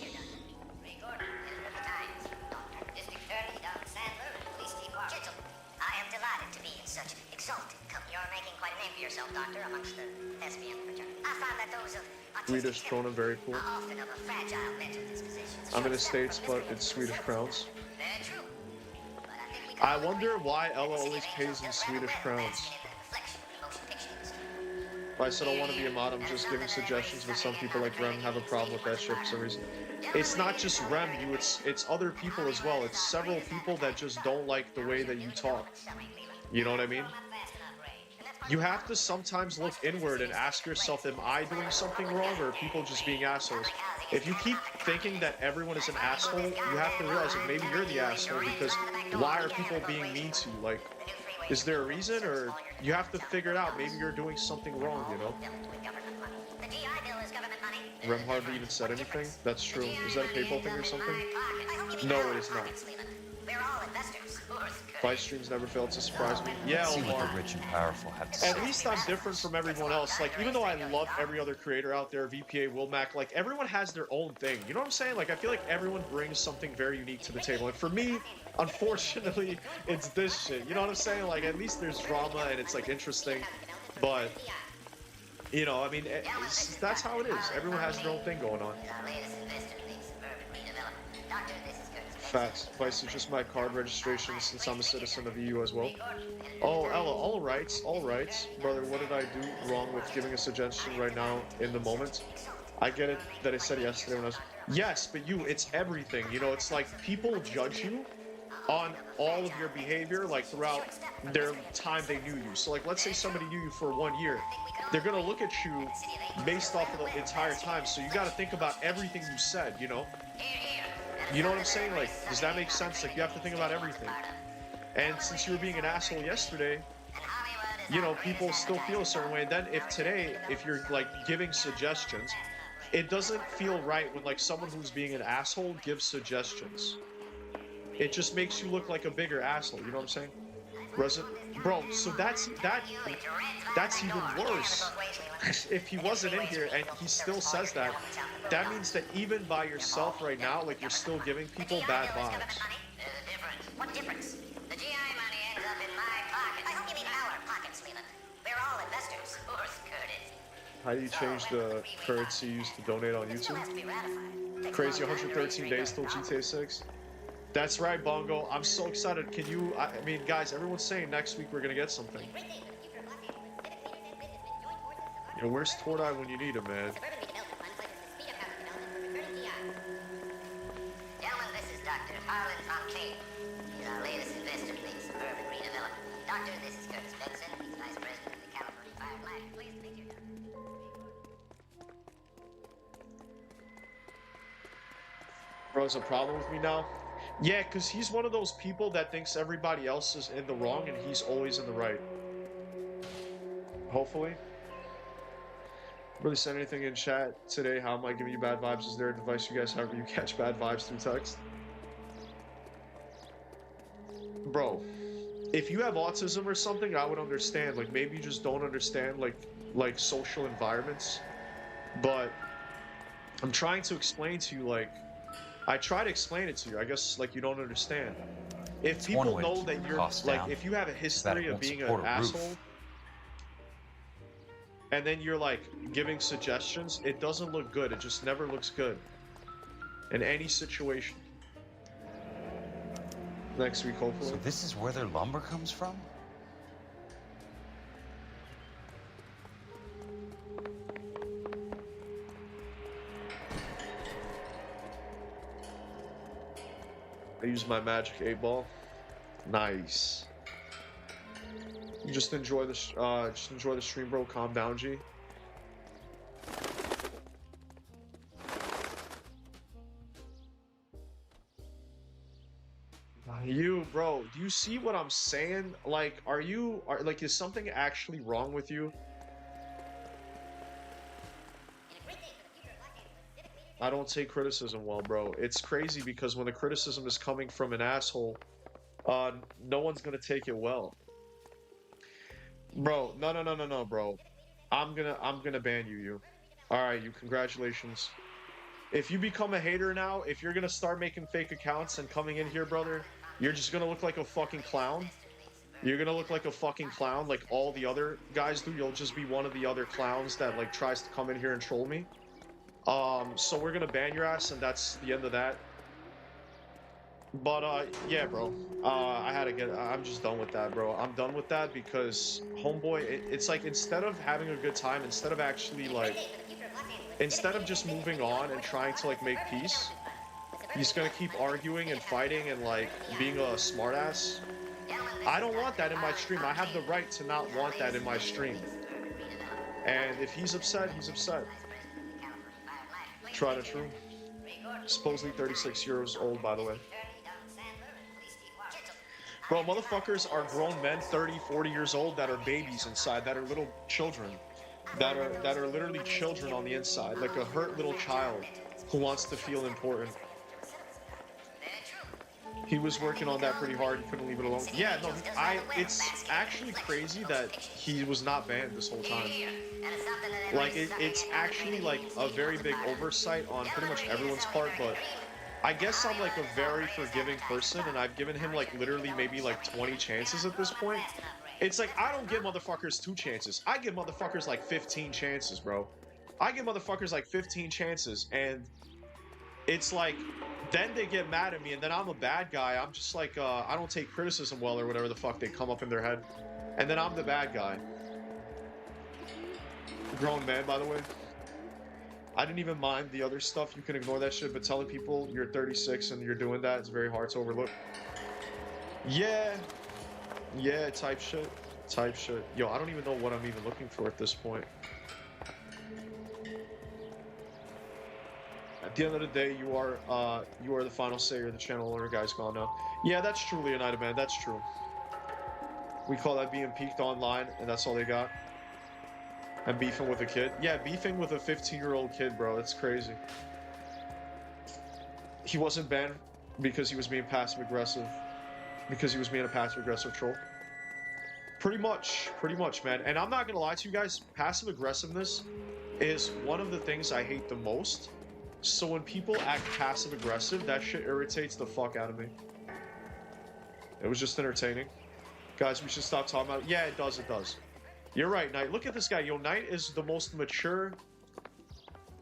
am delighted to be in such exalted company. You're making quite a name for yourself, Doctor, amongst the lesbian fraternity. I find that those of Swedish krona, very cool. are often of a fragile mental disposition. I'm in the States, but it's Swedish crowns. Very true. I wonder why Ella always pays in Swedish crowns. If I said I want to be a mod, I'm just giving suggestions, but some people like Rem have a problem with that shit for some reason. It's not just Rem, it's other people as well. It's several people that just don't like the way that you talk. You know what I mean? You have to sometimes look inward and ask yourself, am I doing something wrong, or are people just being assholes? If you keep thinking that everyone is an asshole, you have to realize that maybe you're the asshole, because why are people being mean to you? Like, is there a reason, or you have to figure it out? Maybe you're doing something wrong, you know? Rem hardly even said anything. That's true. Is that a PayPal thing or something? No, it is not. Fight streams never failed to surprise me. Yeah, See what Omar. the rich and powerful have to say. At least I'm different from everyone else. Like, even though I love every other creator out there, VPA, Wilmac, like, everyone has their own thing. You know what I'm saying? Like, I feel like everyone brings something very unique to the table. And for me, unfortunately, it's this shit. You know what I'm saying? Like, at least there's drama and it's, like, interesting. But, you know, I mean, that's how it is. Everyone has their own thing going on. Facts. Vice is just my card registration since I'm a citizen of EU as well. Oh, Ella, all rights. Brother, what did I do wrong with giving a suggestion right now in the moment? I get it that I said yesterday when I was... Yes, but it's everything. You know, it's like people judge you on all of your behavior, like throughout their time they knew you. So like, let's say somebody knew you for 1 year. They're gonna look at you based off of the entire time. So you gotta think about everything you said, you know? You know what I'm saying? Like, does that make sense? Like, you have to think about everything. And since you were being an asshole yesterday, you know, people still feel a certain way. And then if you're, like, giving suggestions, it doesn't feel right when, like, someone who's being an asshole gives suggestions. It just makes you look like a bigger asshole, you know what I'm saying? Bro, so that's even worse. If he wasn't in here and he still says that, that means that even by yourself right now, like, you're still giving people bad vibes. What difference? The GI money ends up in my pockets. I hope you mean our pockets, Leland. We're all investors. Fourth Curtis. How do you change the currency used to donate on YouTube? Crazy 113 days till GTA 6. That's right, Bongo. I'm so excited. Can you... I mean, guys, everyone's saying next week we're gonna get something. You know, where's Tordai when you need him, man? Gentlemen, this is Dr. Harlan Fontaine. He's our latest investor in the suburban redevelopment. Doctor, this is Curtis Benson. He's vice president of the California Fire and Life. Pleased to meet you, Doctor. Bro, is a problem with me now? Yeah, because he's one of those people that thinks everybody else is in the wrong and he's always in the right. Hopefully. Really send anything in chat today. How am I giving you bad vibes? Is there a device you guys have where you catch bad vibes through text? Bro, if you have autism or something, I would understand. Like, maybe you just don't understand, like social environments. But I'm trying to explain to you, like, I try to explain it to you. I guess, like, you don't understand. If people know that you're, like, if you have a history of being an asshole, and then you're, like, giving suggestions, it doesn't look good. It just never looks good. In any situation. Next week, hopefully. So this is where their lumber comes from? I use my magic 8-ball. Nice. You just enjoy the stream, bro. Calm down, G. You, bro, do you see what I'm saying? Like, like, is something actually wrong with you? I don't take criticism well, bro. It's crazy because when the criticism is coming from an asshole, no one's gonna take it well. Bro, no, bro. I'm gonna ban you. Alright, you, congratulations. If you become a hater now, if you're gonna start making fake accounts and coming in here, brother, you're just gonna look like a fucking clown. You're gonna look like a fucking clown like all the other guys do. You'll just be one of the other clowns that, like, tries to come in here and troll me. So we're gonna ban your ass, and that's the end of that. But, yeah, bro. I'm just done with that, bro. I'm done with that because, homeboy, it's like, instead of having a good time, instead of actually, like, instead of just moving on and trying to, like, make peace, he's gonna keep arguing and fighting and, like, being a smartass. I don't want that in my stream. I have the right to not want that in my stream. And if he's upset, he's upset. Try to true. Supposedly 36 years old, by the way. Bro, motherfuckers are grown men, 30, 40 years old, that are babies inside, that are little children, that are literally children on the inside, like a hurt little child who wants to feel important. He was working on that pretty hard and couldn't leave it alone. Yeah, no, it's actually crazy that he was not banned this whole time. Like, it's actually like a very big oversight on pretty much everyone's part, but I guess I'm like a very forgiving person, and I've given him like literally maybe like 20 chances at this point. It's like, I don't give motherfuckers 2 chances. I give motherfuckers like 15 chances, bro. I give motherfuckers like 15 chances, and it's like, then they get mad at me, and then I'm a bad guy. I'm just like, I don't take criticism well, or whatever the fuck they come up in their head. And then I'm the bad guy. Grown man, by the way. I didn't even mind the other stuff. You can ignore that shit, but telling people you're 36 and you're doing that, it's very hard to overlook. Yeah. Yeah, type shit. Type shit. Yo, I don't even know what I'm even looking for at this point. At the end of the day, you are the final say. You're the channel owner. Guy's gone now. Yeah, that's true, Leonidas, man. That's true. We call that being peaked online, and that's all they got. And beefing with a kid. Yeah, beefing with a 15-year-old kid, bro. It's crazy. He wasn't banned because he was being passive-aggressive. Because he was being a passive-aggressive troll. Pretty much, man. And I'm not gonna lie to you guys. Passive-aggressiveness is one of the things I hate the most. So when people act passive-aggressive, that shit irritates the fuck out of me. It was just entertaining. Guys, we should stop talking about it. Yeah, it does, it does. You're right, Knight. Look at this guy. Yo, Knight is the most mature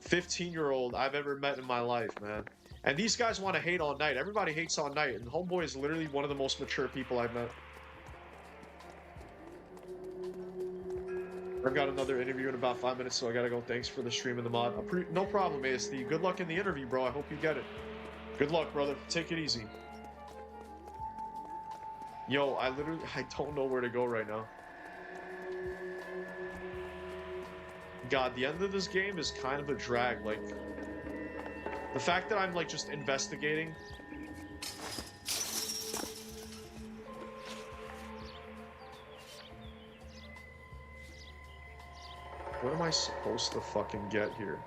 15-year-old I've ever met in my life, man. And these guys want to hate on Knight. Everybody hates on Knight, and Homeboy is literally one of the most mature people I've met. I've got another interview in about 5 minutes, so I gotta go. Thanks for the stream and the mod. No problem, ASD. Good luck in the interview, bro. I hope you get it. Good luck, brother. Take it easy. Yo, I don't know where to go right now. God, the end of this game is kind of a drag. Like, the fact that I'm, like, just investigating. What am I supposed to fucking get here?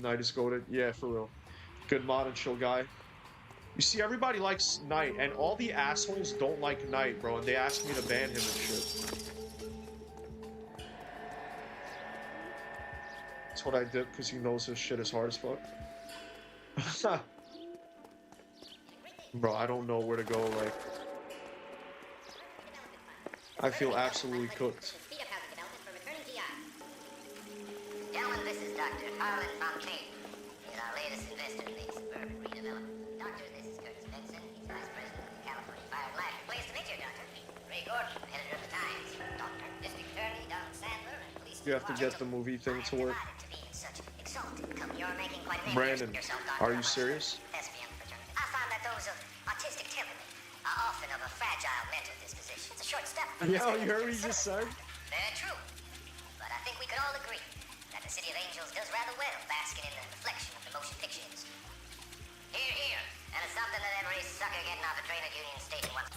Knight is goated. Yeah, for real. Good mod and chill guy. You see, everybody likes Knight, and all the assholes don't like Knight, bro, and they ask me to ban him and shit. That's what I did, because he knows his shit is hard as fuck. Bro, I don't know where to go, like... I feel absolutely cooked. Gentlemen, this is Dr. Harlan Fontaine. He's our latest investor in the suburban redevelopment. Doctor, this is Curtis Benson. He's vice president of the California Fire and Life. Pleased to meet you, Doctor. Ray Gordon, editor of the Times. Doctor, district attorney Don Sandler, and police... You have to get the movie thing to work. You're making quite a name Brandon, for yourself, Doctor. are you serious? Thespian fraternity. I find that those of autistic temperament are often of a fragile mental disposition. It's a short step from Yo, you heard what he just said? Very true. But I think we could all agree that the City of Angels does rather well basking in the reflection of the motion picture industry. Here, here. And it's something that every sucker getting off a train at Union Station wants.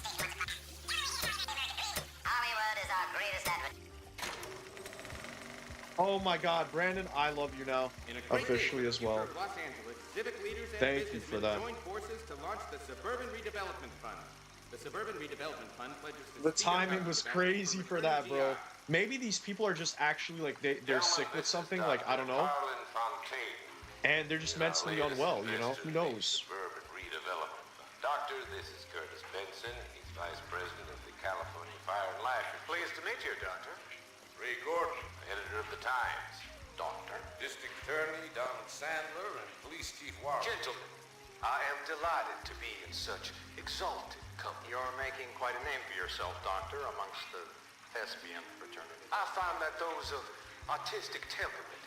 Hollywood is our greatest advocate. Oh my god, Brandon, I love you now. Officially as well. Los Angeles, civic leaders and Thank you for that. join forces to launch the Suburban Redevelopment Fund. The Suburban Redevelopment Fund pledges to The timing was crazy for that, bro. Maybe these people are just actually like they're sick with something, like I don't know. And they're just mentally unwell, you know? Who knows? Suburban Redevelopment. Doctor, this is Curtis Benson. He's vice president of the California Fire and Life. Pleased to meet you, Doctor. Ray Gordon, editor of the Times. Doctor, district attorney Don Sandler, and police chief Warren. Gentlemen, I am delighted to be in such exalted company. You're making quite a name for yourself, Doctor, amongst the thespian fraternity. I find that those of autistic temperament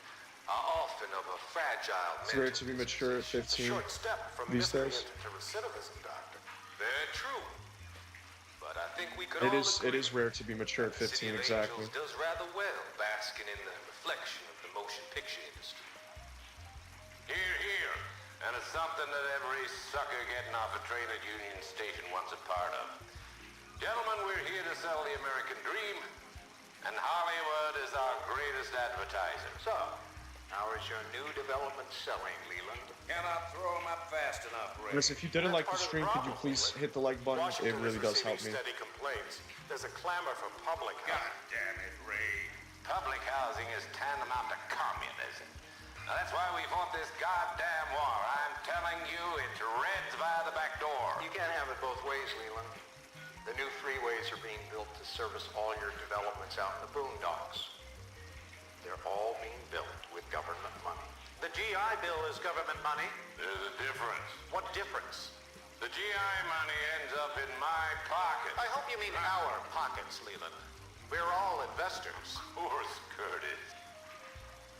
are often of a fragile It's rare to be mature at 15 short step from these days. to recidivism, Doctor. Very true. But I think we could It all is agree rare to be mature at 15, exactly. Angels does rather well basking in the reflection of the motion picture industry. Here, here. And it's something that every sucker getting off a train at Union Station wants a part of. Gentlemen, we're here to sell the American dream. And Hollywood is our greatest advertiser. So, how is your new development selling, Leland? Cannot throw them up fast enough, Ray. Chris, if you didn't like the stream, could you please hit the like button? It Washington really is does receiving help me. steady complaints. There's a clamor for public God housing. damn it, Ray. Public housing is tantamount to communism. Now that's why we fought this goddamn war. I'm telling you, it's Reds via the back door. You can't have it both ways, Leland. The new freeways are being built to service all your developments out in the boondocks. They're all being built with government money. The GI Bill is government money. There's a difference. What difference? The GI money ends up in my pocket. I hope you mean our pockets, Leland. We're all investors. Of course, Curtis.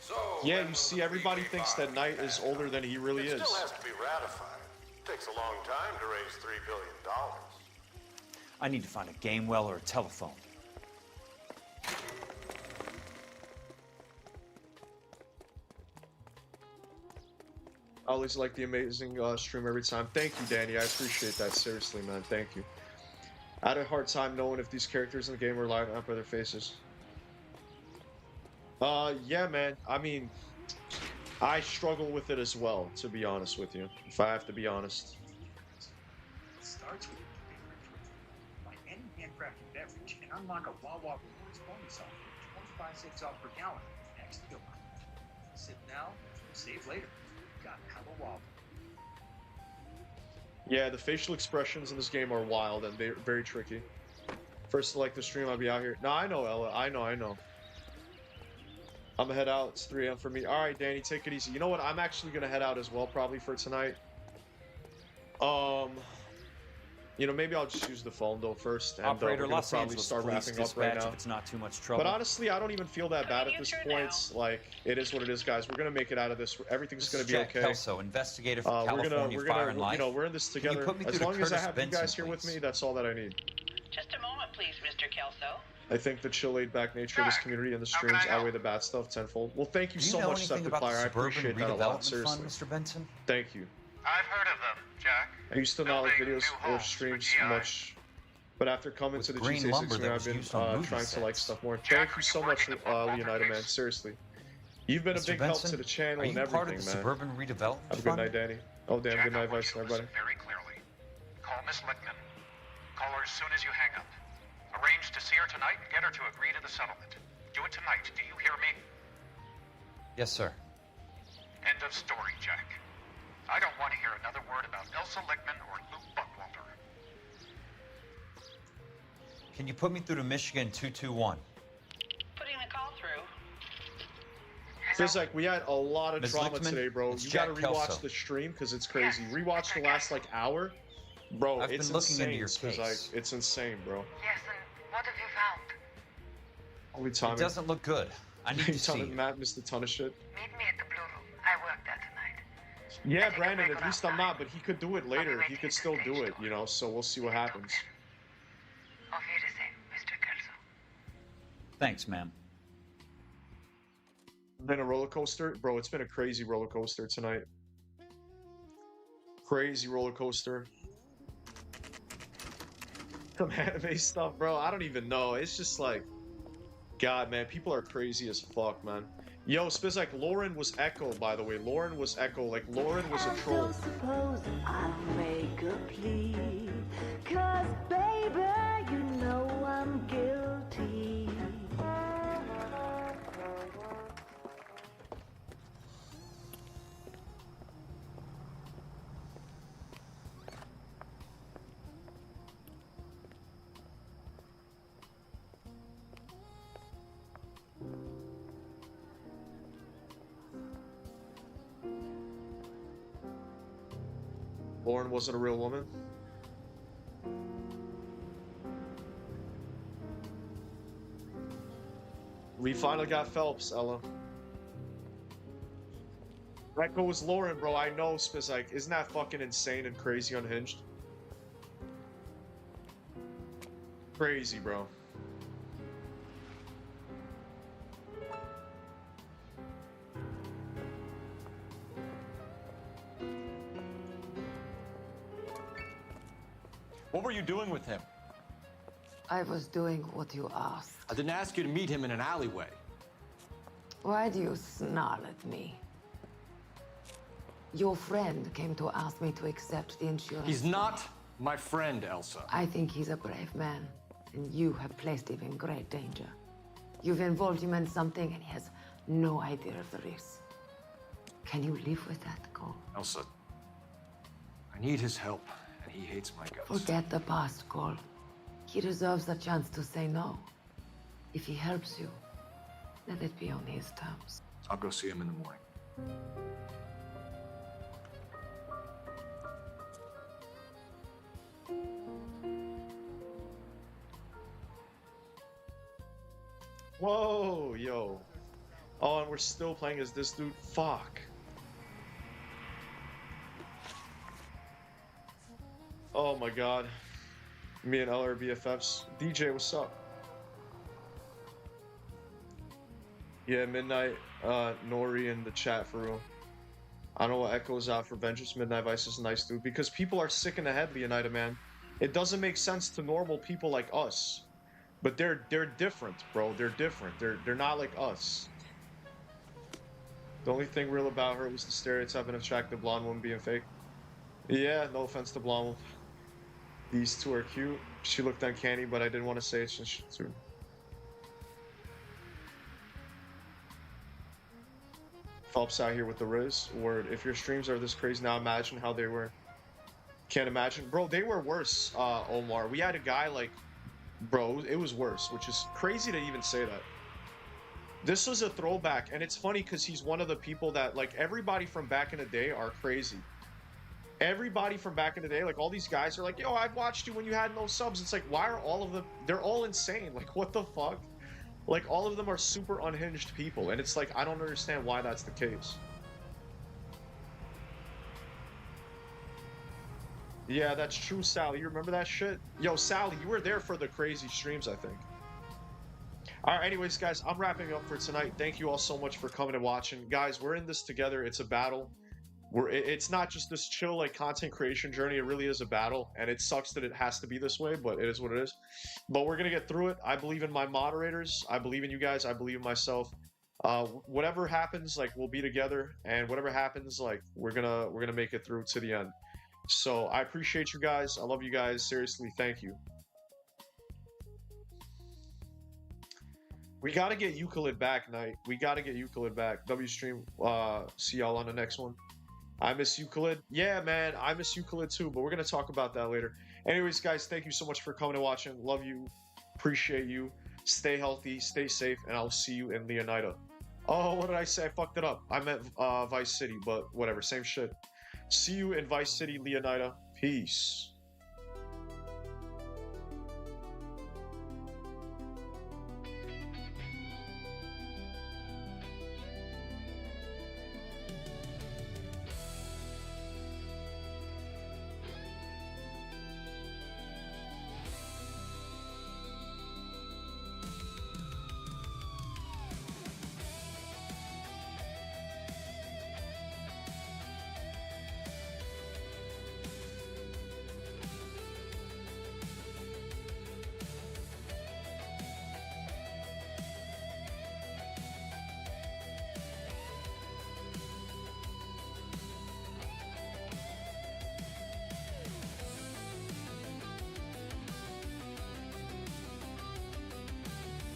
So, Yeah, you see, everybody thinks that Knight is older than he really It is. still has to be ratified. Takes a long time to raise $3 billion. I need to find a game well or a telephone. I always like the amazing stream every time. Thank you, Danny. I appreciate that. Seriously, man. Thank you. I had a hard time knowing if these characters in the game were lighting up by their faces. Yeah, man. I mean, I struggle with it as well, to be honest with you. If I have to be honest. It starts with your favorite drink. Buy any handcrafted beverage and unlock a Wawa Rewards bonus offer, 25 cents off per gallon. Next, go. Sip now, save later. Gotta have a Wawa. Yeah, the facial expressions in this game are wild and they're very tricky. First to like the stream, I'll be out here. No, I know, Ella. I know. I'm gonna head out. It's 3 a.m. for me. All right, Danny, take it easy. You know what? I'm actually gonna head out as well, probably for tonight. You know, maybe I'll just use the phone though first, and Operator, we're gonna Los probably Angeles start Police wrapping up right Dispatch, now. if it's not too much trouble. But honestly, I don't even feel that bad at this point. Like, it is what it is, guys. We're gonna make it out of this. Everything's gonna be Jack okay. Kelso, investigator for we're California Fire and Life. You know, we're in this Can together. you put me As through to long as I Curtis have Benson, you guys here with please? me, that's all that I need. Just a moment, please, Mr. Kelso. I think the chill, laid-back nature of this community and the streams outweigh the bad stuff tenfold. Well, thank you Do you so know much, anything about the Septiplier. I Suburban appreciate that a lot. Redevelopment Seriously. Fund, Mr. Benson? Thank you. I've heard of them, Jack. I used to not like videos or streams much, but after coming to the green GTA 6 lumber that I've was been used on movie trying to like sets. stuff more. Thank you so much, Leonidas, man. Seriously. You've been a Mr. big help Benson, to the channel are and you everything, part of the man. Suburban Redevelopment Have a good Fund? night, Danny. Oh, damn. Good night, Vice, everybody. Very clearly. Call Miss Lickman. Call her as soon as you hang up. Arrange to see her tonight and get her to agree to the settlement. Do it tonight. Do you hear me? Yes, sir. End of story, Jack. I don't want to hear another word about Elsa Lickman or Luke Buckwalter. Can you put me through to Michigan 221? Putting the call through. Feels like we had a lot of Ms. drama Lichtman, today, bro. it's You gotta Jack rewatch Kelso. the stream because it's crazy. Rewatch the last like hour, bro. I've it's been looking insane. into your It's case. it's insane, bro. Yes, and what have you found? Only Tommy. It doesn't look good. I need to see you. Matt missed a ton of shit. Meet me at the Blue Room. I work there tonight. Yeah, Brandon, at least I'm not, but he could do it later. He could still do it, you know, so we'll see what happens. Auf Wiedersehen, Mr. Kelso. Thanks, ma'am. Been a roller coaster? Bro, it's been a crazy roller coaster tonight. Crazy roller coaster. Some anime stuff, bro. I don't even know. It's just like, God, man, people are crazy as fuck, man. Yo, Spiz, like, Lauren was Echo, by the way. Lauren was Echo. Like, Lauren was a troll. Suppose I'll make a plea, 'cause baby, you know I'm guilty. Lauren wasn't a real woman. We finally got Phelps, Ella. Echo was Lauren, bro. I know, Spiz. Like, isn't that fucking insane and crazy unhinged? Crazy, bro. What were you doing with him? I was doing what you asked. I didn't ask you to meet him in an alleyway. Why do you snarl at me? Your friend came to ask me to accept the insurance. He's not my friend, Elsa. I think he's a brave man, and you have placed him in great danger. You've involved him in something, and he has no idea of the risk. Can you live with that, Cole? Elsa, I need his help, and he hates my guts. Forget the past, Cole. He deserves a chance to say no. If he helps you, let it be on his terms. I'll go see him in the morning. Whoa, yo. Oh, and we're still playing as this dude. Fuck. Oh my god. Me and L are BFFs. DJ, what's up? Yeah, Midnight, Noire in the chat for real. I don't know what echoes out for Vengeance. Midnight Vice is a nice dude. Because people are sick in the head, Leonida, man. It doesn't make sense to normal people like us. But they're different, bro. They're different. They're not like us. The only thing real about her was the stereotype and attractive blonde woman being fake. Yeah, no offense to blonde woman. These two are cute. She looked uncanny, but I didn't want to say it since she's true. Phelps out here with the Riz. Word. If your streams are this crazy now, imagine how they were. Can't imagine. Bro, they were worse, Omar. We had a guy like... Bro, it was worse, which is crazy to even say that. This was a throwback, and it's funny because he's one of the people that, like, everybody from back in the day are crazy. Everybody from back in the day, like, all these guys are like, yo, I've watched you when you had no subs. It's like, why are all of them... They're all insane. Like, what the fuck? Like, all of them are super unhinged people, and it's like, I don't understand why that's the case. Yeah, that's true, Sally. You remember that shit? Yo, Sally, you were there for the crazy streams, I think. Alright, anyways, guys, I'm wrapping up for tonight. Thank you all so much for coming and watching. Guys, we're in this together. It's a battle. It's not just this chill, like, content creation journey. It really is a battle, and it sucks that it has to be this way, but it is what it is. But we're gonna get through it. I believe in my moderators. I believe in you guys. I believe in myself. Whatever happens, like, we'll be together, and whatever happens, like, we're gonna make it through to the end. So I appreciate you guys. I love you guys. Seriously, thank you. We gotta get Euclid back, Knight. We gotta get Euclid back. WStream. See y'all on the next one. I miss Euclid. Yeah, man, I miss Euclid too, but we're gonna talk about that later. Anyways, guys, thank you so much for coming and watching. Love you. Appreciate you. Stay healthy, stay safe, and I'll see you in Leonida. Oh, what did I say? I fucked it up. I meant Vice City, but whatever, same shit. See you in Vice City, Leonida. Peace.